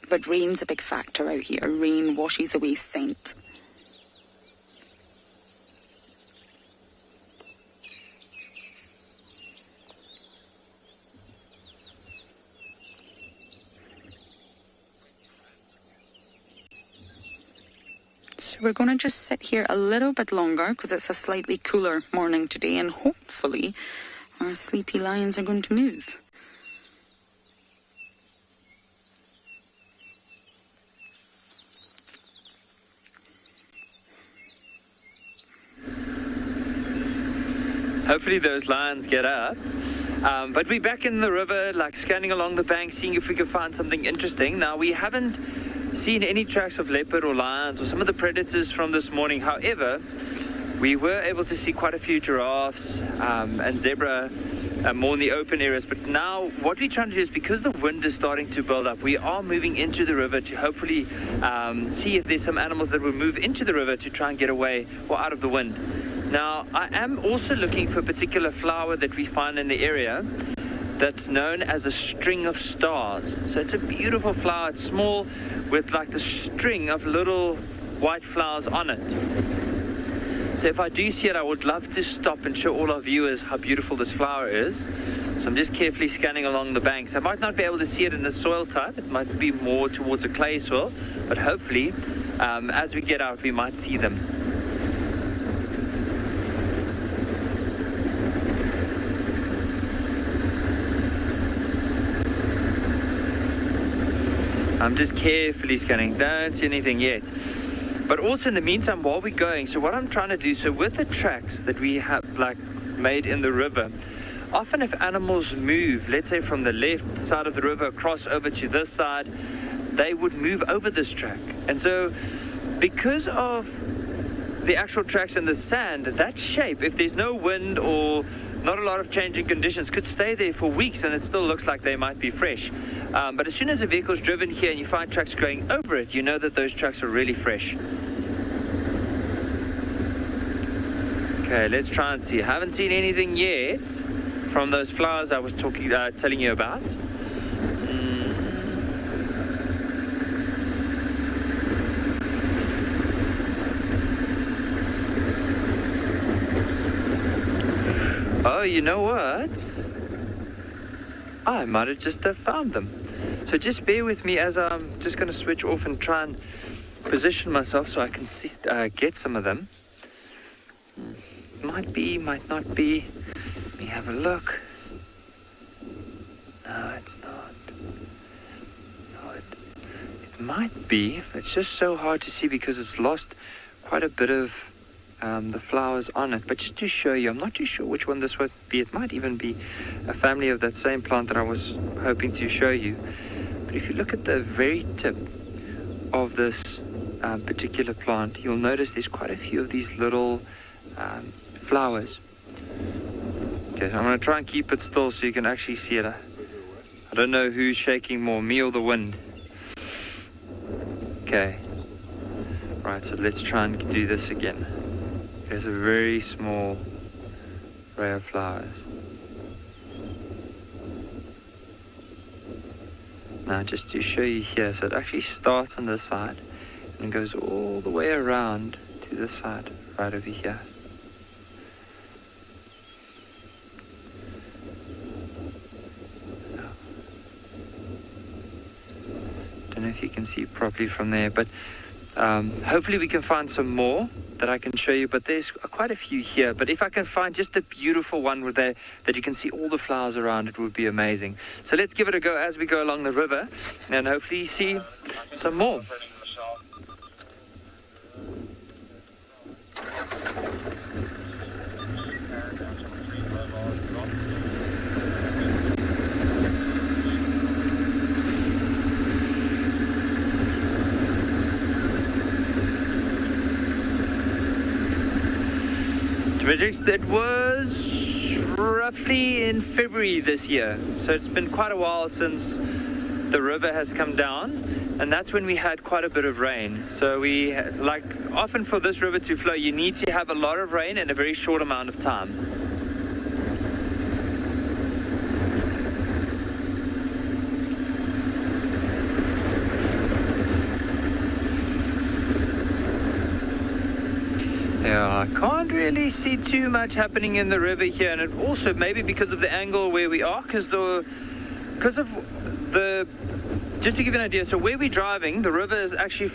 But rain's a big factor out here. Rain washes away scent. So we're going to just sit here a little bit longer because it's a slightly cooler morning today, and hopefully our sleepy lions are going to move. Hopefully those lions get up. But we're back in the river, like scanning along the bank, seeing if we can find something interesting. Now, we haven't seen any tracks of leopard or lions or some of the predators from this morning. However, we were able to see quite a few giraffes and zebra more in the open areas. But now what we're trying to do is, because the wind is starting to build up, we are moving into the river to hopefully see if there's some animals that will move into the river to try and get away or out of the wind. Now, I am also looking for a particular flower that we find in the area that's known as a string of stars. So it's a beautiful flower. It's small with like the string of little white flowers on it. So if I do see it, I would love to stop and show all our viewers how beautiful this flower is. So I'm just carefully scanning along the banks. I might not be able to see it in the soil type. It might be more towards a clay soil, but hopefully as we get out, we might see them. I'm just carefully scanning, don't see anything yet. But also in the meantime, while we're going, so what I'm trying to do, so with the tracks that we have like made in the river, often if animals move, let's say from the left side of the river across over to this side, they would move over this track. And so because of the actual tracks in the sand, that shape, if there's no wind or not a lot of changing conditions, could stay there for weeks and it still looks like they might be fresh. But as soon as a vehicle's driven here and you find tracks going over it, you know that those tracks are really fresh. Okay, let's try and see. I haven't seen anything yet from those flowers I was telling you about. Oh, you know what? I might have just found them. So just bear with me as I'm just going to switch off and try and position myself so I can see, get some of them. Might be, might not be. Let me have a look. No, it's not. No, it might be. It's just so hard to see because it's lost quite a bit of the flowers on it. But just to show you, I'm not too sure which one this would be. It might even be a family of that same plant that I was hoping to show you. But if you look at the very tip of this particular plant, you'll notice there's quite a few of these little flowers. Okay, I'm going to try and keep it still so you can actually see it. I don't know who's shaking more, me or the wind. Okay. Right, so let's try and do this again. There's a very small array of flowers. Now just to show you here, so it actually starts on this side and goes all the way around to this side, right over here. Don't know if you can see properly from there, but hopefully we can find some more that I can show you, but there's quite a few here. But if I can find just a beautiful one with that you can see all the flowers around, it would be amazing. So let's give it a go as we go along the river and hopefully see some more. That was roughly in February this year, so it's been quite a while since the river has come down, and that's when we had quite a bit of rain. So we, like often for this river to flow, you need to have a lot of rain in a very short amount of time. Yeah, I can't really see too much happening in the river here, and it also maybe because of the angle where we are, just to give you an idea, so where we're driving, the river is actually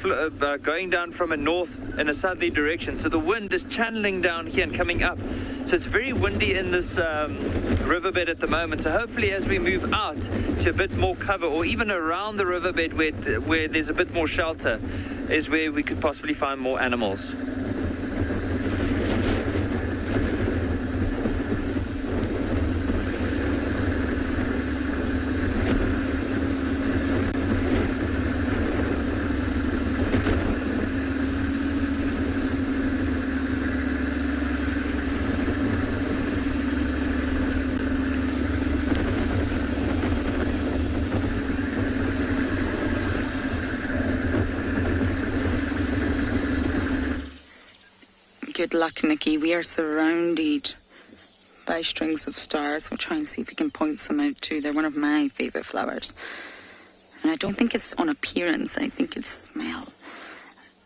going down from a north in a southerly direction, so the wind is channeling down here and coming up. So it's very windy in this riverbed at the moment, so hopefully as we move out to a bit more cover, or even around the riverbed where there's a bit more shelter, is where we could possibly find more animals. Good luck, Nikki. We are surrounded by strings of stars. We'll try and see if we can point some out too. They're one of my favourite flowers. And I don't think it's on appearance, I think it's smell.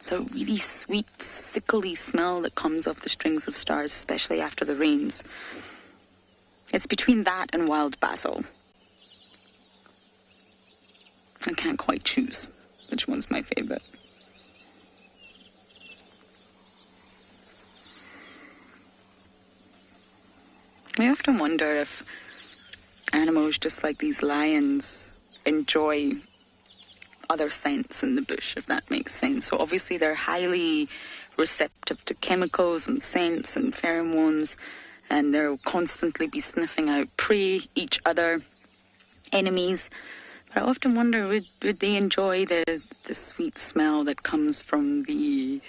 It's a really sweet, sickly smell that comes off the strings of stars, especially after the rains. It's between that and wild basil. I can't quite choose which one's my favourite. I often wonder if animals, just like these lions, enjoy other scents in the bush, if that makes sense. So obviously they're highly receptive to chemicals and scents and pheromones, and they'll constantly be sniffing out prey, each other, enemies. But I often wonder, would they enjoy the sweet smell that comes from the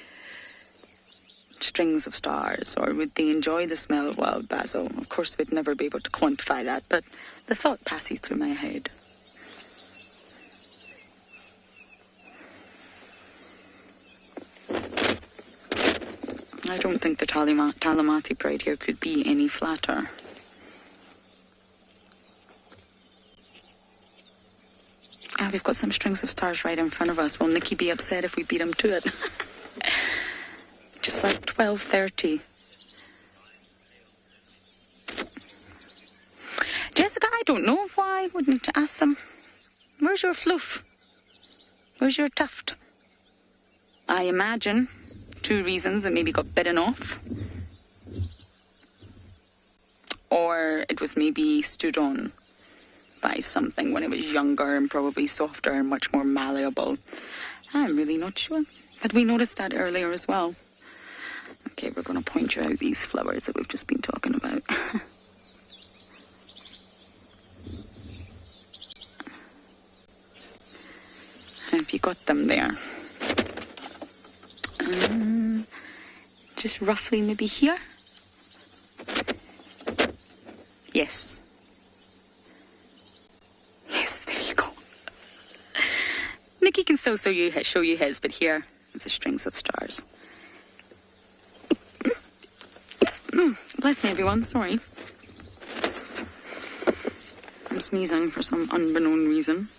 strings of stars, or would they enjoy the smell of wild basil? Of course, we'd never be able to quantify that, but the thought passes through my head. I don't think the Talamati pride here could be any flatter. We've got some strings of stars right in front of us. Will Nikki be upset if we beat him to it? Just like 12:30. Jessica, I don't know why. Would need to ask them. Where's your fluff? Where's your tuft? I imagine 2 reasons: it maybe got bitten off, or it was maybe stood on by something when it was younger and probably softer and much more malleable. I'm really not sure. But we noticed that earlier as well. Okay, we're going to point you out these flowers that we've just been talking about. Have you got them there? Just roughly maybe here? Yes. Yes, there you go. Nikki can still show you his, but here it's the strings of stars. Bless me, everyone. Sorry. I'm sneezing for some unbeknown reason.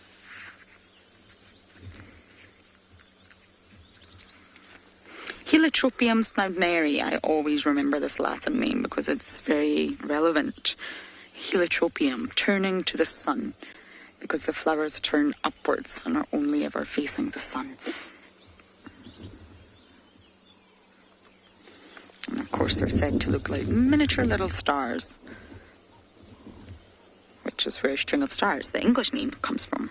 Heliotropium snoudneri. I always remember this Latin name because it's very relevant. Heliotropium, turning to the sun, because the flowers turn upwards and are only ever facing the sun. And of course they're said to look like miniature little stars, which is where string of stars, the English name, comes from.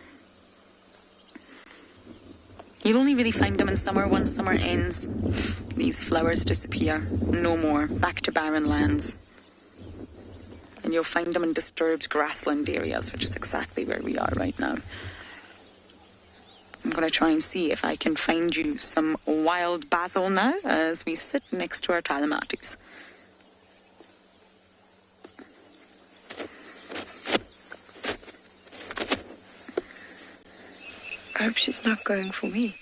You'll only really find them in summer. Once summer ends, these flowers disappear. No more. Back to barren lands. And you'll find them in disturbed grassland areas, which is exactly where we are right now. I'm going to try and see if I can find you some wild basil now as we sit next to our Talamatis. I hope she's not going for me.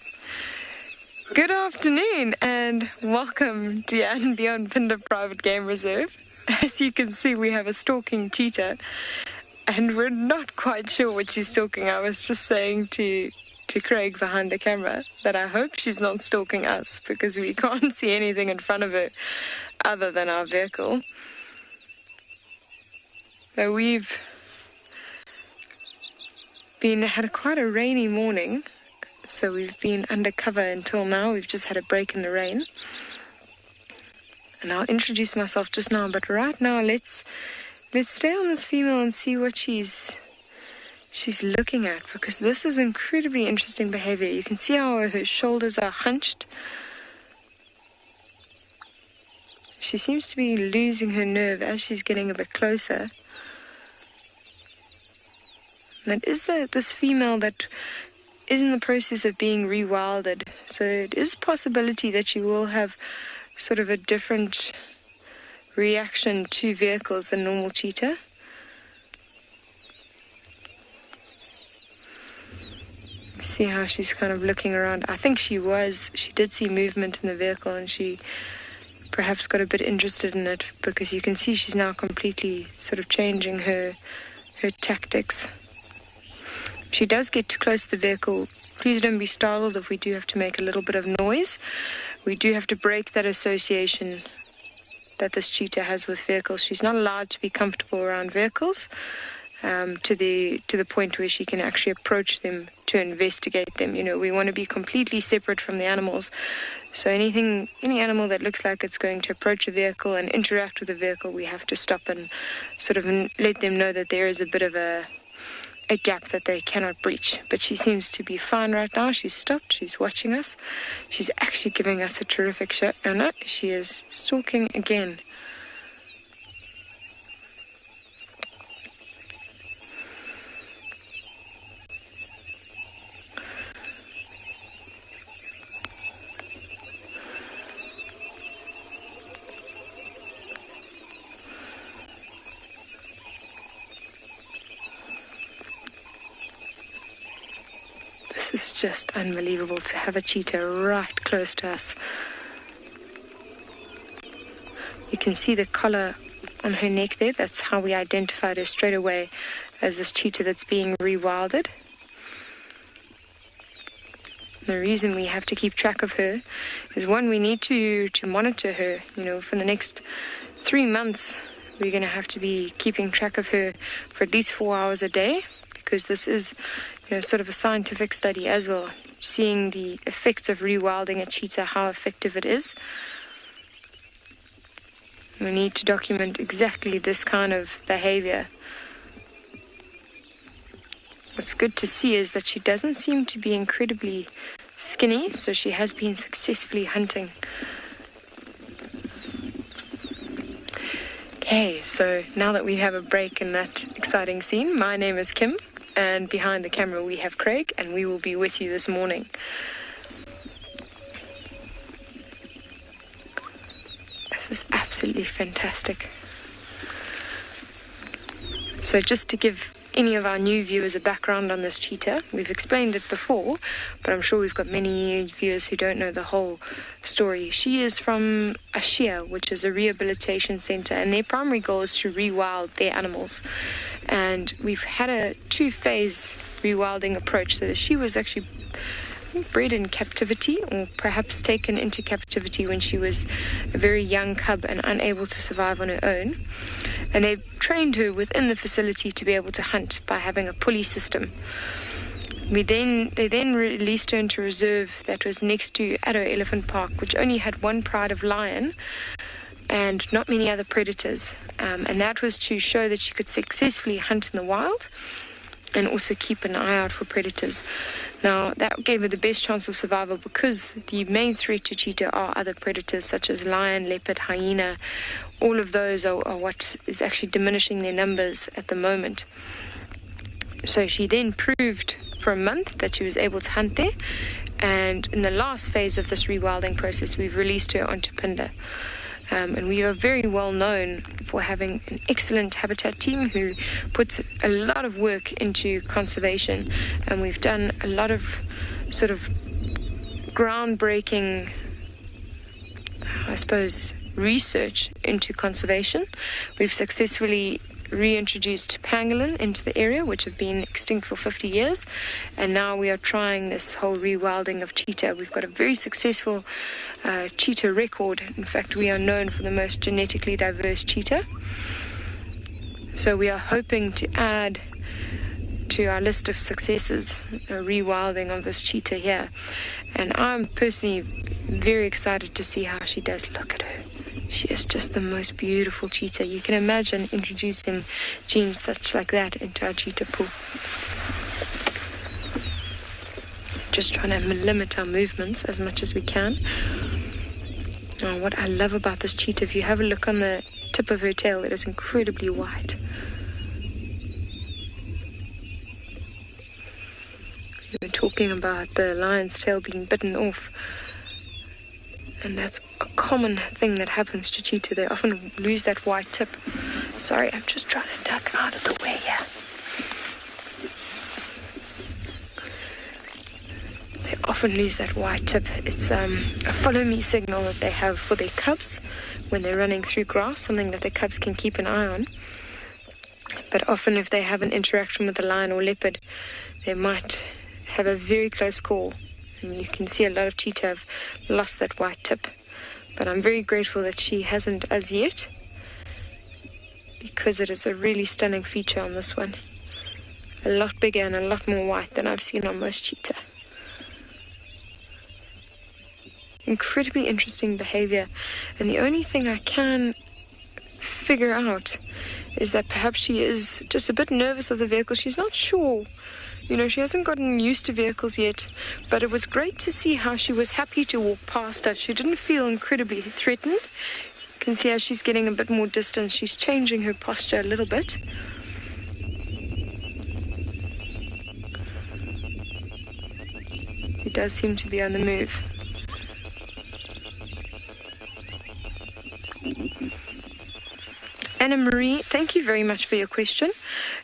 Good afternoon and welcome to Jan Beyond Pinder Private Game Reserve. As you can see, we have a stalking cheetah and we're not quite sure what she's stalking. I was just saying to Craig behind the camera that I hope she's not stalking us because we can't see anything in front of her other than our vehicle. So we've had quite a rainy morning, so we've been undercover until now. We've just had a break in the rain. And I'll introduce myself just now, but right now let's stay on this female and see what she's looking at, because this is incredibly interesting behavior. You can see how her shoulders are hunched. She seems to be losing her nerve as she's getting a bit closer. And it is this female that is in the process of being rewilded. So it is a possibility that she will have sort of a different reaction to vehicles than normal cheetah. See how she's kind of looking around. I think she did see movement in the vehicle and she perhaps got a bit interested in it, because you can see she's now completely sort of changing her tactics. If she does get too close to the vehicle, please don't be startled if we do have to make a little bit of noise. We do have to break that association that this cheetah has with vehicles. She's not allowed to be comfortable around vehicles to the point where she can actually approach them to investigate them. You know, we want to be completely separate from the animals. So any animal that looks like it's going to approach a vehicle and interact with the vehicle, we have to stop and sort of let them know that there is a bit of a gap that they cannot breach. But she seems to be fine right now. She's stopped. She's watching us. She's actually giving us a terrific shot. Oh no, she is stalking again. This is just unbelievable to have a cheetah right close to us. You can see the collar on her neck there. That's how we identified her straight away as this cheetah that's being rewilded. The reason we have to keep track of her is, one, we need to monitor her. For the next 3 months, we're going to have to be keeping track of her for at least 4 hours a day, because this is, sort of a scientific study as well, seeing the effects of rewilding a cheetah, how effective it is. We need to document exactly this kind of behavior. What's good to see is that she doesn't seem to be incredibly skinny, so she has been successfully hunting. Okay, so now that we have a break in that exciting scene, my name is Kim, and behind the camera we have Craig, and we will be with you this morning. This is absolutely fantastic. So just to give any of our new viewers a background on this cheetah, we've explained it before, but I'm sure we've got many viewers who don't know the whole story. She is from Ashia, which is a rehabilitation center, and their primary goal is to rewild their animals. And we've had a 2-phase rewilding approach, so that she was actually bred in captivity, or perhaps taken into captivity when she was a very young cub and unable to survive on her own. And they trained her within the facility to be able to hunt by having a pulley system. They then released her into a reserve that was next to Addo Elephant Park, which only had one pride of lion and not many other predators. And that was to show that she could successfully hunt in the wild and also keep an eye out for predators. Now, that gave her the best chance of survival, because the main threat to cheetah are other predators such as lion, leopard, hyena. All of those are what is actually diminishing their numbers at the moment. So she then proved for a month that she was able to hunt there, and in the last phase of this rewilding process, we've released her onto Pinda. And we are very well known for having an excellent habitat team who puts a lot of work into conservation, and we've done a lot of sort of groundbreaking, I suppose, research into conservation. We've successfully reintroduced pangolin into the area, which have been extinct for 50 years, and now we are trying this whole rewilding of cheetah. We've got a very successful cheetah record. In fact, we are known for the most genetically diverse cheetah. So we are hoping to add to our list of successes a rewilding of this cheetah here, and I'm personally very excited to see how she does. Look at her. She is just the most beautiful cheetah. You can imagine introducing genes such like that into our cheetah pool. Just trying to limit our movements as much as we can. Now, what I love about this cheetah, if you have a look on the tip of her tail, it is incredibly white. We were talking about the lion's tail being bitten off. And that's a common thing that happens to cheetah. They often lose that white tip. Sorry, I'm just trying to duck out of the way here. They often lose that white tip. It's a follow me signal that they have for their cubs when they're running through grass, something that their cubs can keep an eye on. But often if they have an interaction with a lion or leopard, they might have a very close call. And you can see a lot of cheetah have lost that white tip. But I'm very grateful that she hasn't as yet, because it is a really stunning feature on this one. A lot bigger and a lot more white than I've seen on most cheetah. Incredibly interesting behavior. And the only thing I can figure out is that perhaps she is just a bit nervous of the vehicle. She's not sure. She hasn't gotten used to vehicles yet, but it was great to see how she was happy to walk past us. She didn't feel incredibly threatened. You can see as she's getting a bit more distance, she's changing her posture a little bit. He does seem to be on the move. Anna Marie, thank you very much for your question.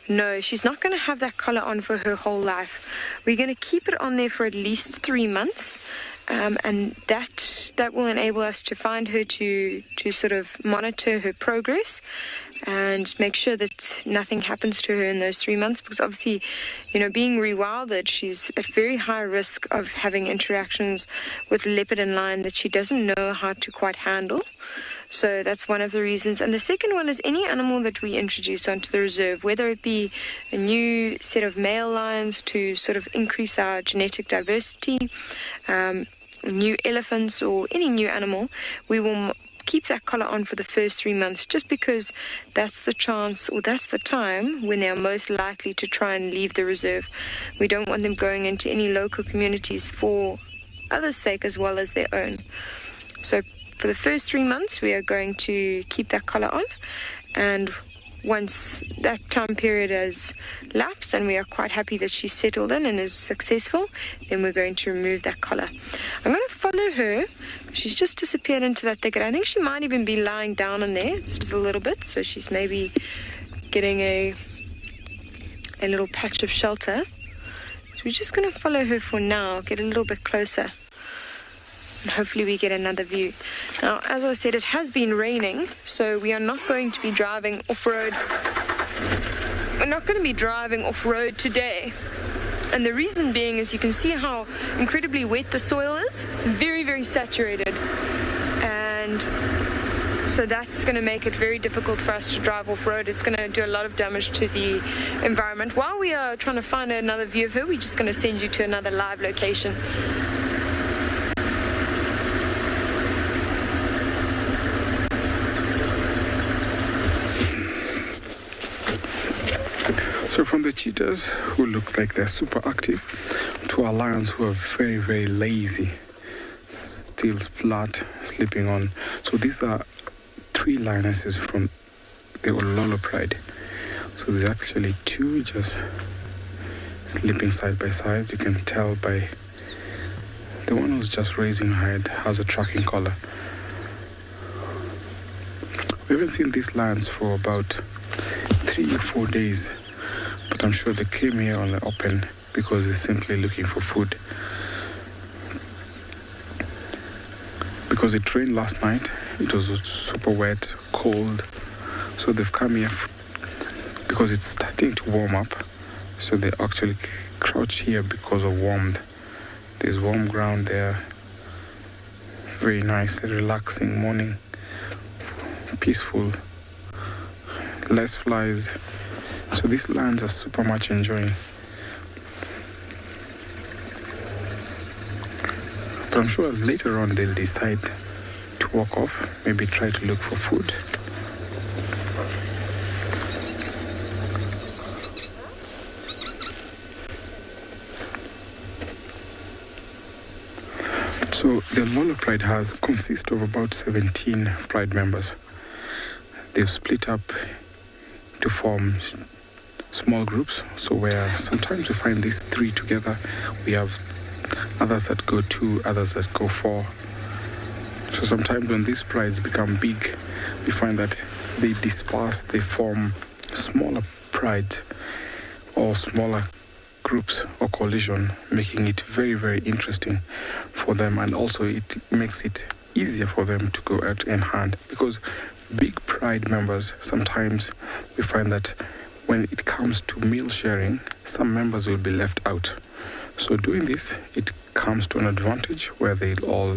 No, she's not going to have that collar on for her whole life. We're going to keep it on there for at least 3 months. And that will enable us to find her to sort of monitor her progress and make sure that nothing happens to her in those 3 months, because obviously, being rewilded, she's at very high risk of having interactions with leopard and lion that she doesn't know how to quite handle. So that's one of the reasons. And the second one is any animal that we introduce onto the reserve, whether it be a new set of male lions to sort of increase our genetic diversity, new elephants or any new animal, we will keep that collar on for the first 3 months, just because that's the chance, or that's the time when they are most likely to try and leave the reserve. We don't want them going into any local communities for others' sake as well as their own. So for the first 3 months, we are going to keep that collar on, and once that time period has lapsed and we are quite happy that she's settled in and is successful, then we're going to remove that collar. I'm going to follow her. She's just disappeared into that thicket. I think she might even be lying down in there. It's just a little bit, so she's maybe getting a little patch of shelter. So we're just going to follow her for now, get a little bit closer, and hopefully we get another view. Now, as I said, it has been raining, so we are not going to be driving off-road. We're not going to be driving off-road today. And the reason being is you can see how incredibly wet the soil is. It's very, very saturated. And so that's going to make it very difficult for us to drive off-road. It's going to do a lot of damage to the environment. While we are trying to find another view of her, we're just going to send you to another live location. So from the cheetahs, who look like they're super active, to our lions who are very, very lazy, still flat, sleeping on. So these are 3 lionesses from the Ololo pride. So there's actually 2 just sleeping side by side. You can tell by the one who's just raising her head has a tracking collar. We haven't seen these lions for about 3 or 4 days. But I'm sure they came here on the open because they're simply looking for food. Because it rained last night, it was super wet, cold, so they've come here because it's starting to warm up. So they actually crouch here because of warmth. There's warm ground there. Very nice, relaxing morning, peaceful, less flies. So these lions are super much enjoying. But I'm sure later on they'll decide to walk off, maybe try to look for food. So the Lolo Pride consists of about 17 Pride members. They've split up to form small groups, so where sometimes we find these 3 together, we have others that go 2, others that go 4. So sometimes when these prides become big, we find that they disperse, they form smaller prides or smaller groups or coalition, making it very, very interesting for them, and also it makes it easier for them to go out and hunt, because big pride members, sometimes we find that when it comes to meal sharing, some members will be left out. So doing this, it comes to an advantage where they'll all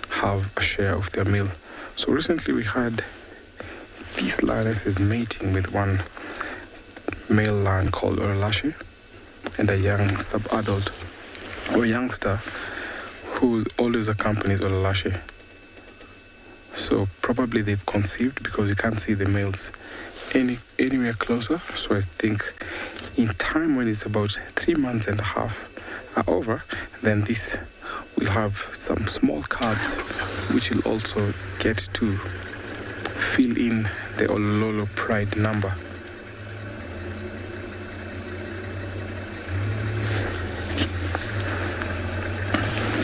have a share of their meal. So recently we had these lionesses mating with one male lion called Oralashe and a young sub-adult or youngster who always accompanies Oralashe. So probably they've conceived because you can't see the males anywhere closer. So I think in time, when it's about 3 months and a half are over, then this will have some small calves which will also get to fill in the Ololo Pride number.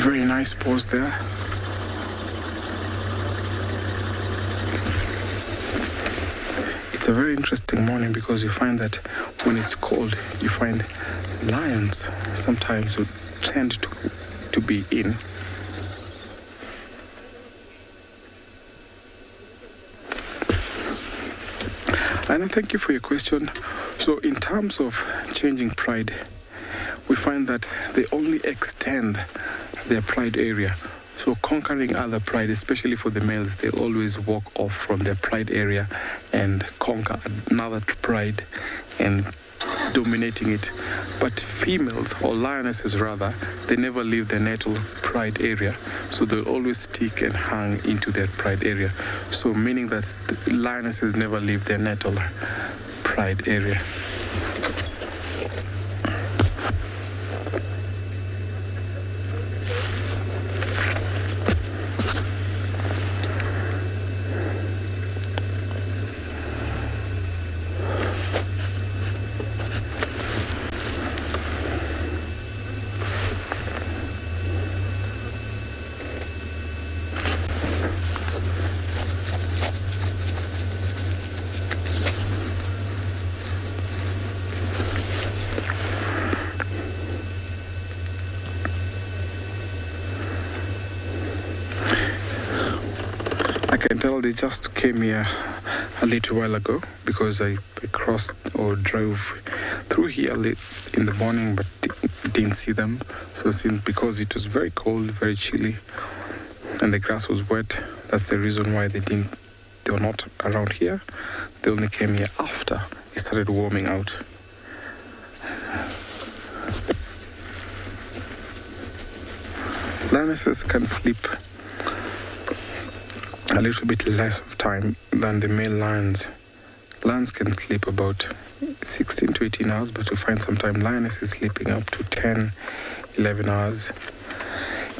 Very nice pose there. It's a very interesting morning because you find that when it's cold, you find lions sometimes would tend to be in. And I thank you for your question. So in terms of changing pride, we find that they only extend their pride area. So conquering other pride, especially for the males, they always walk off from their pride area and conquer another pride and dominating it. But females, or lionesses rather, they never leave their natal pride area. So they'll always stick and hang into their pride area. So meaning that the lionesses never leave their natal pride area. I can tell they just came here a little while ago because I crossed or drove through here late in the morning but didn't see them. So because it was very cold, very chilly, and the grass was wet, that's the reason why they were not around here. They only came here after it started warming out. Lionesses can sleep a little bit less of time than the male lions. Lions can sleep about 16 to 18 hours, but we find sometimes lionesses sleeping up to 10, 11 hours.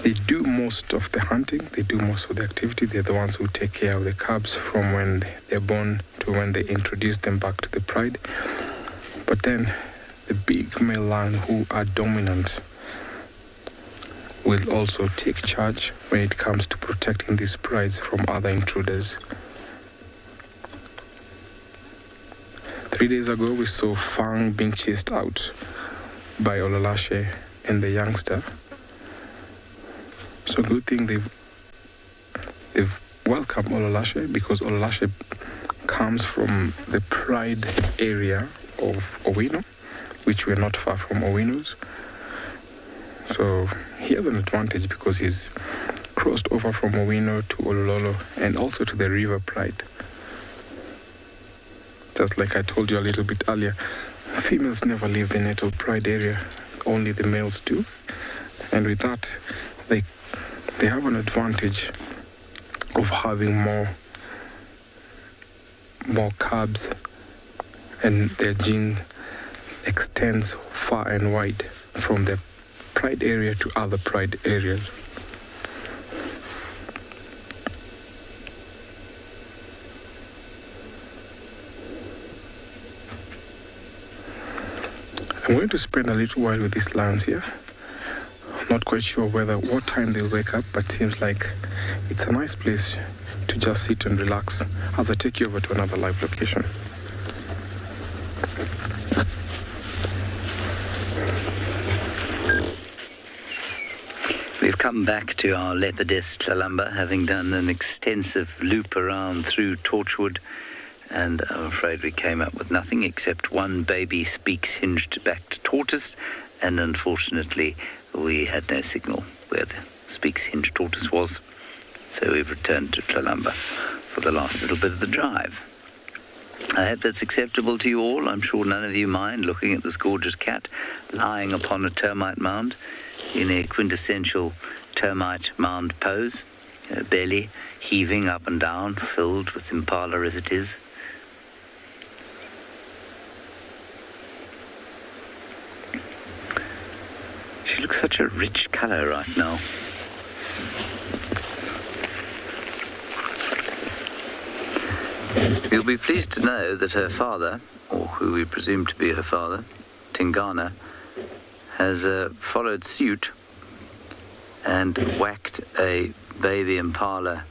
They do most of the hunting, they do most of the activity. They're the ones who take care of the cubs from when they're born to when they introduce them back to the pride. But then the big male lion who are dominant will also take charge when it comes to protecting these prides from other intruders. 3 days ago, we saw Fang being chased out by Ololashe and the youngster. So good thing they've welcomed Ololashe, because Ololashe comes from the pride area of Owino, which we're not far from Owino's. So he has an advantage because he's crossed over from Owino to Olololo and also to the river pride. Just like I told you a little bit earlier, females never leave the natal pride area, only the males do. And with that, they have an advantage of having more cubs, and their gene extends far and wide from the pride area to other pride areas. I'm going to spend a little while with these lions here. Not quite sure what time they'll wake up, but seems like it's a nice place to just sit and relax as I take you over to another live location. We've come back to our leopardess Tlalamba, having done an extensive loop around through Torchwood, and I'm afraid we came up with nothing except one baby Speaks hinged-backed tortoise, and unfortunately we had no signal where the Speaks hinged tortoise was, so we've returned to Tlalamba for the last little bit of the drive. I hope that's acceptable to you all. I'm sure none of you mind looking at this gorgeous cat lying upon a termite mound in a quintessential termite mound pose, her belly heaving up and down, filled with impala as it is. She looks such a rich colour right now. You'll be pleased to know that her father, or who we presume to be her father, Tingana, has followed suit and whacked a baby impala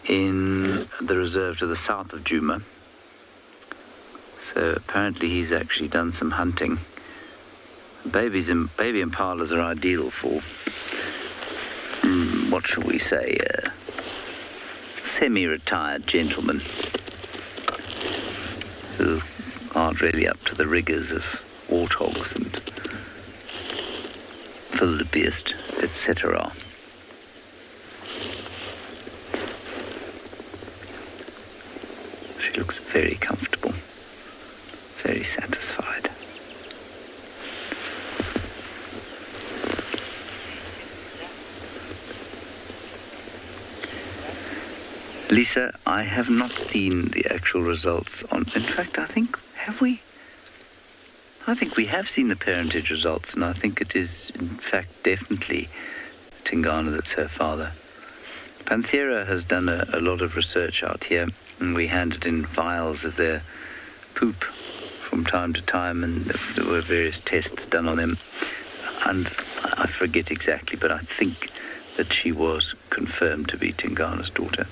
in the reserve to the south of Djuma. So apparently he's actually done some hunting. Baby impalas are ideal for, what shall we say, semi-retired gentlemen who aren't really up to the rigours of warthogs and wildebeest, etc. She looks very comfortable, very satisfied. Lisa, I have not seen the actual results on... In fact, I think we have seen the parentage results, and I think it is, in fact, definitely Tingana that's her father. Panthera has done a lot of research out here, and we handed in vials of their poop from time to time, and there were various tests done on them. And I forget exactly, but I think that she was confirmed to be Tingana's daughter,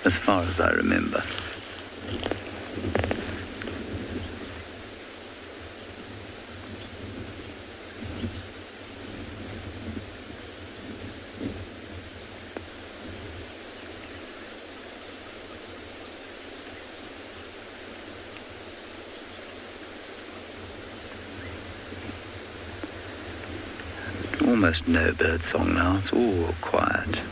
as far as I remember. Almost no bird song now, it's all quiet.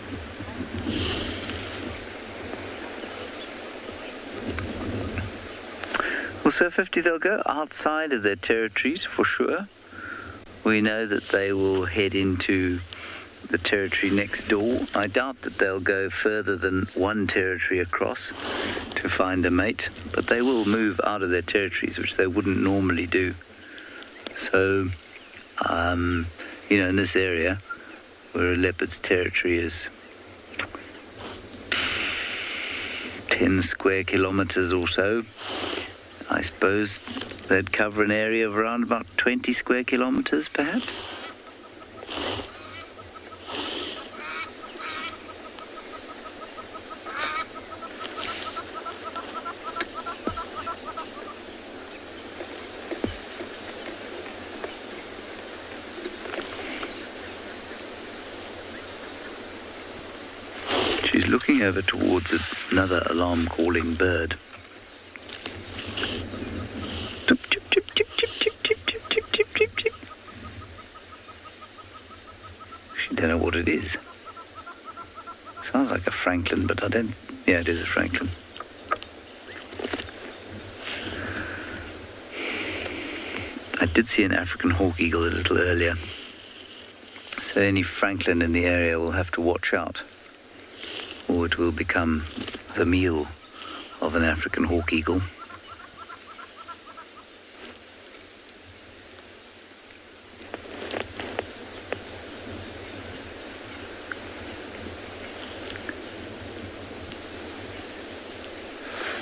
Well, Sir 50, they'll go outside of their territories for sure. We know that they will head into the territory next door. I doubt that they'll go further than one territory across to find a mate, but they will move out of their territories, which they wouldn't normally do. So, in this area, where a leopard's territory is 10 square kilometres or so, I suppose they'd cover an area of around about 20 square kilometres, perhaps. She's looking over towards another alarm-calling bird. She don't know what it is. Sounds like a francolin, but yeah, it is a francolin. I did see an African hawk eagle a little earlier, so any francolin in the area will have to watch out, or it will become the meal of an African hawk eagle.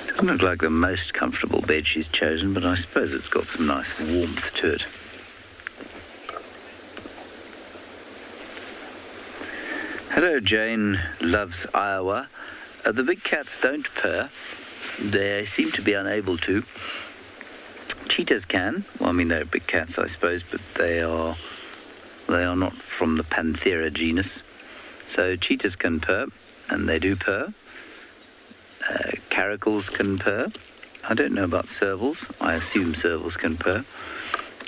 Doesn't look like the most comfortable bed she's chosen, but I suppose it's got some nice warmth to it. Hello, Jane loves Iowa. The big cats don't purr. They seem to be unable to. Cheetahs can. Well, I mean, they're big cats, I suppose, but they are not from the Panthera genus. So cheetahs can purr, and they do purr. Caracals can purr. I don't know about servals. I assume servals can purr.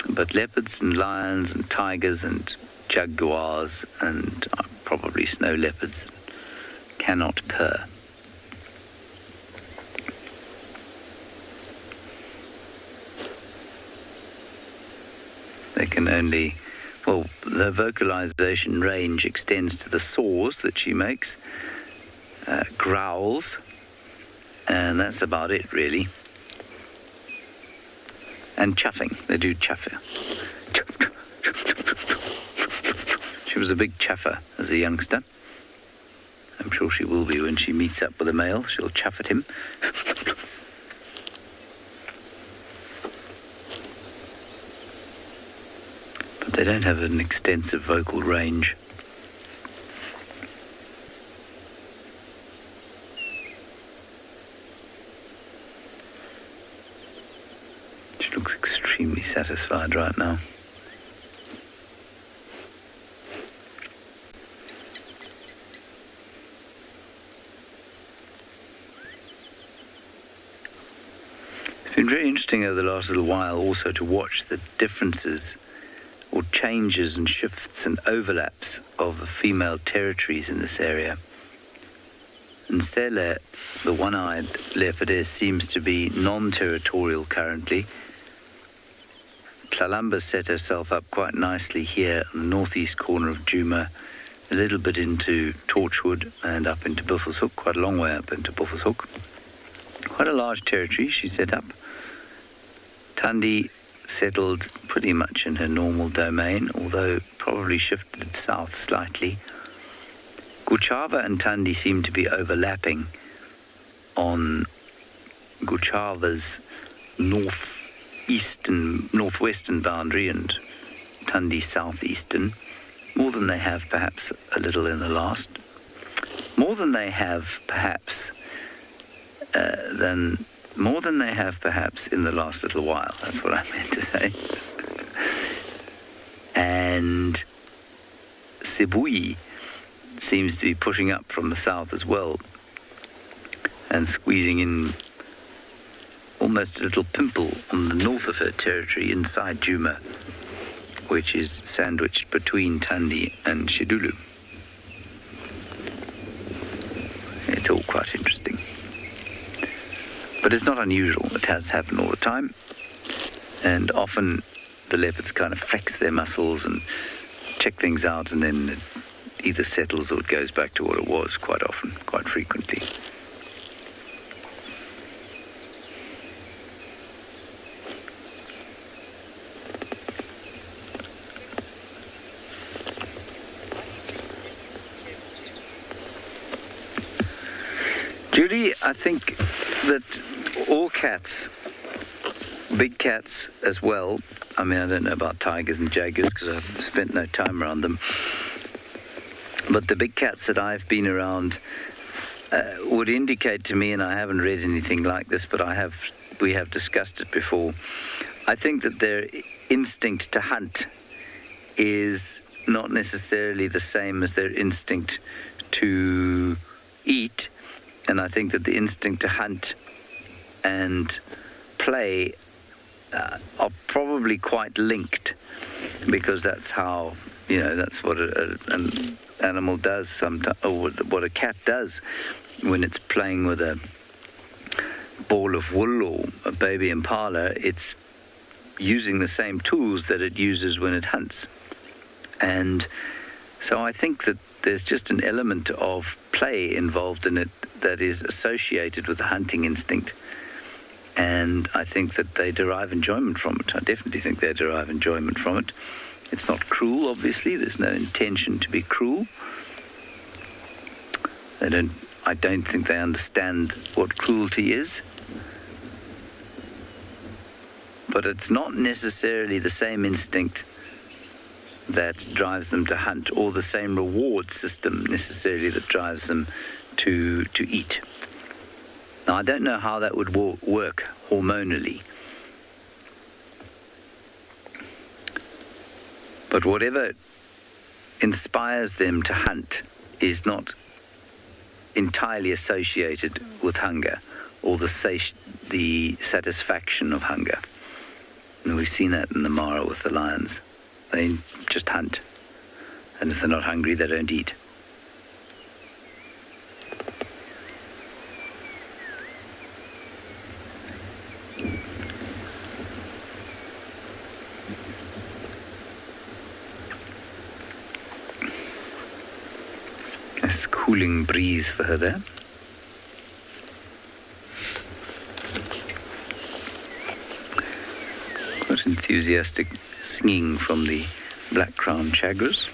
But leopards and lions and tigers and jaguars and probably snow leopards cannot purr. They can only... Well, their vocalization range extends to the saws that she makes, growls, and that's about it, really. And chuffing. They do chuffer. She was a big chuffer as a youngster. I'm sure she will be when she meets up with a male. She'll chuff at him. But they don't have an extensive vocal range. She looks extremely satisfied right now. It's been very interesting over the last little while also to watch the differences or changes and shifts and overlaps of the female territories in this area. And Sele, the one-eyed leopardess, seems to be non-territorial currently. Tlalamba set herself up quite nicely here in the northeast corner of Djuma, a little bit into Torchwood and up into Buffelshoek, quite a long way up into Buffelshoek. Quite a large territory she set up. Thandi settled pretty much in her normal domain, although probably shifted south slightly. Guchava and Thandi seem to be overlapping on Guchava's northwestern boundary and Thandi's southeastern, more than they have perhaps a little in the last. More than they have perhaps in the last little while. That's what I meant to say. And Sibui seems to be pushing up from the south as well and squeezing in almost a little pimple on the north of her territory inside Djuma, which is sandwiched between Thandi and Shidulu. It's all quite interesting. But it's not unusual. It has happened all the time. And often the leopards kind of flex their muscles and check things out, and then it either settles or it goes back to what it was quite often, quite frequently. Judy, I think that all cats, big cats as well, I mean, I don't know about tigers and jaguars because I've spent no time around them, but the big cats that I've been around would indicate to me, and I haven't read anything like this, but we have discussed it before, I think that their instinct to hunt is not necessarily the same as their instinct to eat. And I think that the instinct to hunt and play are probably quite linked, because that's how, that's what an animal does sometimes, or what a cat does when it's playing with a ball of wool or a baby impala. It's using the same tools that it uses when it hunts. And so I think that there's just an element of play involved in it that is associated with the hunting instinct. And I think that they derive enjoyment from it. I definitely think they derive enjoyment from it. It's not cruel, obviously. There's no intention to be cruel. I don't think they understand what cruelty is. But it's not necessarily the same instinct that drives them to hunt, or the same reward system necessarily that drives them to eat. Now, I don't know how that would work hormonally, but whatever inspires them to hunt is not entirely associated with hunger or the satisfaction of hunger. And we've seen that in the Mara with the lions. They just hunt, and if they're not hungry, they don't eat. Nice cooling breeze for her there. Quite enthusiastic singing from the black-crowned chagras.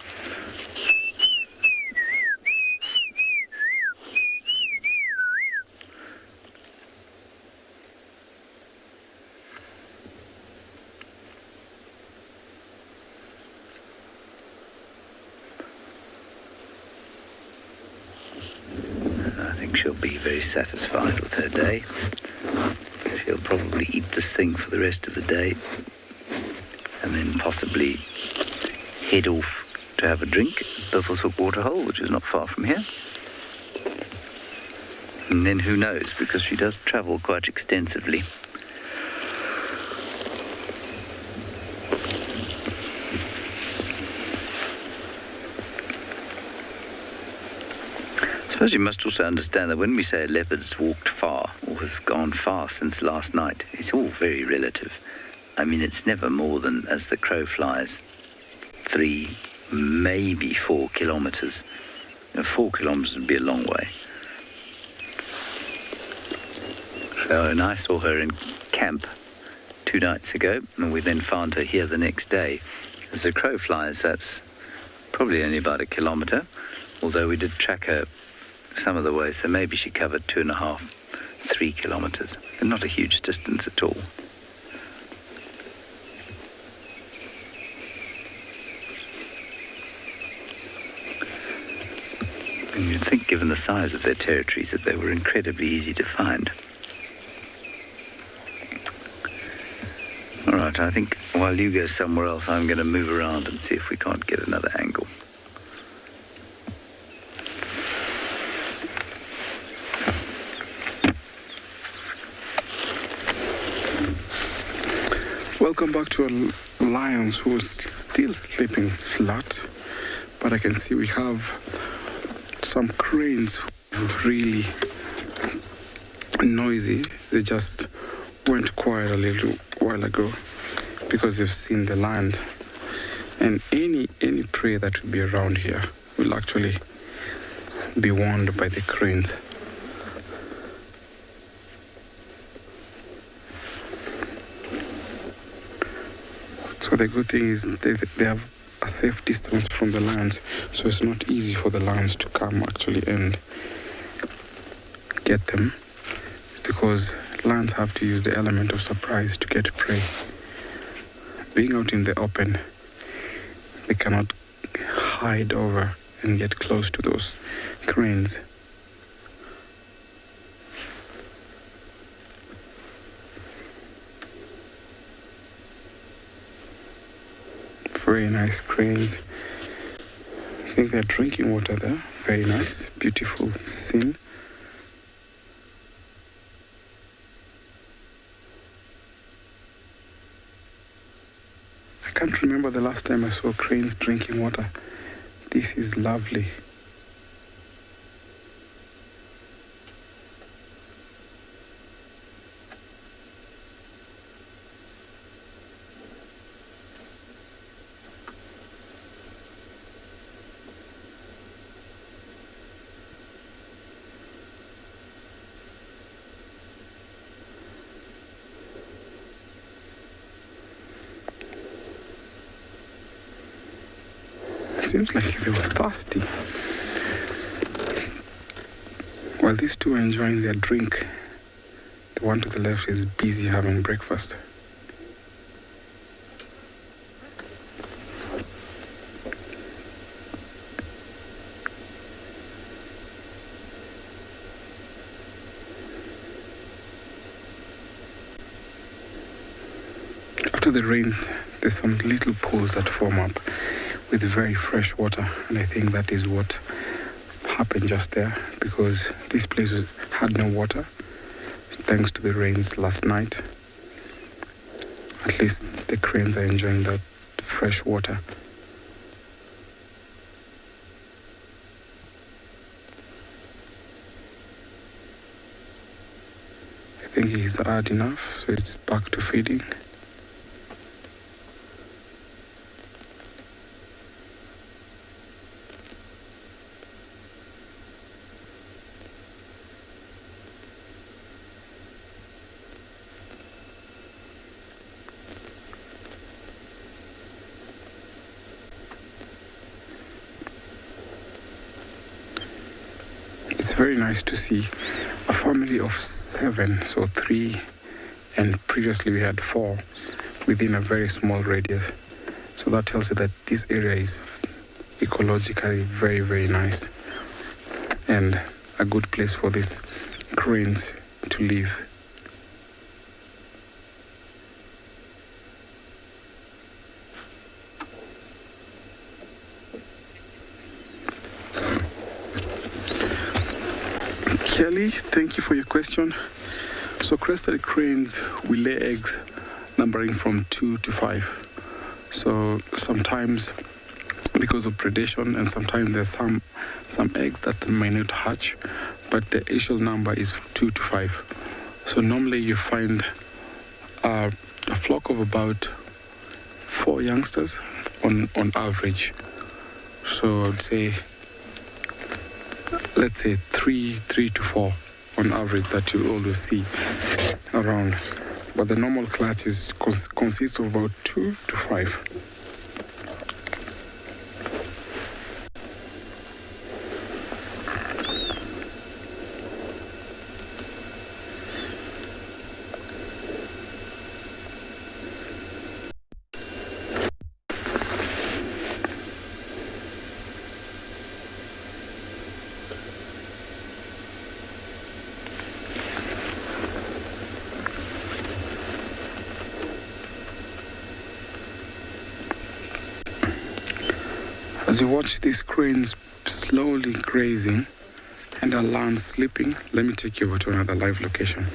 I think she'll be very satisfied with her day. He'll probably eat this thing for the rest of the day and then possibly head off to have a drink at Buffelshoek Waterhole, which is not far from here. And then who knows, because she does travel quite extensively. I suppose you must also understand that when we say a leopard's walked far or has gone far since last night, it's all very relative. I mean, it's never more than, as the crow flies, 3, maybe 4 kilometres. 4 kilometres would be a long way. So, and I saw her in camp 2 nights ago, and we then found her here the next day. As the crow flies, that's probably only about 1 kilometre, although we did track her some of the way, so maybe she covered 2.5, 3 kilometres, and not a huge distance at all. And you'd think, given the size of their territories, that they were incredibly easy to find. All right, I think while you go somewhere else, I'm going to move around and see if we can't get another angle. Welcome back to our lions who are still sleeping flat, but I can see we have some cranes who are really noisy. They just went quiet a little while ago because they've seen the land, and any prey that will be around here will actually be warned by the cranes. So the good thing is they have a safe distance from the lions, so it's not easy for the lions to come actually and get them. It's because lions have to use the element of surprise to get prey. Being out in the open, they cannot hide over and get close to those cranes. Very nice cranes. I think they're drinking water there. Very nice, beautiful scene. I can't remember the last time I saw cranes drinking water. This is lovely. Seems like they were thirsty. While these two are enjoying their drink, the one to the left is busy having breakfast. After the rains, there's some little pools that form up with very fresh water, and I think that is what happened just there, because this place had no water thanks to the rains last night. At least the cranes are enjoying that fresh water. I think he's had enough, so it's back to feeding. It's very nice to see a family of 7, so 3, and previously we had 4 within a very small radius. So that tells you that this area is ecologically very, very nice and a good place for these cranes to live. Kelly, thank you for your question. So crested cranes will lay eggs numbering from 2 to 5. So sometimes because of predation, and sometimes there's some eggs that may not hatch, but the usual number is 2 to 5. So normally you find a flock of about 4 youngsters on average. So I would say, let's say 3 to 4 on average that you always see around. But the normal clutch consists of about 2 to 5. As you watch these cranes slowly grazing and our land sleeping, let me take you over to another live location.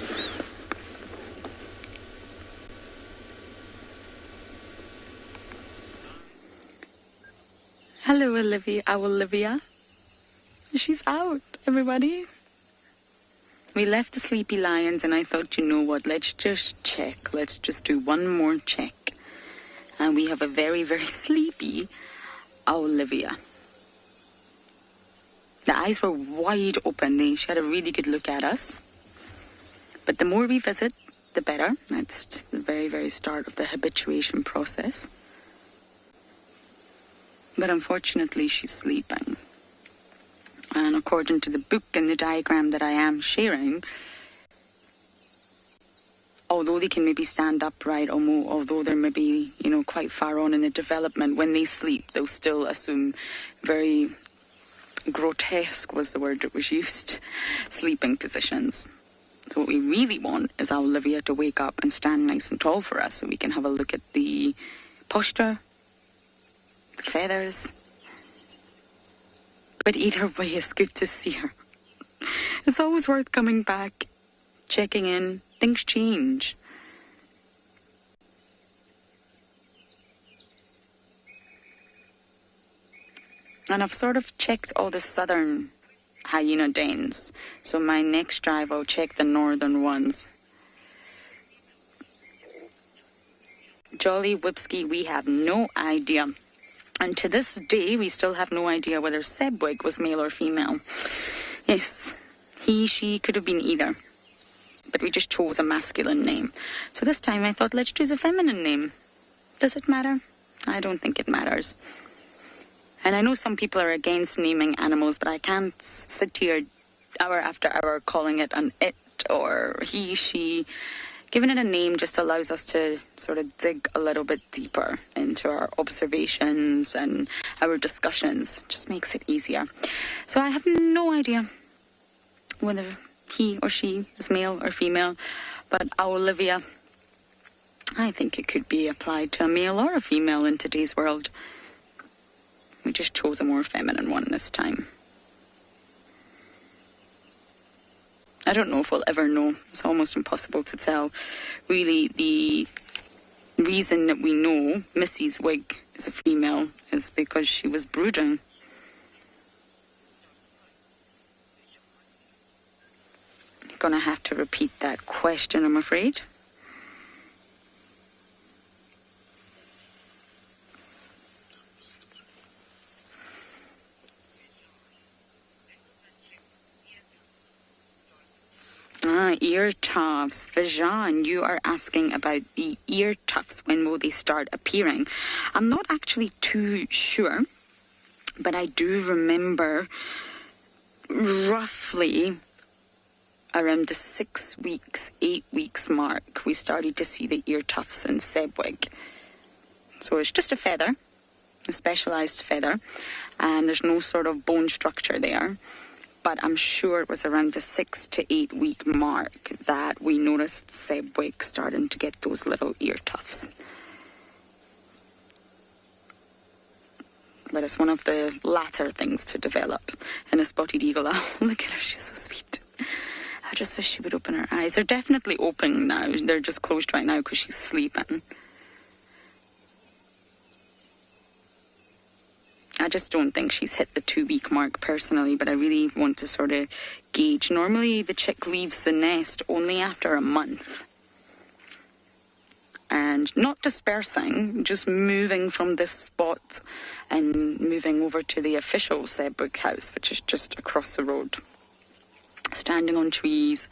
Hello, Olivia. She's out, everybody. We left the sleepy lions and I thought, you know what, let's just check. Let's just do one more check. And we have a very, very sleepy Olivia. The eyes were wide open. She had a really good look at us. But the more we visit, the better. That's just the very, very start of the habituation process. But unfortunately, she's sleeping. And according to the book and the diagram that I am sharing, although they can maybe stand upright, although they're maybe, quite far on in the development, when they sleep, they'll still assume very grotesque was the word that was used, sleeping positions. So what we really want is Olivia to wake up and stand nice and tall for us so we can have a look at the posture, the feathers. But either way, it's good to see her. It's always worth coming back, checking in. Things change. And I've sort of checked all the southern hyena dens. So my next drive, I'll check the northern ones. Jolly Whipsky, we have no idea. And to this day, we still have no idea whether Sebwig was male or female. Yes, he, she could have been either. But we just chose a masculine name. So this time I thought, let's choose a feminine name. Does it matter? I don't think it matters. And I know some people are against naming animals, but I can't sit here hour after hour calling it an it or he, she. Giving it a name just allows us to sort of dig a little bit deeper into our observations and our discussions. Just makes it easier. So I have no idea whether he or she is male or female, but Olivia, I think it could be applied to a male or a female in today's world. We just chose a more feminine one this time. I don't know if we'll ever know. It's almost impossible to tell. Really, the reason that we know Missy's wig is a female is because she was brooding. Gonna have to repeat that question, I'm afraid. Ear tufts. Vajan, you are asking about the ear tufts. When will they start appearing? I'm not actually too sure, but I do remember roughly around the 6 weeks, 8 weeks mark, we started to see the ear tufts in Sebwig. So it's just a feather, a specialised feather, and there's no sort of bone structure there. But I'm sure it was around the 6 to 8 week mark that we noticed Sebwig starting to get those little ear tufts. But it's one of the latter things to develop. And a spotted eagle owl, look at her, she's so sweet. I just wish she would open her eyes. They're definitely open now. They're just closed right now because she's sleeping. I just don't think she's hit the 2-week mark personally, but I really want to sort of gauge. Normally the chick leaves the nest only after a month. And not dispersing, just moving from this spot and moving over to the official Sedgwick house, which is just across the road. Standing on trees,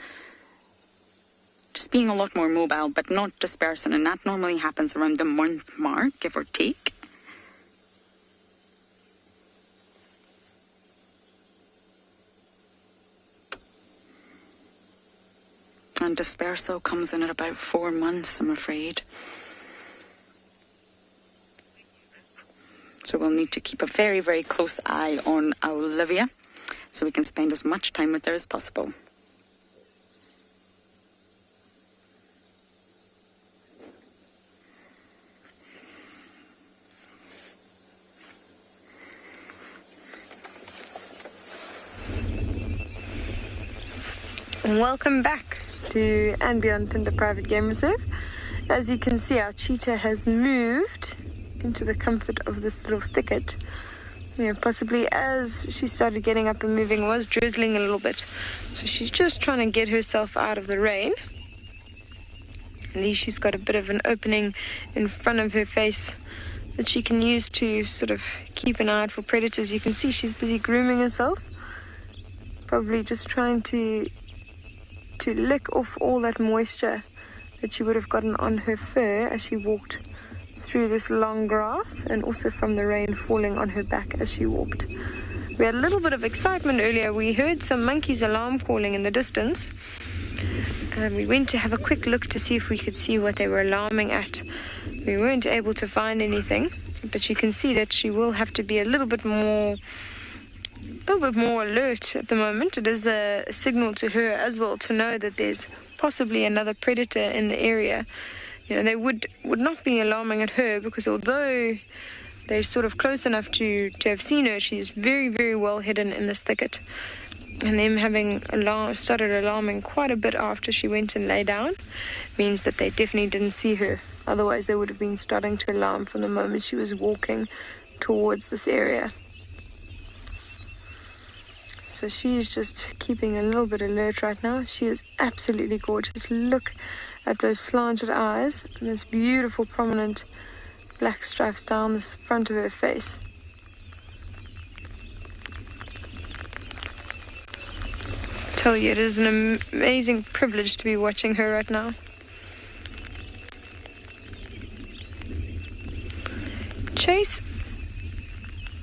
just being a lot more mobile, but not dispersing. And that normally happens around the month mark, give or take. And dispersal comes in at about 4 months, I'm afraid. So we'll need to keep a very, very close eye on Olivia so we can spend as much time with her as possible. And welcome back to and beyond Pinder Private Game Reserve. As you can see, our cheetah has moved into the comfort of this little thicket. You know, possibly as she started getting up and moving, was drizzling a little bit. So she's just trying to get herself out of the rain. At least she's got a bit of an opening in front of her face that she can use to sort of keep an eye out for predators. You can see she's busy grooming herself. Probably just trying to lick off all that moisture that she would have gotten on her fur as she walked through this long grass, and also from the rain falling on her back as she walked. We had a little bit of excitement earlier. We heard some monkeys alarm calling in the distance, and we went to have a quick look to see if we could see what they were alarming at. We weren't able to find anything, but you can see that she will have to be a little bit more alert at the moment. It is a signal to her as well to know that there's possibly another predator in the area. You know, they would not be alarming at her, because although they're sort of close enough to have seen her, she's very, very well hidden in this thicket. And them having started alarming quite a bit after she went and lay down means that they definitely didn't see her. Otherwise they would have been starting to alarm from the moment she was walking towards this area. So she's just keeping a little bit alert right now. She is absolutely gorgeous. Look at those slanted eyes and this beautiful prominent black stripes down the front of her face. I tell you, it is an amazing privilege to be watching her right now. Chase,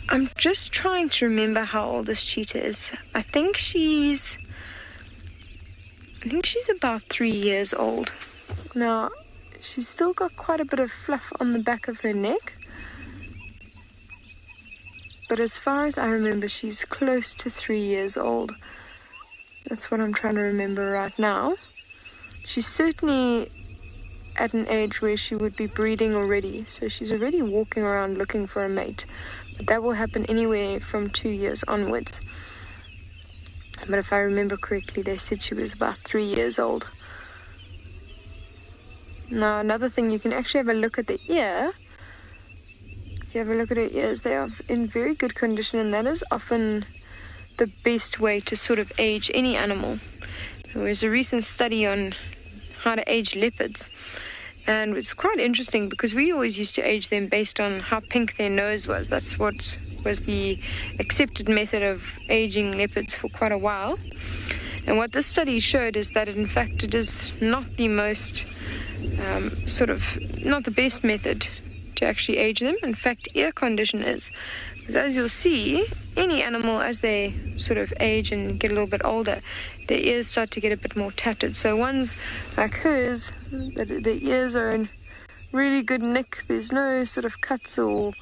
I'm just trying to remember how old this cheetah is. I think she's about 3 years old. Now, she's still got quite a bit of fluff on the back of her neck. But as far as I remember, she's close to 3 years old. That's what I'm trying to remember right now. She's certainly at an age where she would be breeding already. So she's already walking around looking for a mate. But that will happen anywhere from 2 years onwards. But if I remember correctly, they said she was about 3 years old. Now, another thing, you can actually have a look at the ear. If you have a look at her ears, they are in very good condition, and that is often the best way to sort of age any animal. There was a recent study on how to age leopards, and it's quite interesting because we always used to age them based on how pink their nose was. That's what was the accepted method of aging leopards for quite a while. And what this study showed is that in fact it is not the most not the best method to actually age them. In fact, ear condition is. Because as you'll see, any animal, as they sort of age and get a little bit older, their ears start to get a bit more tattered. So ones like hers, the ears are in really good nick. There's no sort of cuts or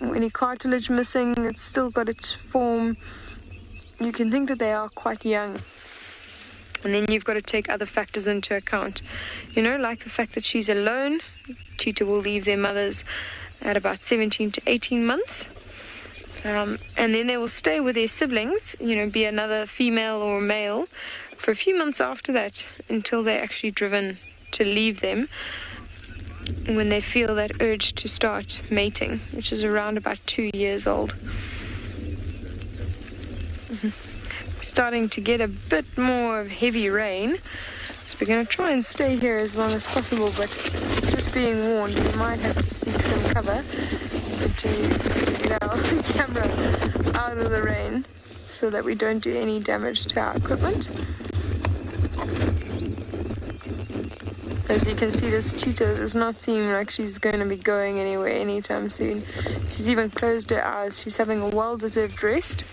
any cartilage missing. It's still got its form. You can think that they are quite young. And then you've got to take other factors into account. You know, like the fact that she's alone. Cheetah will leave their mothers at about 17 to 18 months. And then they will stay with their siblings, be another female or male, for a few months after that until they're actually driven to leave them when they feel that urge to start mating, which is around about 2 years old. Starting to get a bit more of heavy rain, so we're going to try and stay here as long as possible, but just being warned, we might have to seek some cover to get our camera out of the rain so that we don't do any damage to our equipment. As you can see, this cheetah does not seem like she's going to be going anywhere anytime soon. She's even closed her eyes. She's having a well-deserved rest.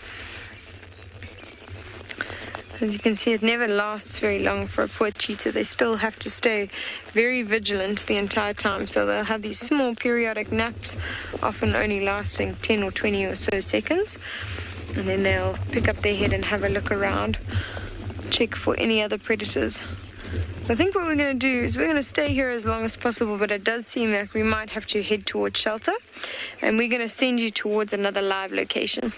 As you can see, it never lasts very long for a poor cheetah. They still have to stay very vigilant the entire time. So they'll have these small periodic naps, often only lasting 10 or 20 or so seconds. And then they'll pick up their head and have a look around, check for any other predators. I think what we're going to do is we're going to stay here as long as possible, but it does seem like we might have to head towards shelter. And we're going to send you towards another live location.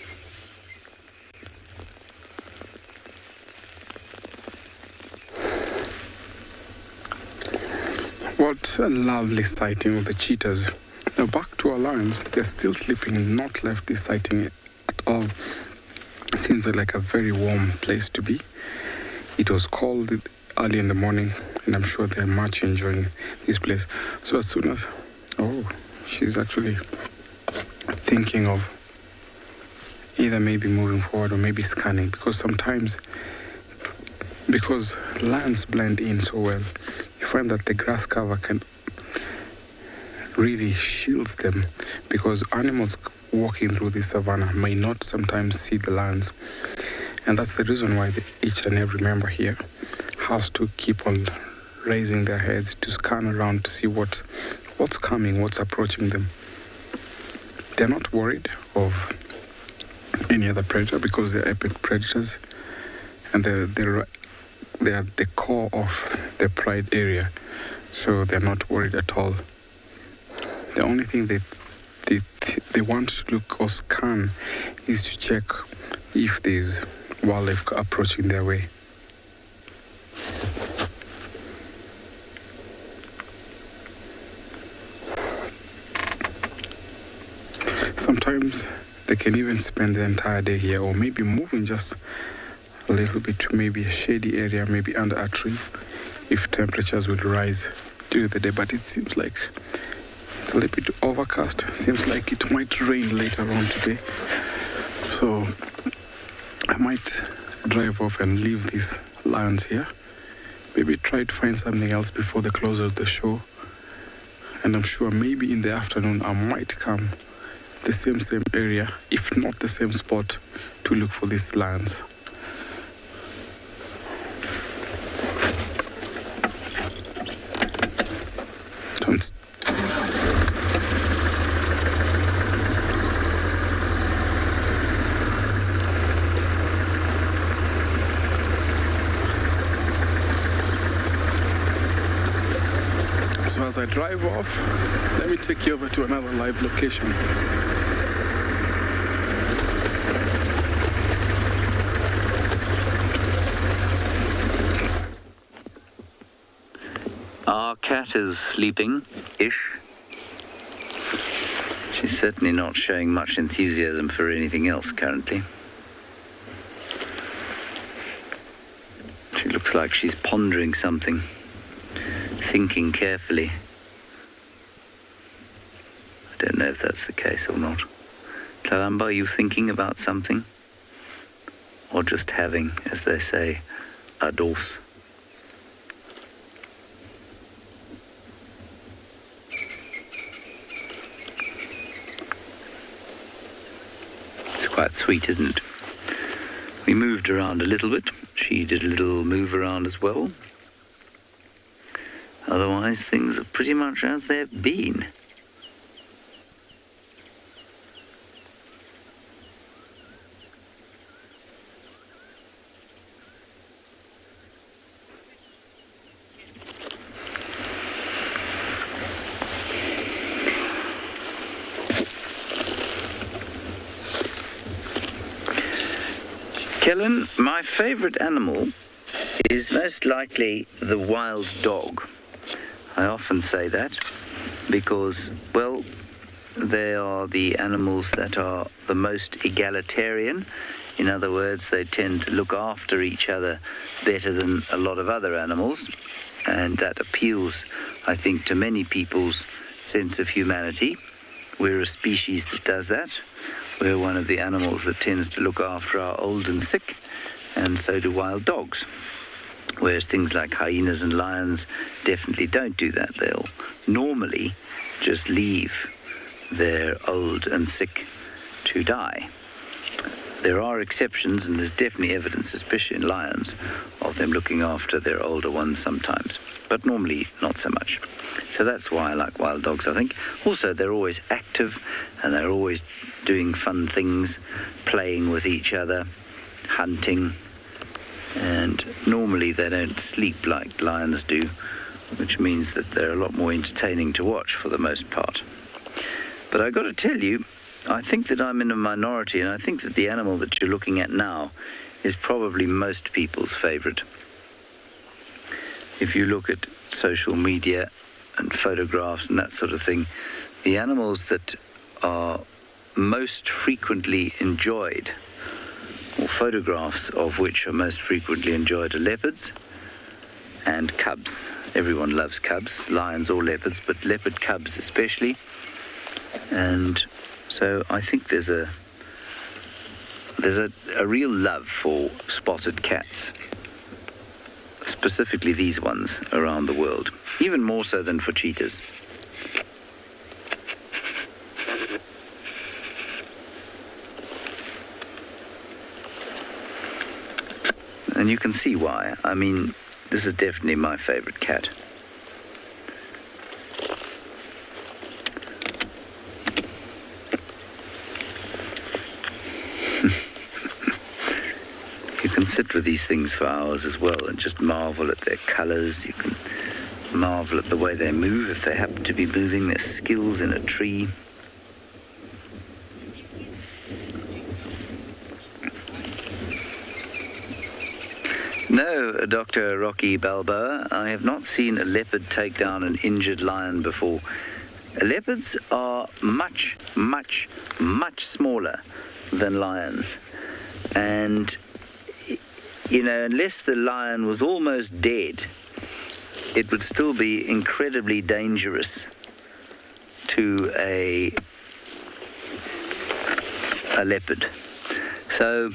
What a lovely sighting of the cheetahs. Now back to our lions, they're still sleeping and not left this sighting at all. It seems like a very warm place to be. It was cold early in the morning, and I'm sure they're much enjoying this place. So as soon as, she's actually thinking of either maybe moving forward or maybe scanning, because sometimes, because lions blend in so well, you find that the grass cover can really shields them, because animals walking through the savannah may not sometimes see the lions. And that's the reason why each and every member here has to keep on raising their heads to scan around to see what's coming, what's approaching them. They're not worried of any other predator because they're epic predators, and they're at the core of their pride area, so they're not worried at all. The only thing they want to look or scan is to check if there's wildlife approaching their way. Sometimes they can even spend the entire day here, or maybe moving just a little bit to maybe a shady area, maybe under a tree, if temperatures will rise during the day. But it seems like it's a little bit overcast. Seems like it might rain later on today. So I might drive off and leave these lions here. Maybe try to find something else before the close of the show. And I'm sure maybe in the afternoon I might come the same area, if not the same spot, to look for these lions. So as I drive off, let me take you over to another live location. Our cat is sleeping-ish. She's certainly not showing much enthusiasm for anything else currently. She looks like she's pondering something, thinking carefully. I don't know if that's the case or not. Kalamba, are you thinking about something? Or just having, as they say, a dose? Quite sweet, isn't it? We moved around a little bit. She did a little move around as well. Otherwise, things are pretty much as they've been. Kellen, my favourite animal is most likely the wild dog. I often say that because, well, they are the animals that are the most egalitarian. In other words, they tend to look after each other better than a lot of other animals, and that appeals, I think, to many people's sense of humanity. We're a species that does that. We're one of the animals that tends to look after our old and sick, and so do wild dogs. Whereas things like hyenas and lions definitely don't do that. They'll normally just leave their old and sick to die. There are exceptions, and there's definitely evidence, especially in lions, of them looking after their older ones sometimes, but normally not so much. So that's why I like wild dogs, I think. Also, they're always active, and they're always doing fun things, playing with each other, hunting, and normally they don't sleep like lions do, which means that they're a lot more entertaining to watch for the most part. But I've got to tell you, I think that I'm in a minority, and I think that the animal that you're looking at now is probably most people's favourite. If you look at social media and photographs and that sort of thing, the animals that are most frequently enjoyed, or photographs of which are most frequently enjoyed, are leopards and cubs. Everyone loves cubs, lions or leopards, but leopard cubs especially. And so I think there's a real love for spotted cats, specifically these ones around the world, even more so than for cheetahs. And you can see why. I mean, this is definitely my favorite cat. You can sit with these things for hours as well and just marvel at their colors. You can marvel at the way they move, if they happen to be moving, their skills in a tree. No, Dr. Rocky Balboa, I have not seen a leopard take down an injured lion before. Leopards are much, much, much smaller than lions. And, you know, unless the lion was almost dead, it would still be incredibly dangerous to a leopard. So,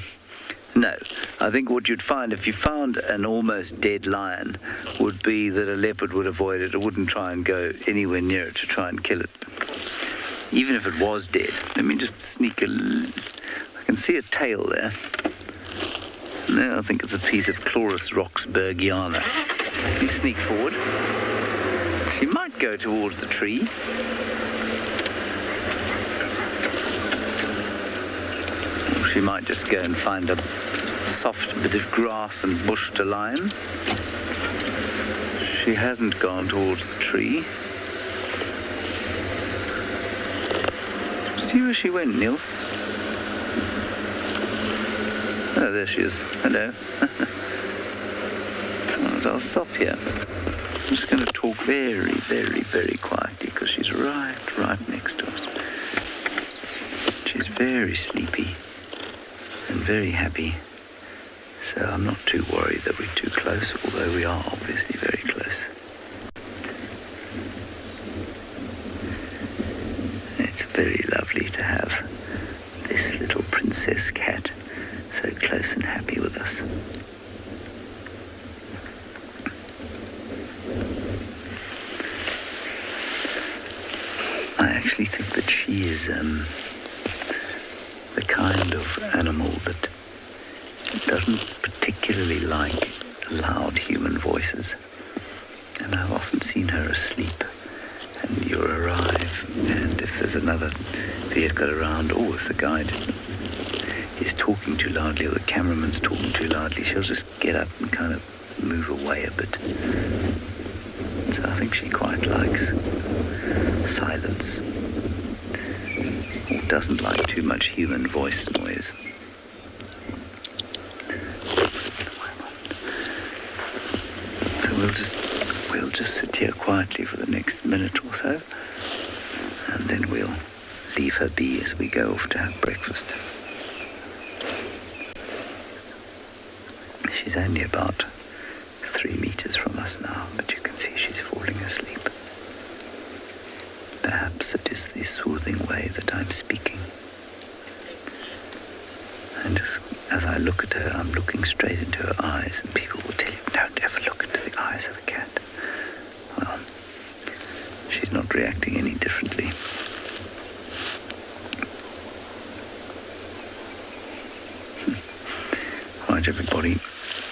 no, I think what you'd find if you found an almost dead lion would be that a leopard would avoid it. It wouldn't try and go anywhere near it to try and kill it. Even if it was dead. Let me just sneak I can see a tail there. No, I think it's a piece of Chloris roxburghiana. Let me sneak forward. She might go towards the tree. Or she might just go and find a soft bit of grass and bush to lie in. She hasn't gone towards the tree. See where she went, Niels? Oh, there she is. Hello. Right, I'll stop here. I'm just going to talk very, very, very quietly because she's right next to us. She's very sleepy and very happy. So I'm not too worried that we're too close, although we are obviously very close. It's very lovely to have this little princess cat so close and happy with us. I actually think that she is the kind of animal that doesn't particularly like loud human voices. And I've often seen her asleep, and you arrive, and if there's another vehicle around, or if the guide is talking too loudly or the cameraman's talking too loudly, she'll just get up and kind of move away a bit. So I think she quite likes silence, or doesn't like too much human voice noise. we'll just sit here quietly for the next minute or so, and then we'll leave her be as we go off to have breakfast. She's only about 3 meters from us now, but you can see she's falling asleep. Perhaps it is the soothing way that I'm speaking. And as I look at her, I'm looking straight into her eyes, and people will tell you, don't ever look into the eyes of a cat. Well, she's not reacting any differently. Right, everybody,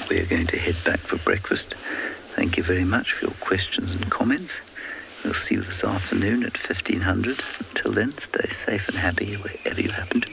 we're going to head back for breakfast. Thank you very much for your questions and comments. We'll see you this afternoon at 1500. Until then, stay safe and happy wherever you happen to